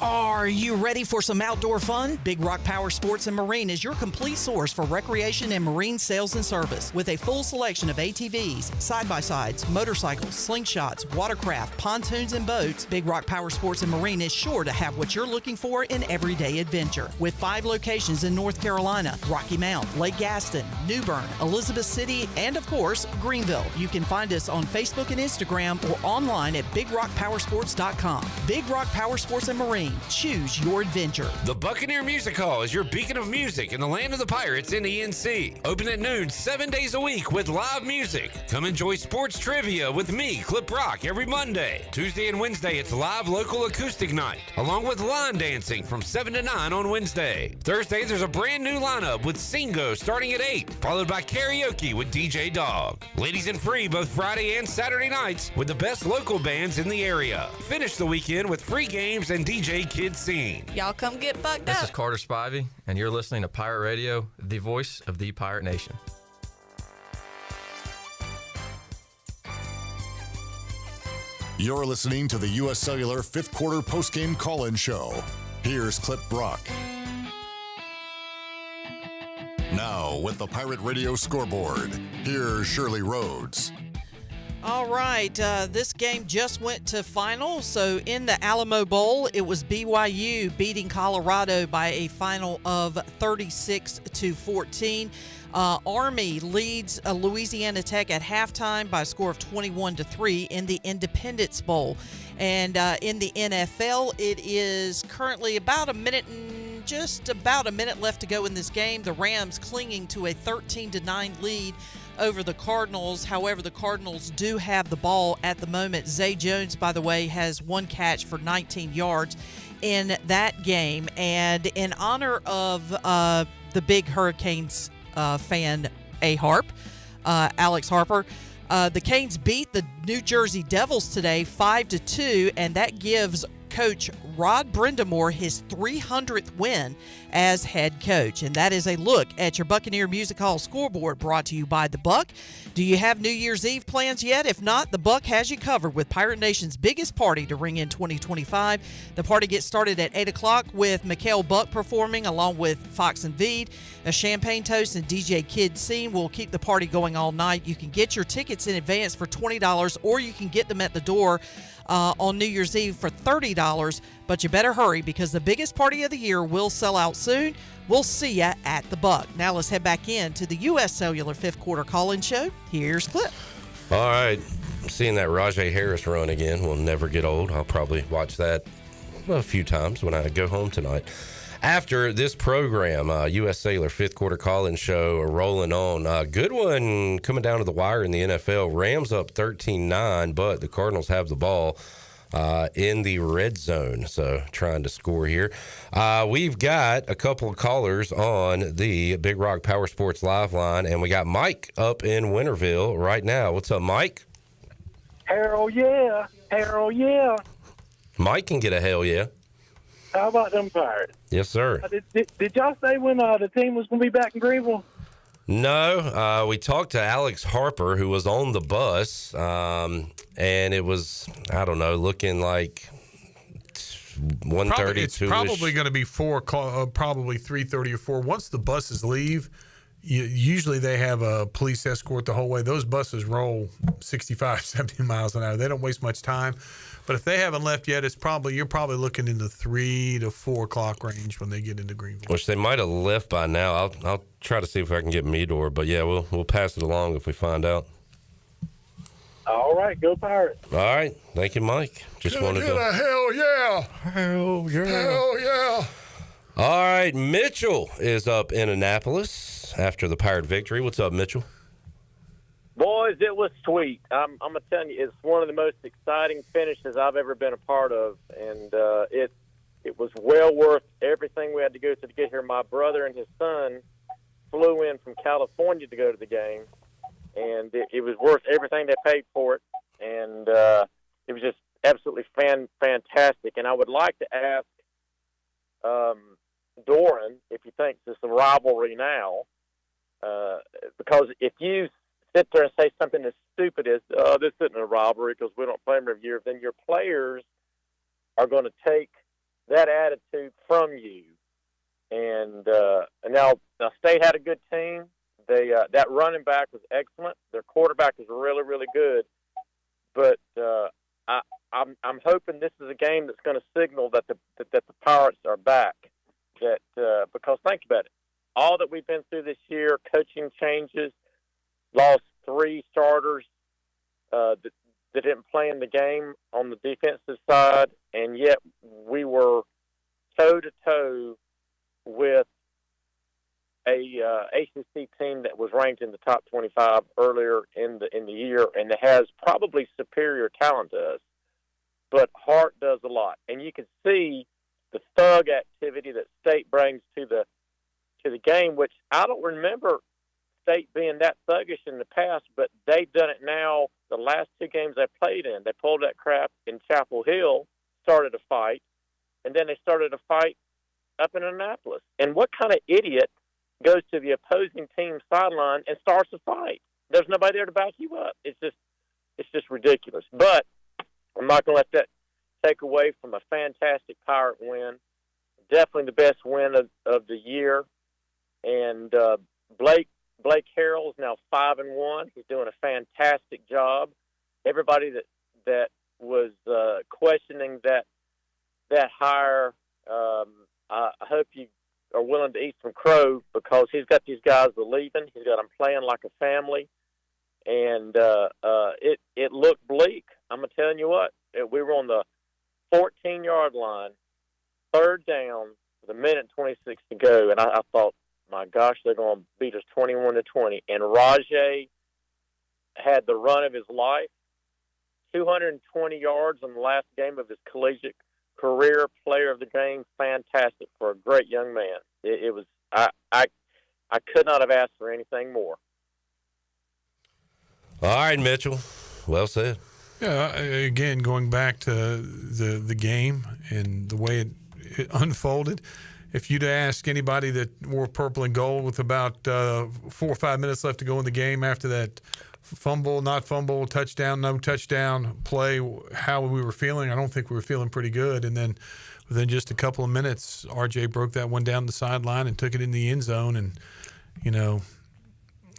Are you ready for some outdoor fun? Big Rock Power Sports and Marine is your complete source for recreation and marine sales and service. With a full selection of ATVs, side-by-sides, motorcycles, slingshots, watercraft, pontoons, and boats, Big Rock Power Sports and Marine is sure to have what you're looking for in everyday adventure. With 5 locations in North Carolina, Rocky Mount, Lake Gaston, New Bern, Elizabeth City, and of course, Greenville. You can find us on Facebook and Instagram or online at BigRockPowersports.com. Big Rock Power Sports and Marine. Choose your adventure. The Buccaneer Music Hall is your beacon of music in the land of the Pirates in the NC. Open at noon 7 days a week with live music. Come enjoy sports trivia with me, Clip Rock, every Monday. Tuesday and Wednesday, it's live local acoustic night, along with line dancing from 7 to 9 on Wednesday. Thursday, there's a brand new lineup with Singo starting at 8, followed by karaoke with DJ Dog. Ladies and free both Friday and Saturday nights with the best local bands in the area. Finish the weekend with free games and DJ Kid Scene. Y'all come get bucked up. This is Carter Spivey, and you're listening to Pirate Radio, the voice of the Pirate Nation. You're listening to the U.S. Cellular 5th Quarter Postgame Call-In Show. Here's Clip Brock. Now, with the Pirate Radio Scoreboard, here's Shirley Rhodes. All right, this game just went to final. So in the Alamo Bowl, it was BYU beating Colorado by a final of 36-14. Army leads Louisiana Tech at halftime by a score of 21-3 in the Independence Bowl. And in the NFL, it is currently just about a minute left to go in this game. The Rams clinging to a 13-9 lead over the Cardinals. However, the Cardinals do have the ball at the moment. Zay Jones, by the way, has 1 catch for 19 yards in that game. And in honor of the big Hurricanes fan, Alex Harper, the Canes beat the New Jersey Devils today 5-2, and that gives Coach Rod Brindamore his 300th win as head coach. And that is a look at your Buccaneer Music Hall scoreboard, brought to you by The Buck. Do you have New Year's Eve plans yet? If not, The Buck has you covered with Pirate Nation's biggest party to ring in 2025. The party gets started at 8 o'clock with Mikhail Buck performing along with Fox and Veed. A champagne toast and DJ Kid Scene will keep the party going all night. You can get your tickets in advance for $20, or you can get them at the door on New Year's Eve for $30, but you better hurry because the biggest party of the year will sell out soon. We'll see ya at the Buck. Now let's head back into the U.S. Cellular 5th Quarter Call-In Show. Here's Clip. All right, seeing that Rajay Harris run again will never get old. I'll probably watch that a few times when I go home tonight. After this program, U.S. Cellular 5th Quarter Call-In Show rolling on. Good one coming down to the wire in the NFL. Rams up 13-9, but the Cardinals have the ball in the red zone, so trying to score here. We've got a couple of callers on the Big Rock Power Sports Live line, and we got Mike up in Winterville right now. What's up, Mike? Hell yeah. Hell yeah. Mike can get a hell yeah. How about them Pirates? Yes, sir. Did y'all say when the team was going to be back in Greenville? No, we talked to Alex Harper, who was on the bus, and it was, I don't know, looking like 1:30. It's probably going to be 4 o'clock, probably 3:30 or 4. Once the buses leave, usually they have a police escort the whole way. Those buses roll 65, 70 miles an hour. They don't waste much time. But if they haven't left yet, you're probably looking in the 3 to 4 o'clock range when they get into Greenville. Which they might have left by now. I'll try to see if I can get Meador, but yeah, we'll pass it along if we find out. All right, go Pirates. All right, thank you, Mike. Just Can I wanted get to. a hell yeah! Hell yeah! Hell yeah! All right, Mitchell is up in Annapolis after the Pirate victory. What's up, Mitchell? Boys, it was sweet. I'm going to tell you, it's one of the most exciting finishes I've ever been a part of, and it was well worth everything we had to go to get here. My brother and his son flew in from California to go to the game, and it was worth everything they paid for it, and it was just absolutely fantastic. And I would like to ask Doran if he thinks it's a rivalry now, because if you sit there and say something as stupid as, this isn't a rivalry because we don't play them every year, then your players are going to take that attitude from you. And now State had a good team. That running back was excellent. Their quarterback is really, really good. But I'm hoping this is a game that's going to signal that the Pirates are back. Because think about it, all that we've been through this year, coaching changes, lost 3 starters that didn't play in the game on the defensive side, and yet we were toe-to-toe with a ACC team that was ranked in the top 25 earlier in the year and that has probably superior talent to us. But heart does a lot, and you can see the thug activity that State brings to the game, which I don't remember State being that thuggish in the past, but they've done it now. The last 2 games they played in, they pulled that crap in Chapel Hill, started a fight, and then they started a fight up in Annapolis. And what kind of idiot goes to the opposing team's sideline and starts a fight? There's nobody there to back you up. It's just ridiculous. But I'm not going to let that take away from a fantastic Pirate win. Definitely the best win of the year. And Blake Harrell is now 5-1. He's doing a fantastic job. Everybody that was questioning that hire, I hope you are willing to eat some crow, because he's got these guys believing. He's got them playing like a family, and it looked bleak. I'm telling you what, we were on the 14-yard line, 3rd down, with 1:26 to go, and I thought, my gosh, they're going to beat us 21-20. And Rajay had the run of his life, 220 yards in the last game of his collegiate career, player of the game, fantastic for a great young man. It was I could not have asked for anything more. All right, Mitchell. Well said. Yeah, again, going back to the game and the way it unfolded, if you'd ask anybody that wore purple and gold with about 4 or 5 minutes left to go in the game after that fumble, not fumble, touchdown, no touchdown play, how we were feeling, I don't think we were feeling pretty good. And then within just a couple of minutes, RJ broke that one down the sideline and took it in the end zone. And,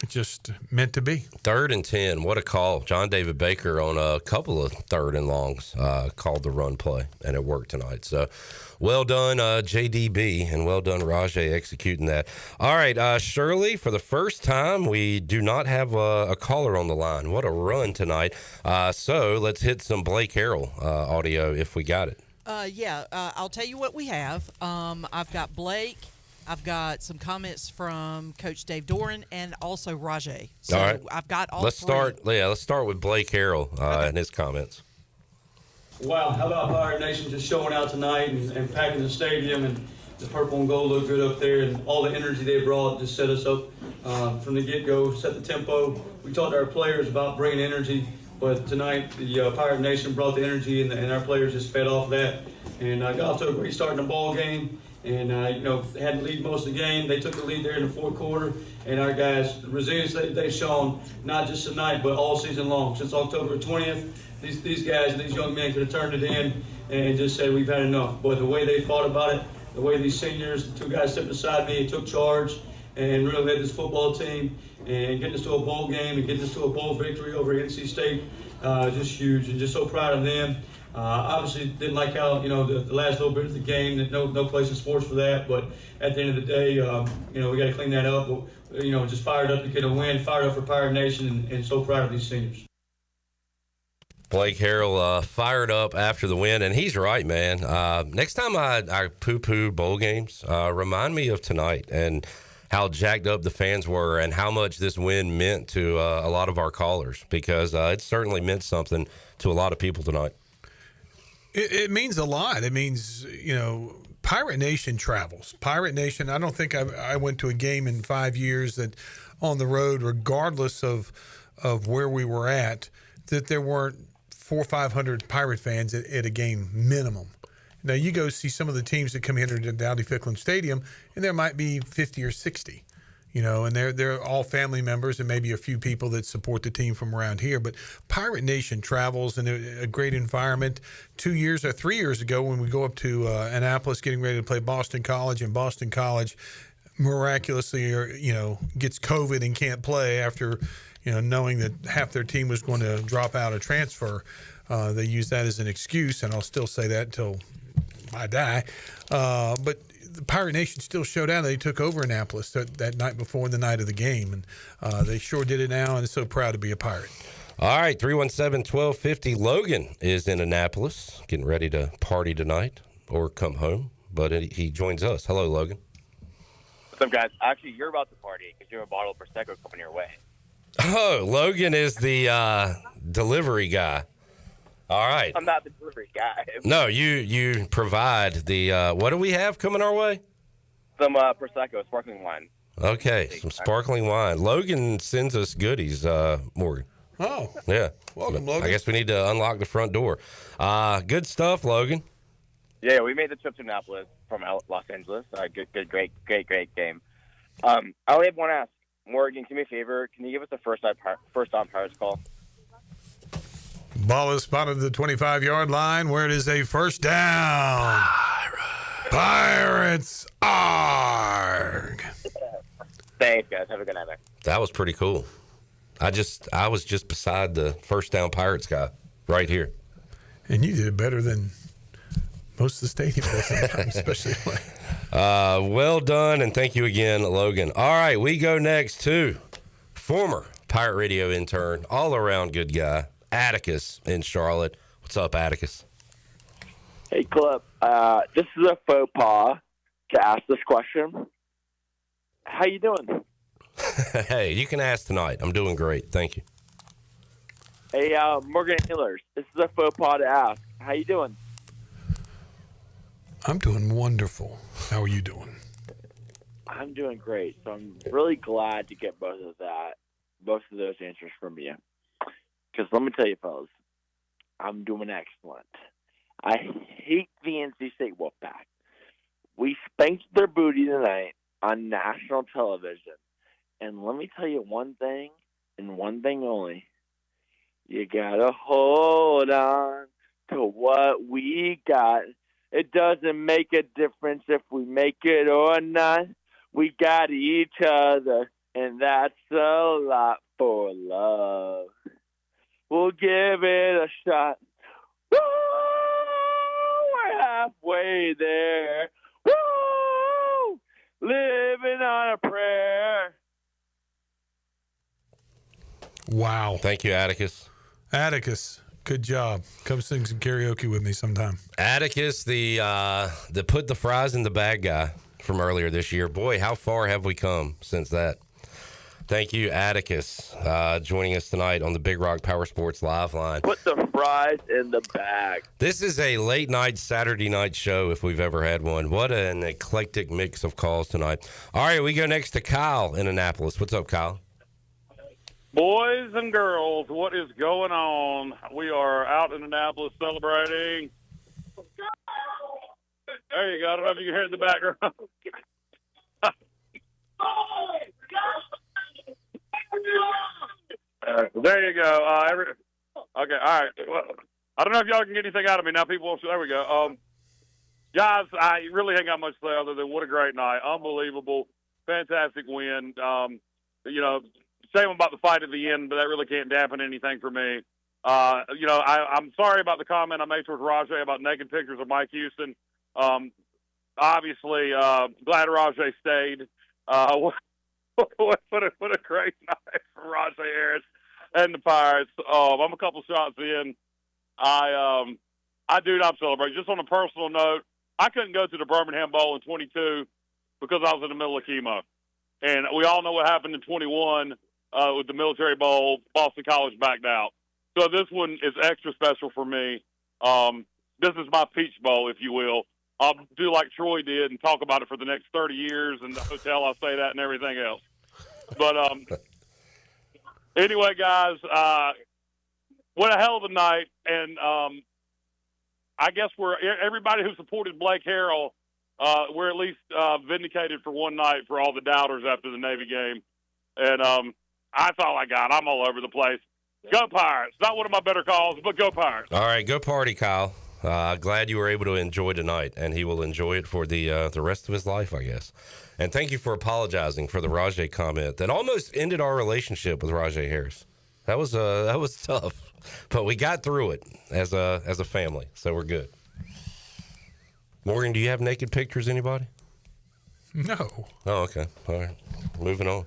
it just meant to be. 3rd and 10. What a call. John David Baker on a couple of 3rd and longs called the run play, and it worked tonight. So well done, JDB, and well done, Rajay, executing that. All right, Shirley, for the first time, we do not have a caller on the line. What a run tonight. So let's hit some Blake Harrell audio if we got it. I'll tell you what we have. I've got Blake. I've got some comments from Coach Dave Doran and also Rajay. So all right. I've got all let's three. Let's start with Blake Harrell and his comments. Wow, how about Pirate Nation just showing out tonight and packing the stadium, and the purple and gold looked good up there, and all the energy they brought just set us up from the get-go, set the tempo. We talked to our players about bringing energy, but tonight the Pirate Nation brought the energy, and our players just fed off that. And got off to a great start in the ball game. and had the lead most of the game. They took the lead there in the fourth quarter, and our guys, the resilience they've shown, not just tonight, but all season long. Since October 20th, these guys, these young men could have turned it in and just said, we've had enough. But the way they fought about it, the way these seniors, the two guys sitting beside me, took charge and really led this football team and getting us to a bowl game and getting us to a bowl victory over NC State, just huge, and just so proud of them. Obviously didn't like how, the last little bit of the game, that no place in sports for that, but at the end of the day, we got to clean that up. But, just fired up to get a win, fired up for Pirate Nation, and so proud of these seniors. Blake Harrell fired up after the win, and he's right, man. Next time I poo-poo bowl games, remind me of tonight and how jacked up the fans were and how much this win meant to a lot of our callers, because it certainly meant something to a lot of people tonight. It means a lot. It means, Pirate Nation travels. Pirate Nation, I don't think I went to a game in 5 years that on the road, regardless of where we were at, that there weren't 400 or 500 Pirate fans at a game minimum. Now, you go see some of the teams that come here to Dowdy-Ficklin Stadium, and there might be 50 or 60, and they're all family members and maybe a few people that support the team from around here. But Pirate Nation travels in a great environment. 2 years or 3 years ago, when we go up to Annapolis getting ready to play Boston College, and Boston College miraculously, gets COVID and can't play after knowing that half their team was going to drop out or transfer. They use that as an excuse, and I'll still say that until I die. But the Pirate Nation still showed out. They took over Annapolis that night before the night of the game, and they sure did it now, and so proud to be a Pirate. All right, 317-1250. Logan is in Annapolis, getting ready to party tonight or come home, but he joins us. Hello, Logan. What's up, guys? Actually, you're about to party because you have a bottle of Prosecco coming your way. Oh, Logan is the delivery guy. All right. I'm not the delivery guy. No, you provide the what do we have coming our way? Some Prosecco, sparkling wine. Okay, some sparkling wine. Logan sends us goodies, Morgan. Oh. Yeah. Welcome, Logan. I guess we need to unlock the front door. Good stuff, Logan. Yeah, we made the trip to Annapolis from Los Angeles. Good, great game. I only have one ask. Morgan, do me a favor. Can you give us a first on Pirates call? Ball is spotted at the 25-yard line where it is a first down. Pirates arg. Thanks, guys. Have a good night, man. That was pretty cool. I was just beside the first down Pirates guy right here. And you did better than most of the stadium does sometimes, especially well done, and thank you again, Logan. All right, we go next to former Pirate Radio intern, all-around good guy, Atticus in Charlotte. What's up, Atticus? Hey, Clip. This is a faux pas to ask this question. How you doing? Hey, you can ask tonight. I'm doing great. Thank you. Hey, Morgan Hillers. This is a faux pas to ask. How you doing? I'm doing wonderful. How are you doing? I'm doing great. So I'm really glad to get both of those answers from you. Because let me tell you, fellas, I'm doing excellent. I hate the NC State Wolfpack. We spanked their booty tonight on national television. And let me tell you one thing, and one thing only. You gotta hold on to what we got. It doesn't make a difference if we make it or not. We got each other, and that's a lot for love. We'll give it a shot. Woo! We're halfway there. Woo! Living on a prayer. Wow. Thank you, Atticus. Atticus, good job. Come sing some karaoke with me sometime. Atticus, the put the fries in the bag guy from earlier this year. Boy, how far have we come since that? Thank you, Atticus, joining us tonight on the Big Rock Power Sports Live Line. Put the fries in the bag. This is a late night Saturday night show if we've ever had one. What an eclectic mix of calls tonight. All right, we go next to Kyle in Annapolis. What's up, Kyle? Boys and girls, what is going on? We are out in Annapolis celebrating. Let's go! There you go. I don't know if you can hear it in the background. There you go. Okay, all right. Well, I don't know if y'all can get anything out of me now. People, there we go. Guys, I really ain't got much to say other than what a great night. Unbelievable. Fantastic win. Shame about the fight at the end, but that really can't dampen anything for me. I'm sorry about the comment I made towards Rajay about naked pictures of Mike Houston. Obviously, glad Rajay stayed. What a great night for Rajay Harris and the Pirates. I'm a couple shots in. I'm celebrating. Just on a personal note, I couldn't go to the Birmingham Bowl in 22 because I was in the middle of chemo. And we all know what happened in 21 with the Military Bowl. Boston College backed out. So this one is extra special for me. This is my Peach Bowl, if you will. I'll do like Troy did and talk about it for the next 30 years in the hotel. I'll say that and everything else. But anyway, guys, what a hell of a night. And I guess everybody who supported Blake Harrell, we're at least vindicated for one night for all the doubters after the Navy game. And that's all I got. I'm all over the place. Go Pirates. Not one of my better calls, but go Pirates. All right, go Party, Kyle. Glad you were able to enjoy tonight, and he will enjoy it for the rest of his life, I guess. And thank you for apologizing for the Rajay comment that almost ended our relationship with Rajay Harris. That was tough, but we got through it as a family, so we're good. Morgan, do you have naked pictures, anybody? No. Oh, okay. All right. Moving on.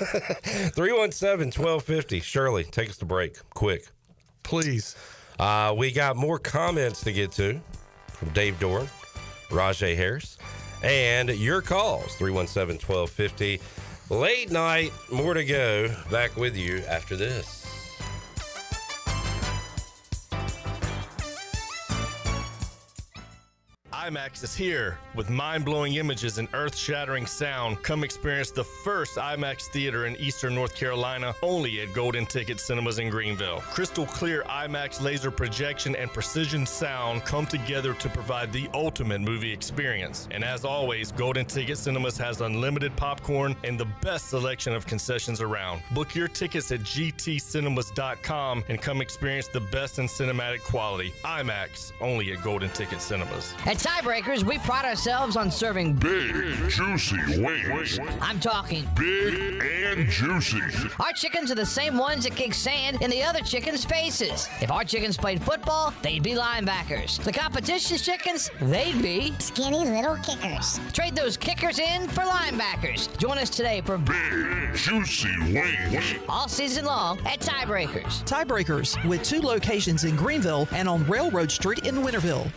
317-1250. Shirley, take us to break. Quick. Please. We got more comments to get to from Dave Doran, Rajay Harris, and your calls. 317-1250. Late night. More to go. Back with you after this. IMAX is here with mind-blowing images and earth-shattering sound. Come experience the first IMAX theater in Eastern North Carolina, only at Golden Ticket Cinemas in Greenville. Crystal clear IMAX laser projection and precision sound come together to provide the ultimate movie experience. And as always, Golden Ticket Cinemas has unlimited popcorn and the best selection of concessions around. Book your tickets at gtcinemas.com and come experience the best in cinematic quality. IMAX, only at Golden Ticket Cinemas. At Tiebreakers, we pride ourselves on serving big, juicy wings. I'm talking big and juicy. Our chickens are the same ones that kick sand in the other chickens' faces. If our chickens played football, they'd be linebackers. The competition's chickens, they'd be skinny little kickers. Trade those kickers in for linebackers. Join us today for big, juicy wings. All season long at Tiebreakers. Tiebreakers, with 2 locations in Greenville and on Railroad Street in Winterville.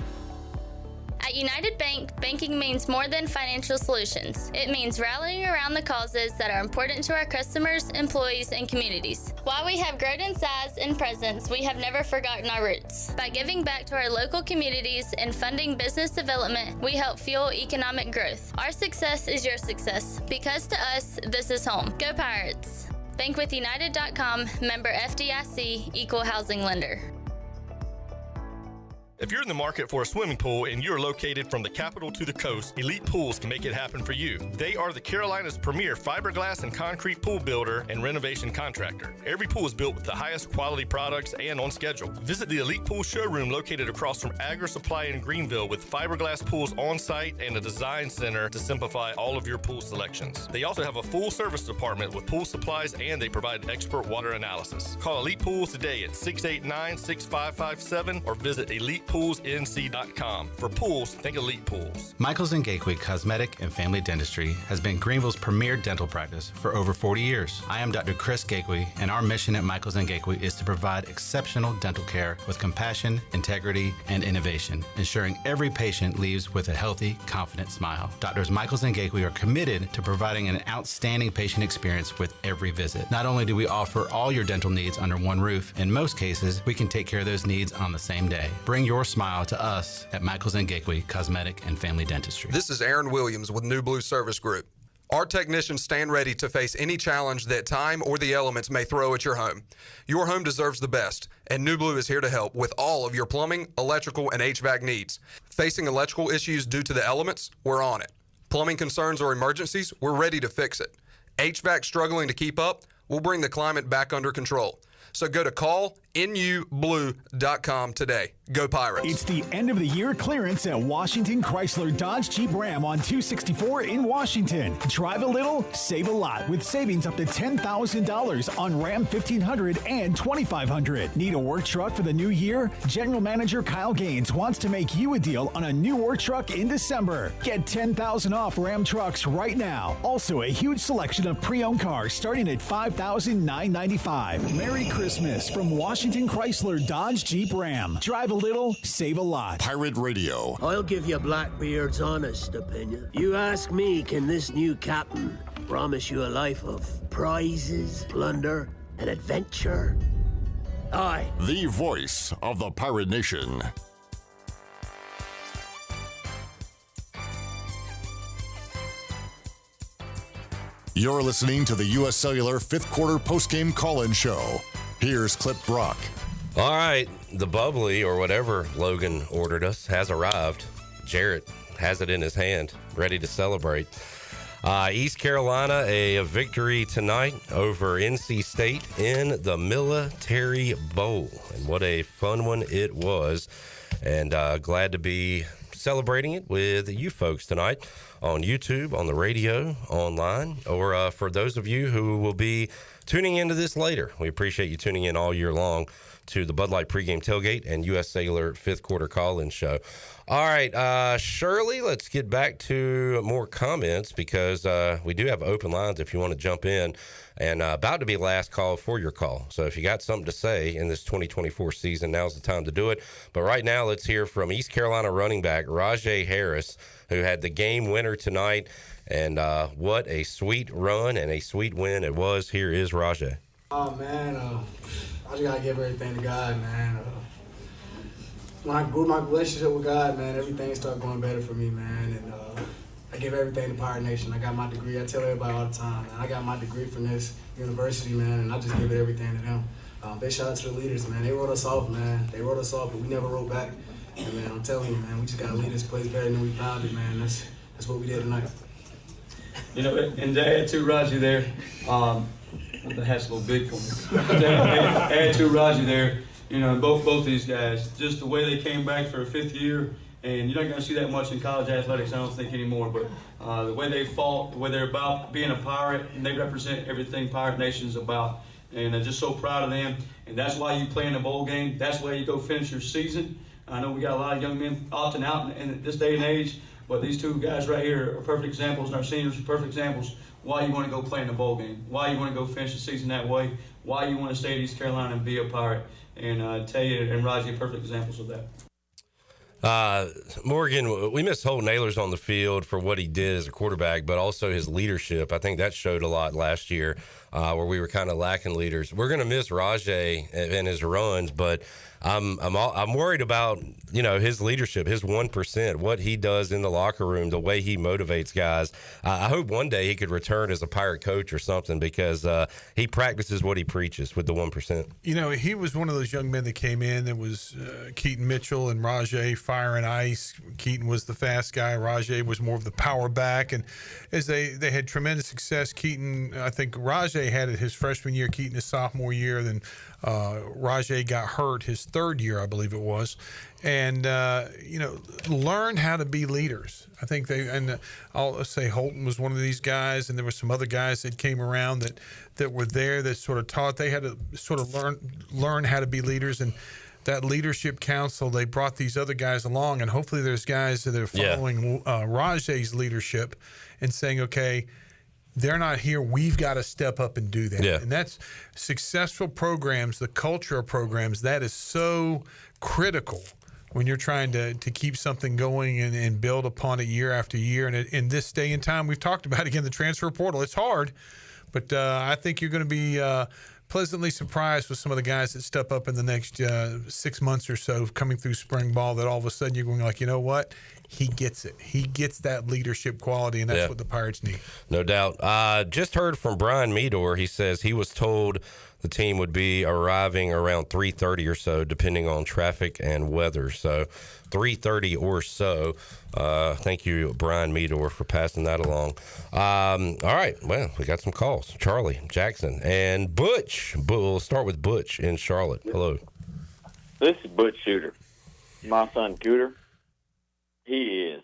At United Bank, banking means more than financial solutions. It means rallying around the causes that are important to our customers, employees, and communities. While we have grown in size and presence, we have never forgotten our roots. By giving back to our local communities and funding business development, we help fuel economic growth. Our success is your success, because to us, this is home. Go Pirates! Bankwithunited.com, member FDIC, equal housing lender. If you're in the market for a swimming pool and you're located from the capital to the coast, Elite Pools can make it happen for you. They are the Carolina's premier fiberglass and concrete pool builder and renovation contractor. Every pool is built with the highest quality products and on schedule. Visit the Elite Pool showroom located across from Agri Supply in Greenville with fiberglass pools on site and a design center to simplify all of your pool selections. They also have a full service department with pool supplies and they provide expert water analysis. Call Elite Pools today at 689-6557 or visit ElitePoolsNC.com. For pools, think Elite Pools. Michaels & Gateway Cosmetic and Family Dentistry has been Greenville's premier dental practice for over 40 years. I am Dr. Chris Gateway, and our mission at Michaels & Gateway is to provide exceptional dental care with compassion, integrity, and innovation, ensuring every patient leaves with a healthy, confident smile. Doctors Michaels & Gateway are committed to providing an outstanding patient experience with every visit. Not only do we offer all your dental needs under one roof, in most cases, we can take care of those needs on the same day. Bring your smile to us at Michaels & Gateway Cosmetic and Family Dentistry. This is Aaron Williams with New Blue Service Group. Our technicians stand ready to face any challenge that time or the elements may throw at your home. Your home deserves the best, and New Blue is here to help with all of your plumbing, electrical, and HVAC needs. Facing electrical issues due to the elements? We're on it. Plumbing concerns or emergencies? We're ready to fix it. HVAC struggling to keep up? We'll bring the climate back under control. So go to callnublue.com today. Go Pirates. It's the end of the year clearance at Washington Chrysler Dodge Jeep Ram on 264 in Washington. Drive a little, save a lot with savings up to $10,000 on Ram 1500 and 2500. Need a work truck for the new year? General Manager Kyle Gaines wants to make you a deal on a new work truck in December. Get $10,000 off Ram trucks right now. Also, a huge selection of pre-owned cars starting at $5,995. Merry Christmas from Washington Chrysler Dodge Jeep Ram. Drive a little, save a lot. Pirate Radio. I'll give you Blackbeard's honest opinion. You ask me, can this new captain promise you a life of prizes, plunder, and adventure? Aye. The voice of the Pirate Nation. You're listening to the U.S. Cellular fifth quarter postgame call-in show. Here's Clip Brock. All right, the bubbly or whatever Logan ordered us has arrived. Jarrett has it in his hand, ready to celebrate. East Carolina, a victory tonight over NC State in the Military Bowl. And what a fun one it was. And glad to be celebrating it with you folks tonight on YouTube, on the radio, online, or for those of you who will be tuning into this later. We appreciate you tuning in all year long to the Bud Light pregame tailgate and U.S. Cellular fifth quarter call-in show. All right, Shirley, let's get back to more comments because we do have open lines if you want to jump in, and about to be last call for your call. So if you got something to say in this 2024 season, now's the time to do it. But right now, let's hear from East Carolina running back Rajay Harris, who had the game winner tonight, and what a sweet run and a sweet win it was. Here is Rajay. Oh, man, I just got to give everything to God, man. When I grew my relationship with God, man, everything started going better for me, man. And I give everything to Pirate Nation. I got my degree. I tell everybody all the time, man, I got my degree from this university, man, and I just give it everything to them. Big shout out to the leaders, man. They wrote us off, man. They wrote us off, but we never wrote back. And, man, I'm telling you, man, we just got to lead this place better than we found it, man. That's what we did tonight. You know, and to add to Raji there, the hat's a little big for me. To add to Raji there, you know, both these guys, just the way they came back for a fifth year, and you're not going to see that much in college athletics, I don't think, anymore, but the way they fought, the way they're about being a Pirate, and they represent everything Pirate Nation's about. And I'm just so proud of them, and that's why you play in a bowl game. That's why you go finish your season. I know we got a lot of young men opting out in this day and age, but these two guys right here are perfect examples, and our seniors are perfect examples why you want to go play in a bowl game, why you want to go finish the season that way, why you want to stay at East Carolina and be a Pirate. And I tell you, and Raji are perfect examples of that. Morgan, we miss Holt Naylor's on the field for what he did as a quarterback, but also his leadership. I think that showed a lot last year where we were kind of lacking leaders. We're going to miss Rajay and his runs, but I'm worried about, you know, his leadership, his 1%, what he does in the locker room, the way he motivates guys. I hope one day he could return as a Pirate coach or something because he practices what he preaches with the 1%. You know, he was one of those young men that came in. There was Keaton Mitchell and Rajay fire and ice. Keaton was the fast guy. Rajay was more of the power back. And as they had tremendous success, Keaton, I think Rajay had it his freshman year, Keaton his sophomore year. Then Rajay got hurt his third year, I believe it was. And, you know, learn how to be leaders. I think I'll say Holton was one of these guys, and there were some other guys that came around that were there that sort of taught. They had to sort of learn how to be leaders. And that leadership council, they brought these other guys along, and hopefully there's guys that are following Rajay's leadership and saying, okay, they're not here. We've got to step up and do that. Yeah. And that's successful programs, the culture of programs, that is so critical when you're trying to keep something going and build upon it year after year. And in this day and time, we've talked about, again, the transfer portal. It's hard, but I think you're going to be pleasantly surprised with some of the guys that step up in the next 6 months or so coming through spring ball that all of a sudden you're going like, you know what? he gets it. He gets that leadership quality, and that's what the Pirates need. No doubt. Just heard from Brian Meador. He says he was told the team would be arriving around 3:30 or so, depending on traffic and weather. So 3:30 or so. Thank you, Brian Meador, for passing that along. All right. Well, we got some calls. Charlie, Jackson, and Butch. We'll start with Butch in Charlotte. Hello. This is Butch Shooter. My son, Cooter, he is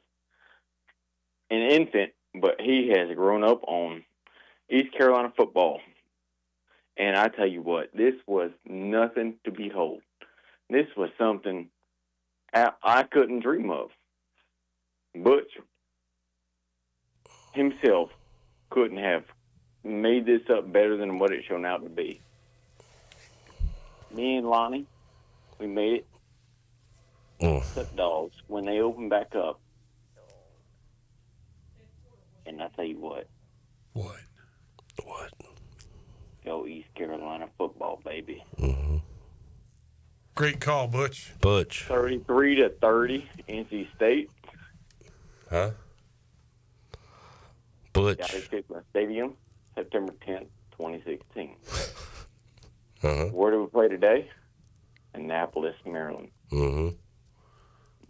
an infant, but he has grown up on East Carolina football. And I tell you what, this was nothing to behold. This was something I couldn't dream of. Butch himself couldn't have made this up better than what it shone out to be. Me and Lonnie, we made it. Except dogs, when they open back up. And I tell you what. What? Go East Carolina football, baby. Mm-hmm. Great call, Butch. 33-30, NC State. Huh? Butch. Got Stadium, September 10th, 2016. Uh-huh. Where do we play today? Annapolis, Maryland. Mm-hmm.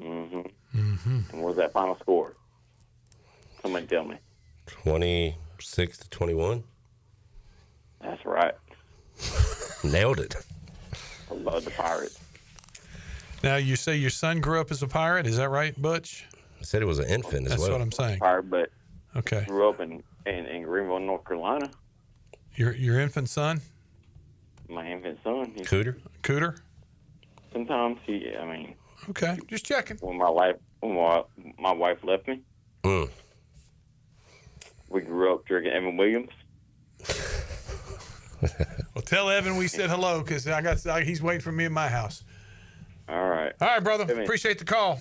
And where's that final score? Somebody tell me. 26-21. That's right. Nailed it. I love the Pirates. Now, you say your son grew up as a Pirate. Is that right, Butch? I said he was an infant as well. That's what I'm saying. Pirate, but okay. Grew up in Greenville, North Carolina. Your infant son? My infant son. Cooter? Sometimes okay, just checking. When my wife left me, we grew up drinking Evan Williams. Well, tell Evan we said hello because he's waiting for me in my house. All right. All right, brother. Appreciate the call.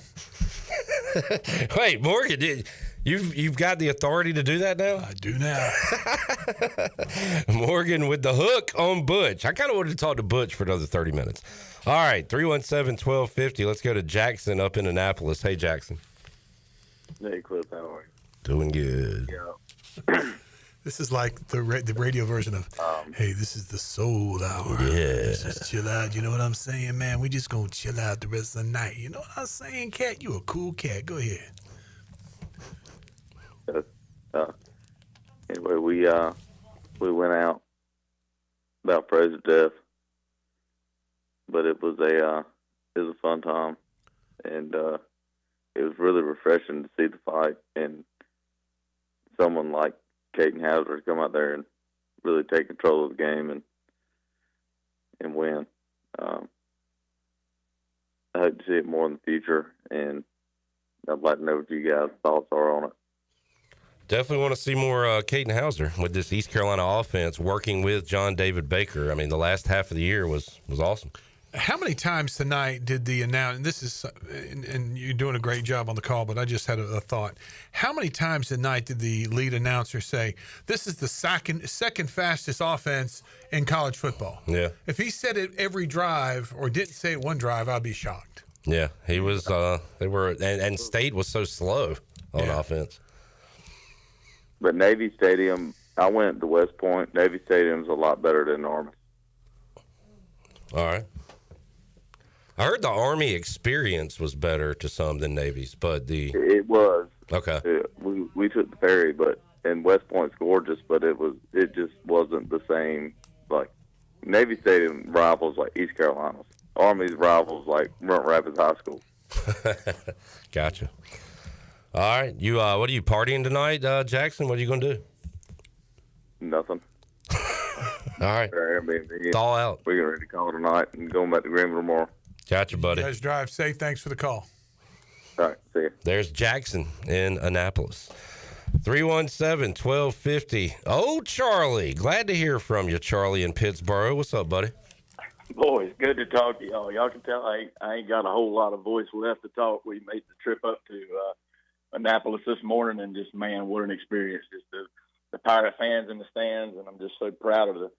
Wait, Morgan, you've got the authority to do that now? I do now. Morgan with the hook on Butch. I kind of wanted to talk to Butch for another 30 minutes. All right, 317-1250. Let's go to Jackson up in Annapolis. Hey, Jackson. Hey, Cliff, how are you? Doing good. Yeah. This is like the radio version of, hey, this is the soul hour. Yeah. Just chill out. You know what I'm saying, man? We just going to chill out the rest of the night. You know what I'm saying, cat? You a cool cat. Go ahead. Anyway, we went out, about froze to death, but it was a fun time, and it was really refreshing to see the fight and someone like Caden Hauser come out there and really take control of the game and win. I hope to see it more in the future, and I'd like to know what you guys' thoughts are on it. Definitely want to see more Caden Hauser with this East Carolina offense working with John David Baker. I mean, the last half of the year was awesome. How many times tonight did the announcer, and this is, and you're doing a great job on the call, but I just had a thought. How many times tonight did the lead announcer say, this is the second fastest offense in college football? Yeah. If he said it every drive or didn't say it one drive, I'd be shocked. Yeah, he was, they were, and State was so slow on offense. But Navy Stadium, I went to West Point. Navy Stadium's a lot better than Army. All right. I heard the Army experience was better to some than Navy's, but it was. Okay. We took the ferry, but and West Point's gorgeous, but it just wasn't the same. Like Navy Stadium rivals like East Carolina's. Army's rivals like Runt Rapids High School. Gotcha. All right, you what are you partying tonight, Jackson? What are you gonna do? Nothing. All right. Airbnb. Thaw out. We're getting ready to call tonight and going back to Greenville tomorrow. Gotcha, buddy. You guys drive safe. Thanks for the call. All right, see you. There's Jackson in Annapolis. 317-1250. Oh, Charlie. Glad to hear from you, Charlie in Pittsburgh. What's up, buddy? Boys, good to talk to y'all. Y'all can tell I ain't got a whole lot of voice left to talk. We made the trip up to Annapolis this morning, and just, man, what an experience. Just the Pirate fans in the stands, and I'm just so proud of the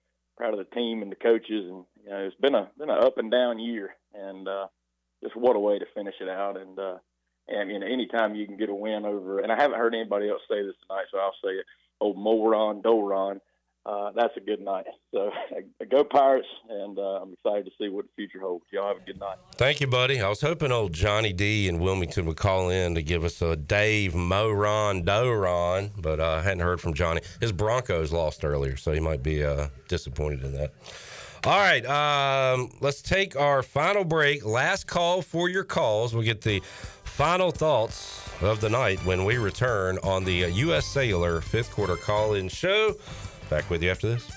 team and the coaches. And you know, it's been an up and down year, and just what a way to finish it out. And And anytime you can get a win over, and I haven't heard anybody else say this tonight, so I'll say it. Old Moron, Doron. That's a good night. So go Pirates, and I'm excited to see what the future holds. Y'all have a good night. Thank you, buddy. I was hoping old Johnny D in Wilmington would call in to give us a Dave Moron Doron, but I hadn't heard from Johnny. His Broncos lost earlier, so he might be disappointed in that. All right, let's take our final break. Last call for your calls. We'll get the final thoughts of the night when we return on the U.S. Cellular fifth quarter call-in show. Back with you after this.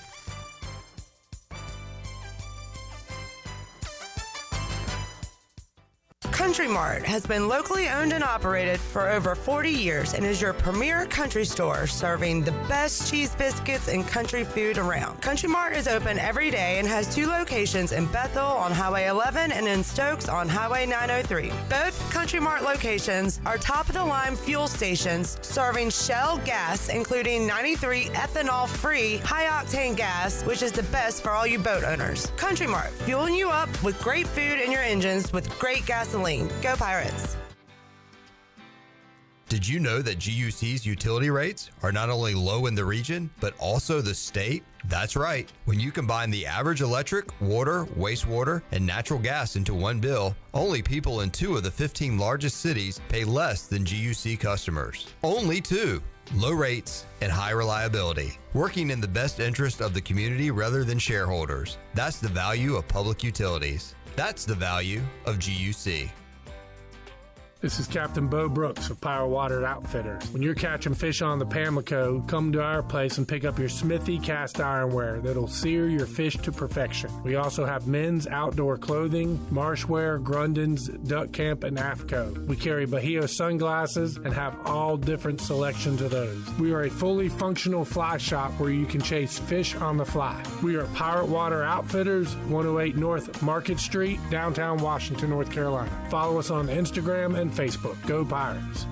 Country Mart has been locally owned and operated for over 40 years and is your premier country store serving the best cheese biscuits and country food around. Country Mart is open every day and has 2 locations in Bethel on Highway 11 and in Stokes on Highway 903. Both Country Mart locations are top-of-the-line fuel stations serving Shell gas, including 93 ethanol-free high-octane gas, which is the best for all you boat owners. Country Mart, fueling you up with great food in your engines with great gasoline. Go Pirates. Did you know that GUC's utility rates are not only low in the region, but also the state? That's right. When you combine the average electric, water, wastewater, and natural gas into one bill, only people in 2 of the 15 largest cities pay less than GUC customers. Only 2. Low rates and high reliability. Working in the best interest of the community rather than shareholders. That's the value of public utilities. That's the value of GUC. This is Captain Bo Brooks of Power Water Outfitters. When you're catching fish on the Pamlico, come to our place and pick up your Smithy cast ironware that'll sear your fish to perfection. We also have men's outdoor clothing, marshwear, Grundens, Duck Camp, and AFCO. We carry Bahia sunglasses and have all different selections of those. We are a fully functional fly shop where you can chase fish on the fly. We are Pirate Water Outfitters, 108 North Market Street, downtown Washington, North Carolina. Follow us on Instagram and Facebook. Go Pirates.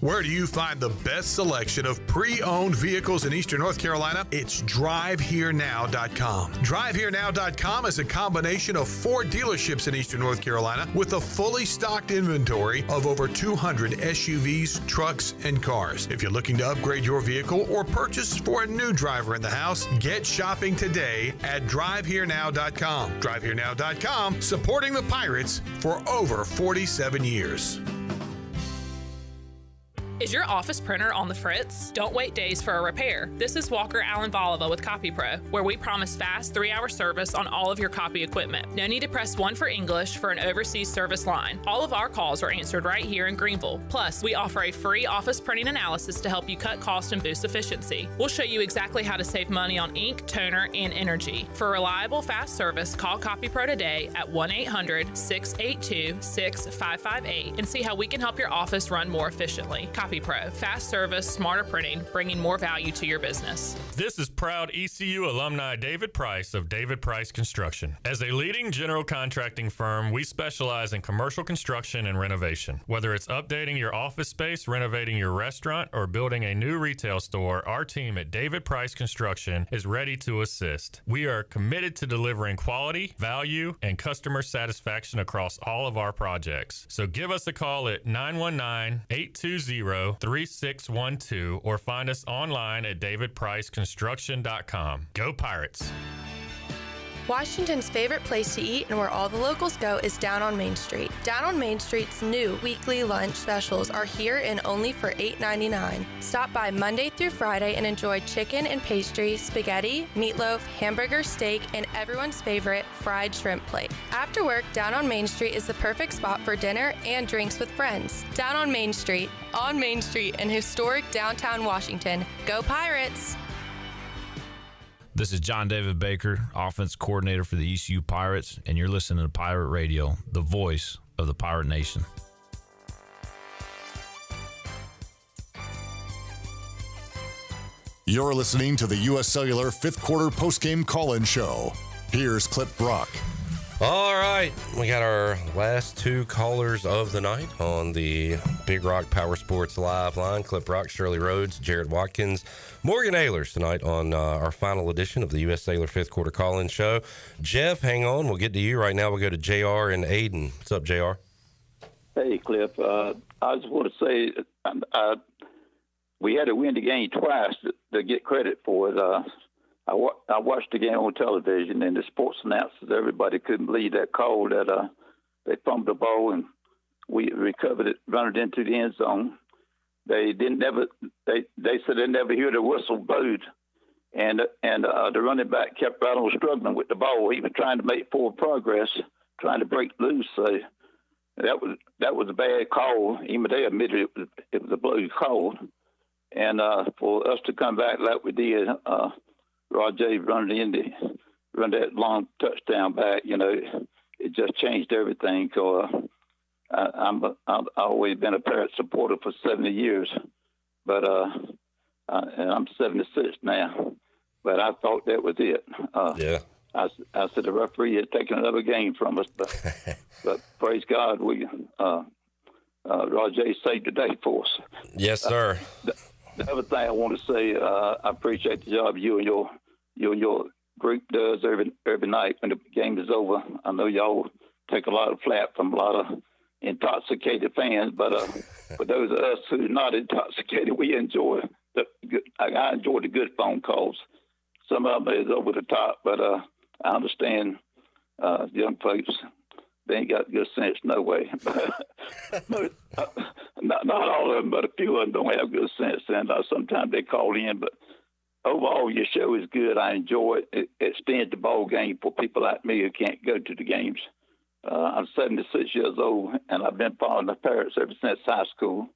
Where do you find the best selection of pre-owned vehicles in Eastern North Carolina? It's DriveHereNow.com. DriveHereNow.com is a combination of 4 dealerships in Eastern North Carolina with a fully stocked inventory of over 200 SUVs, trucks, and cars. If you're looking to upgrade your vehicle or purchase for a new driver in the house, get shopping today at DriveHereNow.com. DriveHereNow.com, supporting the Pirates for over 47 years. Is your office printer on the fritz? Don't wait days for a repair. This is Walker Allen Volova with CopyPro, where we promise fast 3-hour service on all of your copy equipment. No need to press 1 for English for an overseas service line. All of our calls are answered right here in Greenville. Plus, we offer a free office printing analysis to help you cut cost and boost efficiency. We'll show you exactly how to save money on ink, toner, and energy. For reliable, fast service, call CopyPro today at 1-800-682-6558 and see how we can help your office run more efficiently. CopyPro, fast service, smarter printing, bringing more value to your business. This is proud ECU alumni David Price of David Price Construction. As a leading general contracting firm, we specialize in commercial construction and renovation. Whether it's updating your office space, renovating your restaurant, or building a new retail store, our team at David Price Construction is ready to assist. We are committed to delivering quality, value, and customer satisfaction across all of our projects. So give us a call at 919-820-3612 or find us online at davidpriceconstruction.com. Go Pirates! Washington's favorite place to eat and where all the locals go is Down on Main Street. Down on Main Street's new weekly lunch specials are here and only for $8.99. Stop by Monday through Friday and enjoy chicken and pastry, spaghetti, meatloaf, hamburger, steak, and everyone's favorite fried shrimp plate. After work, Down on Main Street is the perfect spot for dinner and drinks with friends. Down on Main Street in historic downtown Washington. Go Pirates! This is John David Baker, offense coordinator for the ECU Pirates, and you're listening to Pirate Radio, the voice of the Pirate Nation. You're listening to the U.S. Cellular fifth quarter postgame call-in show. Here's Clip Brock. All right, we got our last 2 callers of the night on the Big Rock Power Sports Live line. Clip Rock, Shirley Rhodes, Jared Watkins, Morgan Ehlers tonight on our final edition of the U.S. Cellular fifth quarter call-in show. Jeff, hang on. We'll get to you right now. We'll go to JR and Aiden. What's up, JR? Hey, Cliff. I just want to say we had to win the game twice to get credit for it. I watched the game on television, and the sports announcers, everybody couldn't believe that call that they fumbled the ball and we recovered it, run it into the end zone. They said they never hear the whistle blowed, and the running back kept right on struggling with the ball, even trying to make forward progress, trying to break loose. So that was a bad call. Even they admitted it was a blue call, and for us to come back like we did, Rajay run that long touchdown back. It just changed everything. So I've always been a Parrot supporter for 70 years, but and I'm 76 now. But I thought that was it. Yeah. I said the referee had taken another game from us, but praise God, Rajay saved the day for us. Yes, sir. The other thing I want to say, I appreciate the job you and your group does every night when the game is over. I know y'all take a lot of flack from a lot of intoxicated fans, but for those of us who are not intoxicated, we enjoy I enjoy the good phone calls. Some of them is over the top, but I understand young folks, they ain't got good sense no way. Not all of them, but a few of them don't have good sense, and sometimes they call in. But overall, your show is good. I enjoy it. It extends the ball game for people like me who can't go to the games. I'm 76 years old, and I've been following the Parrots ever since high school,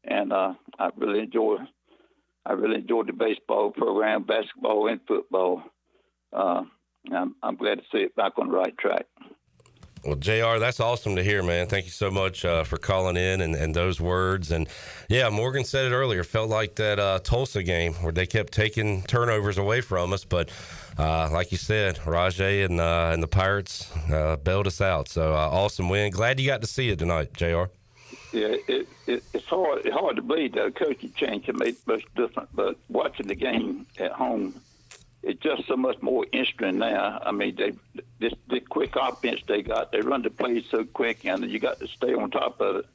and I really enjoy the baseball program, basketball, and football. I'm glad to see it back on the right track. Well, JR, that's awesome to hear, man. Thank you so much for calling in and those words. And, yeah, Morgan said it earlier. Felt like that Tulsa game where they kept taking turnovers away from us. But, like you said, Rajay and the Pirates bailed us out. So, awesome win. Glad you got to see it tonight, JR. Yeah, it's hard to believe that a coaching change can make much difference. But watching the game at home, it's just so much more interesting now. I mean, this quick offense they got, they run the plays so quick, and you got to stay on top of it.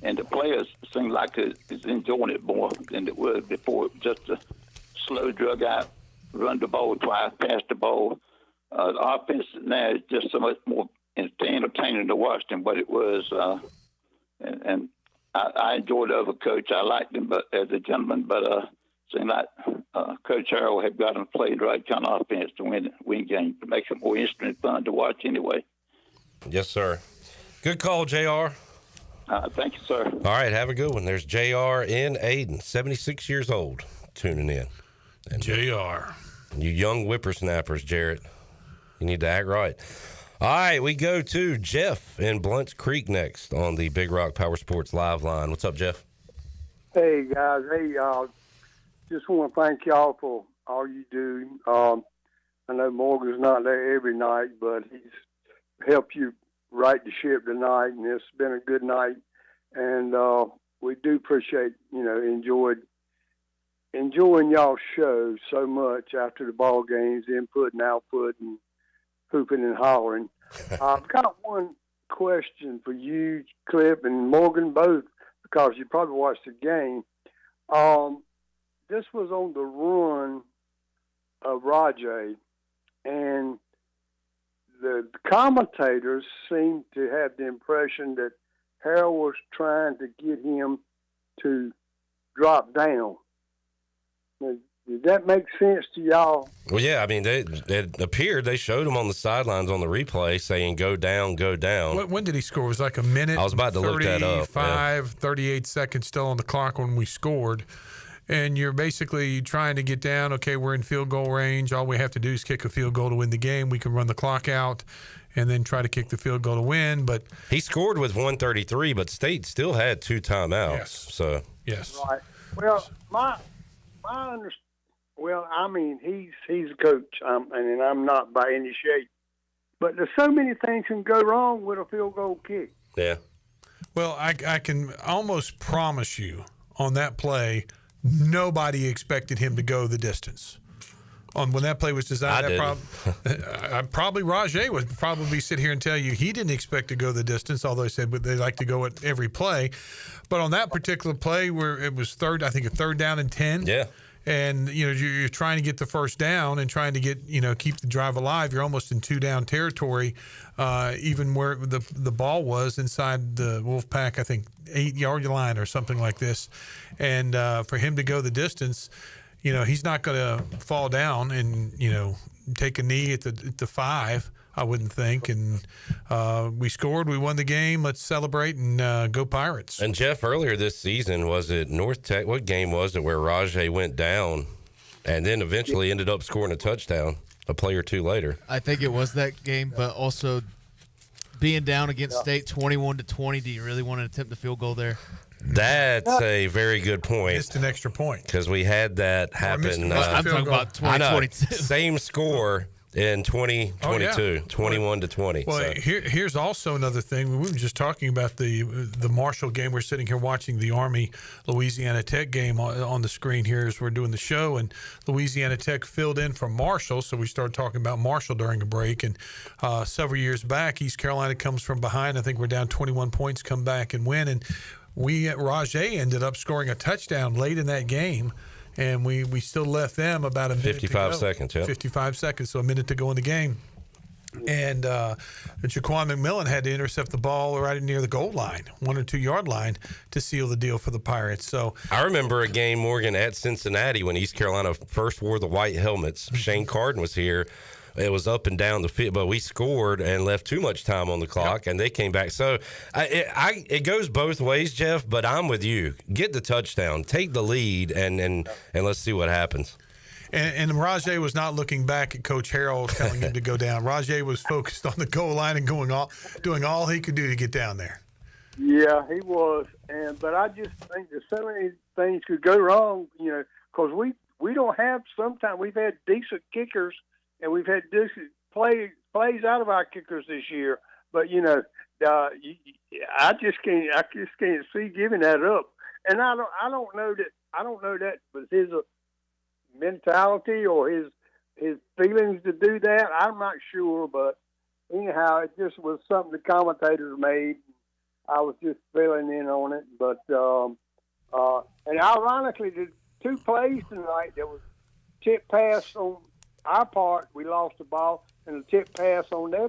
And the players seem like it's enjoying it more than it was before. Just a slow drug out, run the ball twice, pass the ball. The offense now is just so much more entertaining to watch than what it was. And I enjoyed the other coach. I liked him, but as a gentleman, but seemed like Coach Harrell had got him to play the right kind of offense to win games, to make it more interesting and fun to watch anyway. Yes, sir. Good call, JR. Thank you, sir. All right, have a good one. There's JR in Aden, 76 years old, tuning in. And JR. You young whippersnappers, Jarrett, you need to act right. All right, we go to Jeff in Blunt's Creek next on the Big Rock Power Sports Live line. What's up, Jeff? Hey, guys. Hey, just want to thank y'all for all you do. I know Morgan's not there every night, but he's helped you right the ship tonight, and it's been a good night. And we do appreciate, enjoying y'all's show so much after the ball games, input and output, and hooping and hollering. I've got one question for you, Cliff, and Morgan, both, because you probably watched the game. This was on the run of Rajay, and the commentators seemed to have the impression that Harold was trying to get him to drop down. Now, did that make sense to y'all? Well, yeah, I mean, it appeared they showed him on the sidelines on the replay saying, go down, go down. When did he score? It was like a minute. I was about to look that up. 38 seconds still on the clock when we scored. And you're basically trying to get down, okay, we're in field goal range. All we have to do is kick a field goal to win the game. We can run the clock out and then try to kick the field goal to win. But he scored with 133, but State still had 2 timeouts. Yes. So yes. Right. Well, my understanding. Well, I mean, he's a coach, and I'm not by any shape. But there's so many things can go wrong with a field goal kick. Yeah. Well, I can almost promise you on that play, nobody expected him to go the distance. on when that play was designed. Probably Rajay would probably sit here and tell you he didn't expect to go the distance, although he said they like to go at every play. But on that particular play where it was a third down and 10. Yeah. And, you're trying to get the first down and trying to get, keep the drive alive. You're almost in 2-down territory, even where the ball was inside the Wolfpack, I think, 8-yard line or something like this. And for him to go the distance, he's not going to fall down and, take a knee at the 5, I wouldn't think. And we scored. We won the game. Let's celebrate and go Pirates. And, Jeff, earlier this season, was it North Tech? What game was it where Rajay went down and then eventually ended up scoring a touchdown a play or two later? I think it was that game, but also being down against State 21-20, do you really want to attempt the field goal there? That's a very good point. Missed an extra point. Because we had that happen. I'm talking about 2022. Same score in 2022, 21-20. Well, so. here's also another thing. We were just talking about the Marshall game. We're sitting here watching the Army Louisiana Tech game on the screen here as we're doing the show, and Louisiana Tech filled in for Marshall, so we started talking about Marshall during a break. And several years back, East Carolina comes from behind. I think we're down 21 points, come back and win. And Rajay ended up scoring a touchdown late in that game. And we still left them about a minute 55 seconds, yeah. 55 seconds, so a minute to go in the game. And Jaquan McMillan had to intercept the ball right near the goal line, 1 or 2 yard line, to seal the deal for the Pirates. So I remember a game, Morgan, at Cincinnati when East Carolina first wore the white helmets. Shane Carden was here. It was up and down the field, but we scored and left too much time on the clock, and they came back. So it goes both ways, Jeff, but I'm with you. Get the touchdown, take the lead, and let's see what happens. And Rajay was not looking back at Coach Harrell telling him to go down. Rajay was focused on the goal line and doing all he could do to get down there. Yeah, he was. But I just think that so many things could go wrong, because we don't have – sometimes we've had decent kickers, and we've had decent plays out of our kickers this year. But I just can't see giving that up. And I don't know that was his mentality or his feelings to do that. I'm not sure, but anyhow, it just was something the commentators made. I was just filling in on it. But and ironically, the 2 plays tonight that was tip pass on our part, we lost the ball, and the tip pass on their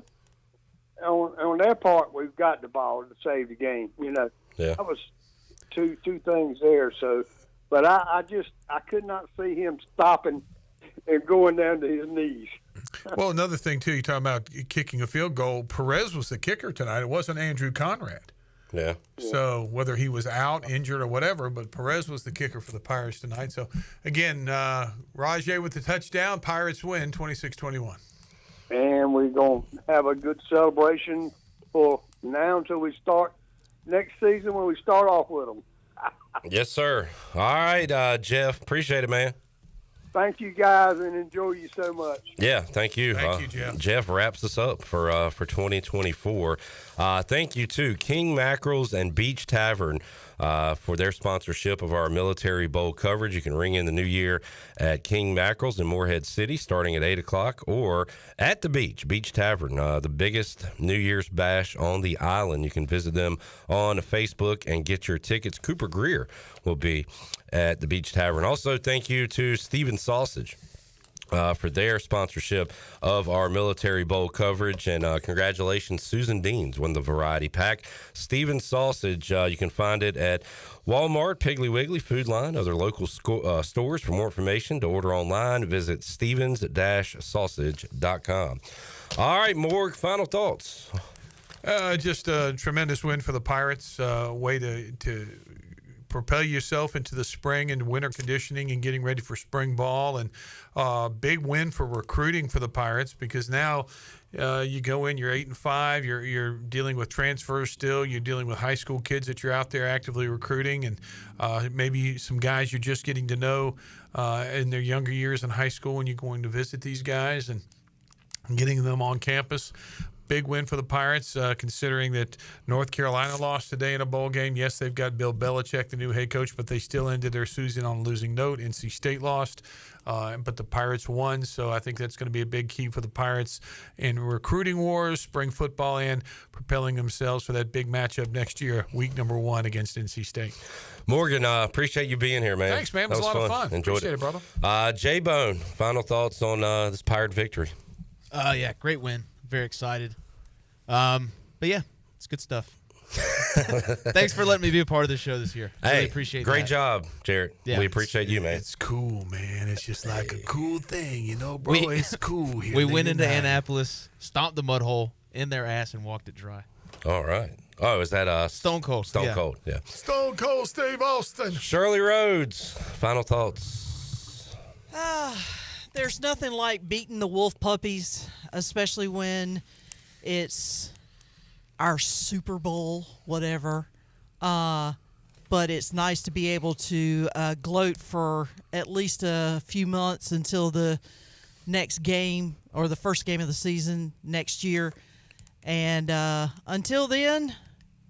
part, we've got the ball to save the game. Yeah. That was two things there. So, but I could not see him stopping and going down to his knees. Well, another thing too, you talking about kicking a field goal. Perez was the kicker tonight. It wasn't Andrew Conrad. Yeah. So whether he was out, injured, or whatever, but Perez was the kicker for the Pirates tonight. So, again, Rajay with the touchdown. Pirates win 26-21. And we're going to have a good celebration for now until we start next season when we start off with them. Yes, sir. All right, Jeff. Appreciate it, man. Thank you, guys, and enjoy you so much. Yeah, thank you. Thank you, Jeff. Jeff wraps us up for 2024. Thank you to King Mackerels and Beach Tavern for their sponsorship of our Military Bowl coverage. You can ring in the new year at King Mackerels in Morehead City starting at 8 o'clock or at the Beach Tavern, the biggest New Year's bash on the island. You can visit them on Facebook and get your tickets. Cooper Greer will be at the Beach Tavern. Also, thank you to Steven Sausage for their sponsorship of our Military Bowl coverage. And congratulations, Susan Deans won the variety pack. Steven Sausage, you can find it at Walmart, Piggly Wiggly, Food Line, other local stores. For more information, to order online, visit stevens-sausage.com. All right, Morg, final thoughts. Just a tremendous win for the Pirates. Way to propel yourself into the spring and winter conditioning and getting ready for spring ball, and big win for recruiting for the Pirates, because now you go in, you're 8-5, you're dealing with transfers still, you're dealing with high school kids that you're out there actively recruiting, and maybe some guys you're just getting to know in their younger years in high school when you're going to visit these guys and getting them on campus. big win for the Pirates, considering that North Carolina lost today in a bowl game. Yes, they've got Bill Belichick, the new head coach, but they still ended their season on a losing note. NC State lost, but the Pirates won, so I think that's going to be a big key for the Pirates in recruiting wars, spring football, and propelling themselves for that big matchup next year, week number 1 against NC State. Morgan, appreciate you being here, man. Thanks, man. It was a lot of fun. Enjoyed Appreciate it, brother. J-Bone, final thoughts on this Pirate victory? Yeah, great win. Very excited. But yeah, it's good stuff. Thanks for letting me be a part of this show this year. Really appreciate it. Great job, Jarrett. Yeah, we appreciate you, man. It's cool, man. It's just like a cool thing, bro. It's cool here. We went into Annapolis, stomped the mud hole in their ass, and walked it dry. All right. Oh, is that Stone Cold? Stone Cold, yeah. Stone Cold Steve Austin. Shirley Rhodes, final thoughts. There's nothing like beating the wolf puppies, especially when it's our Super Bowl, whatever. But it's nice to be able to gloat for at least a few months until the next game or the first game of the season next year. And until then,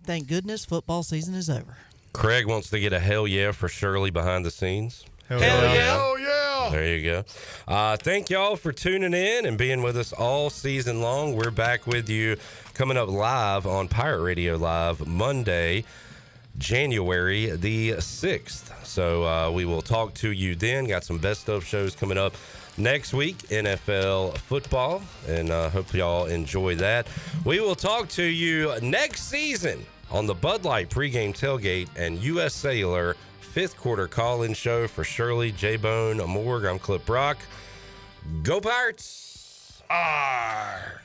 thank goodness football season is over. Craig wants to get a hell yeah for Shirley behind the scenes. Hell yeah. Oh, yeah. There you go. Thank y'all for tuning in and being with us all season long. We're back with you coming up live on Pirate Radio Live Monday, January the 6th. So we will talk to you then. Got some best of shows coming up next week, NFL football, and hope y'all enjoy that. We will talk to you next season on the Bud Light pregame tailgate and U.S. Cellular 5th quarter call-in show. For Shirley, J-Bone, Morg, I'm Clip Brock. Go Pirates! Arr!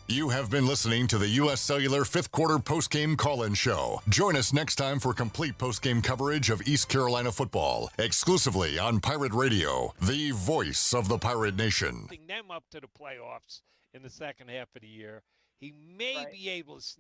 You have been listening to the U.S. Cellular 5th quarter postgame call-in show. Join us next time for complete postgame coverage of East Carolina football, exclusively on Pirate Radio, the voice of the Pirate Nation. Them up to the playoffs in the second half of the year. He may be able to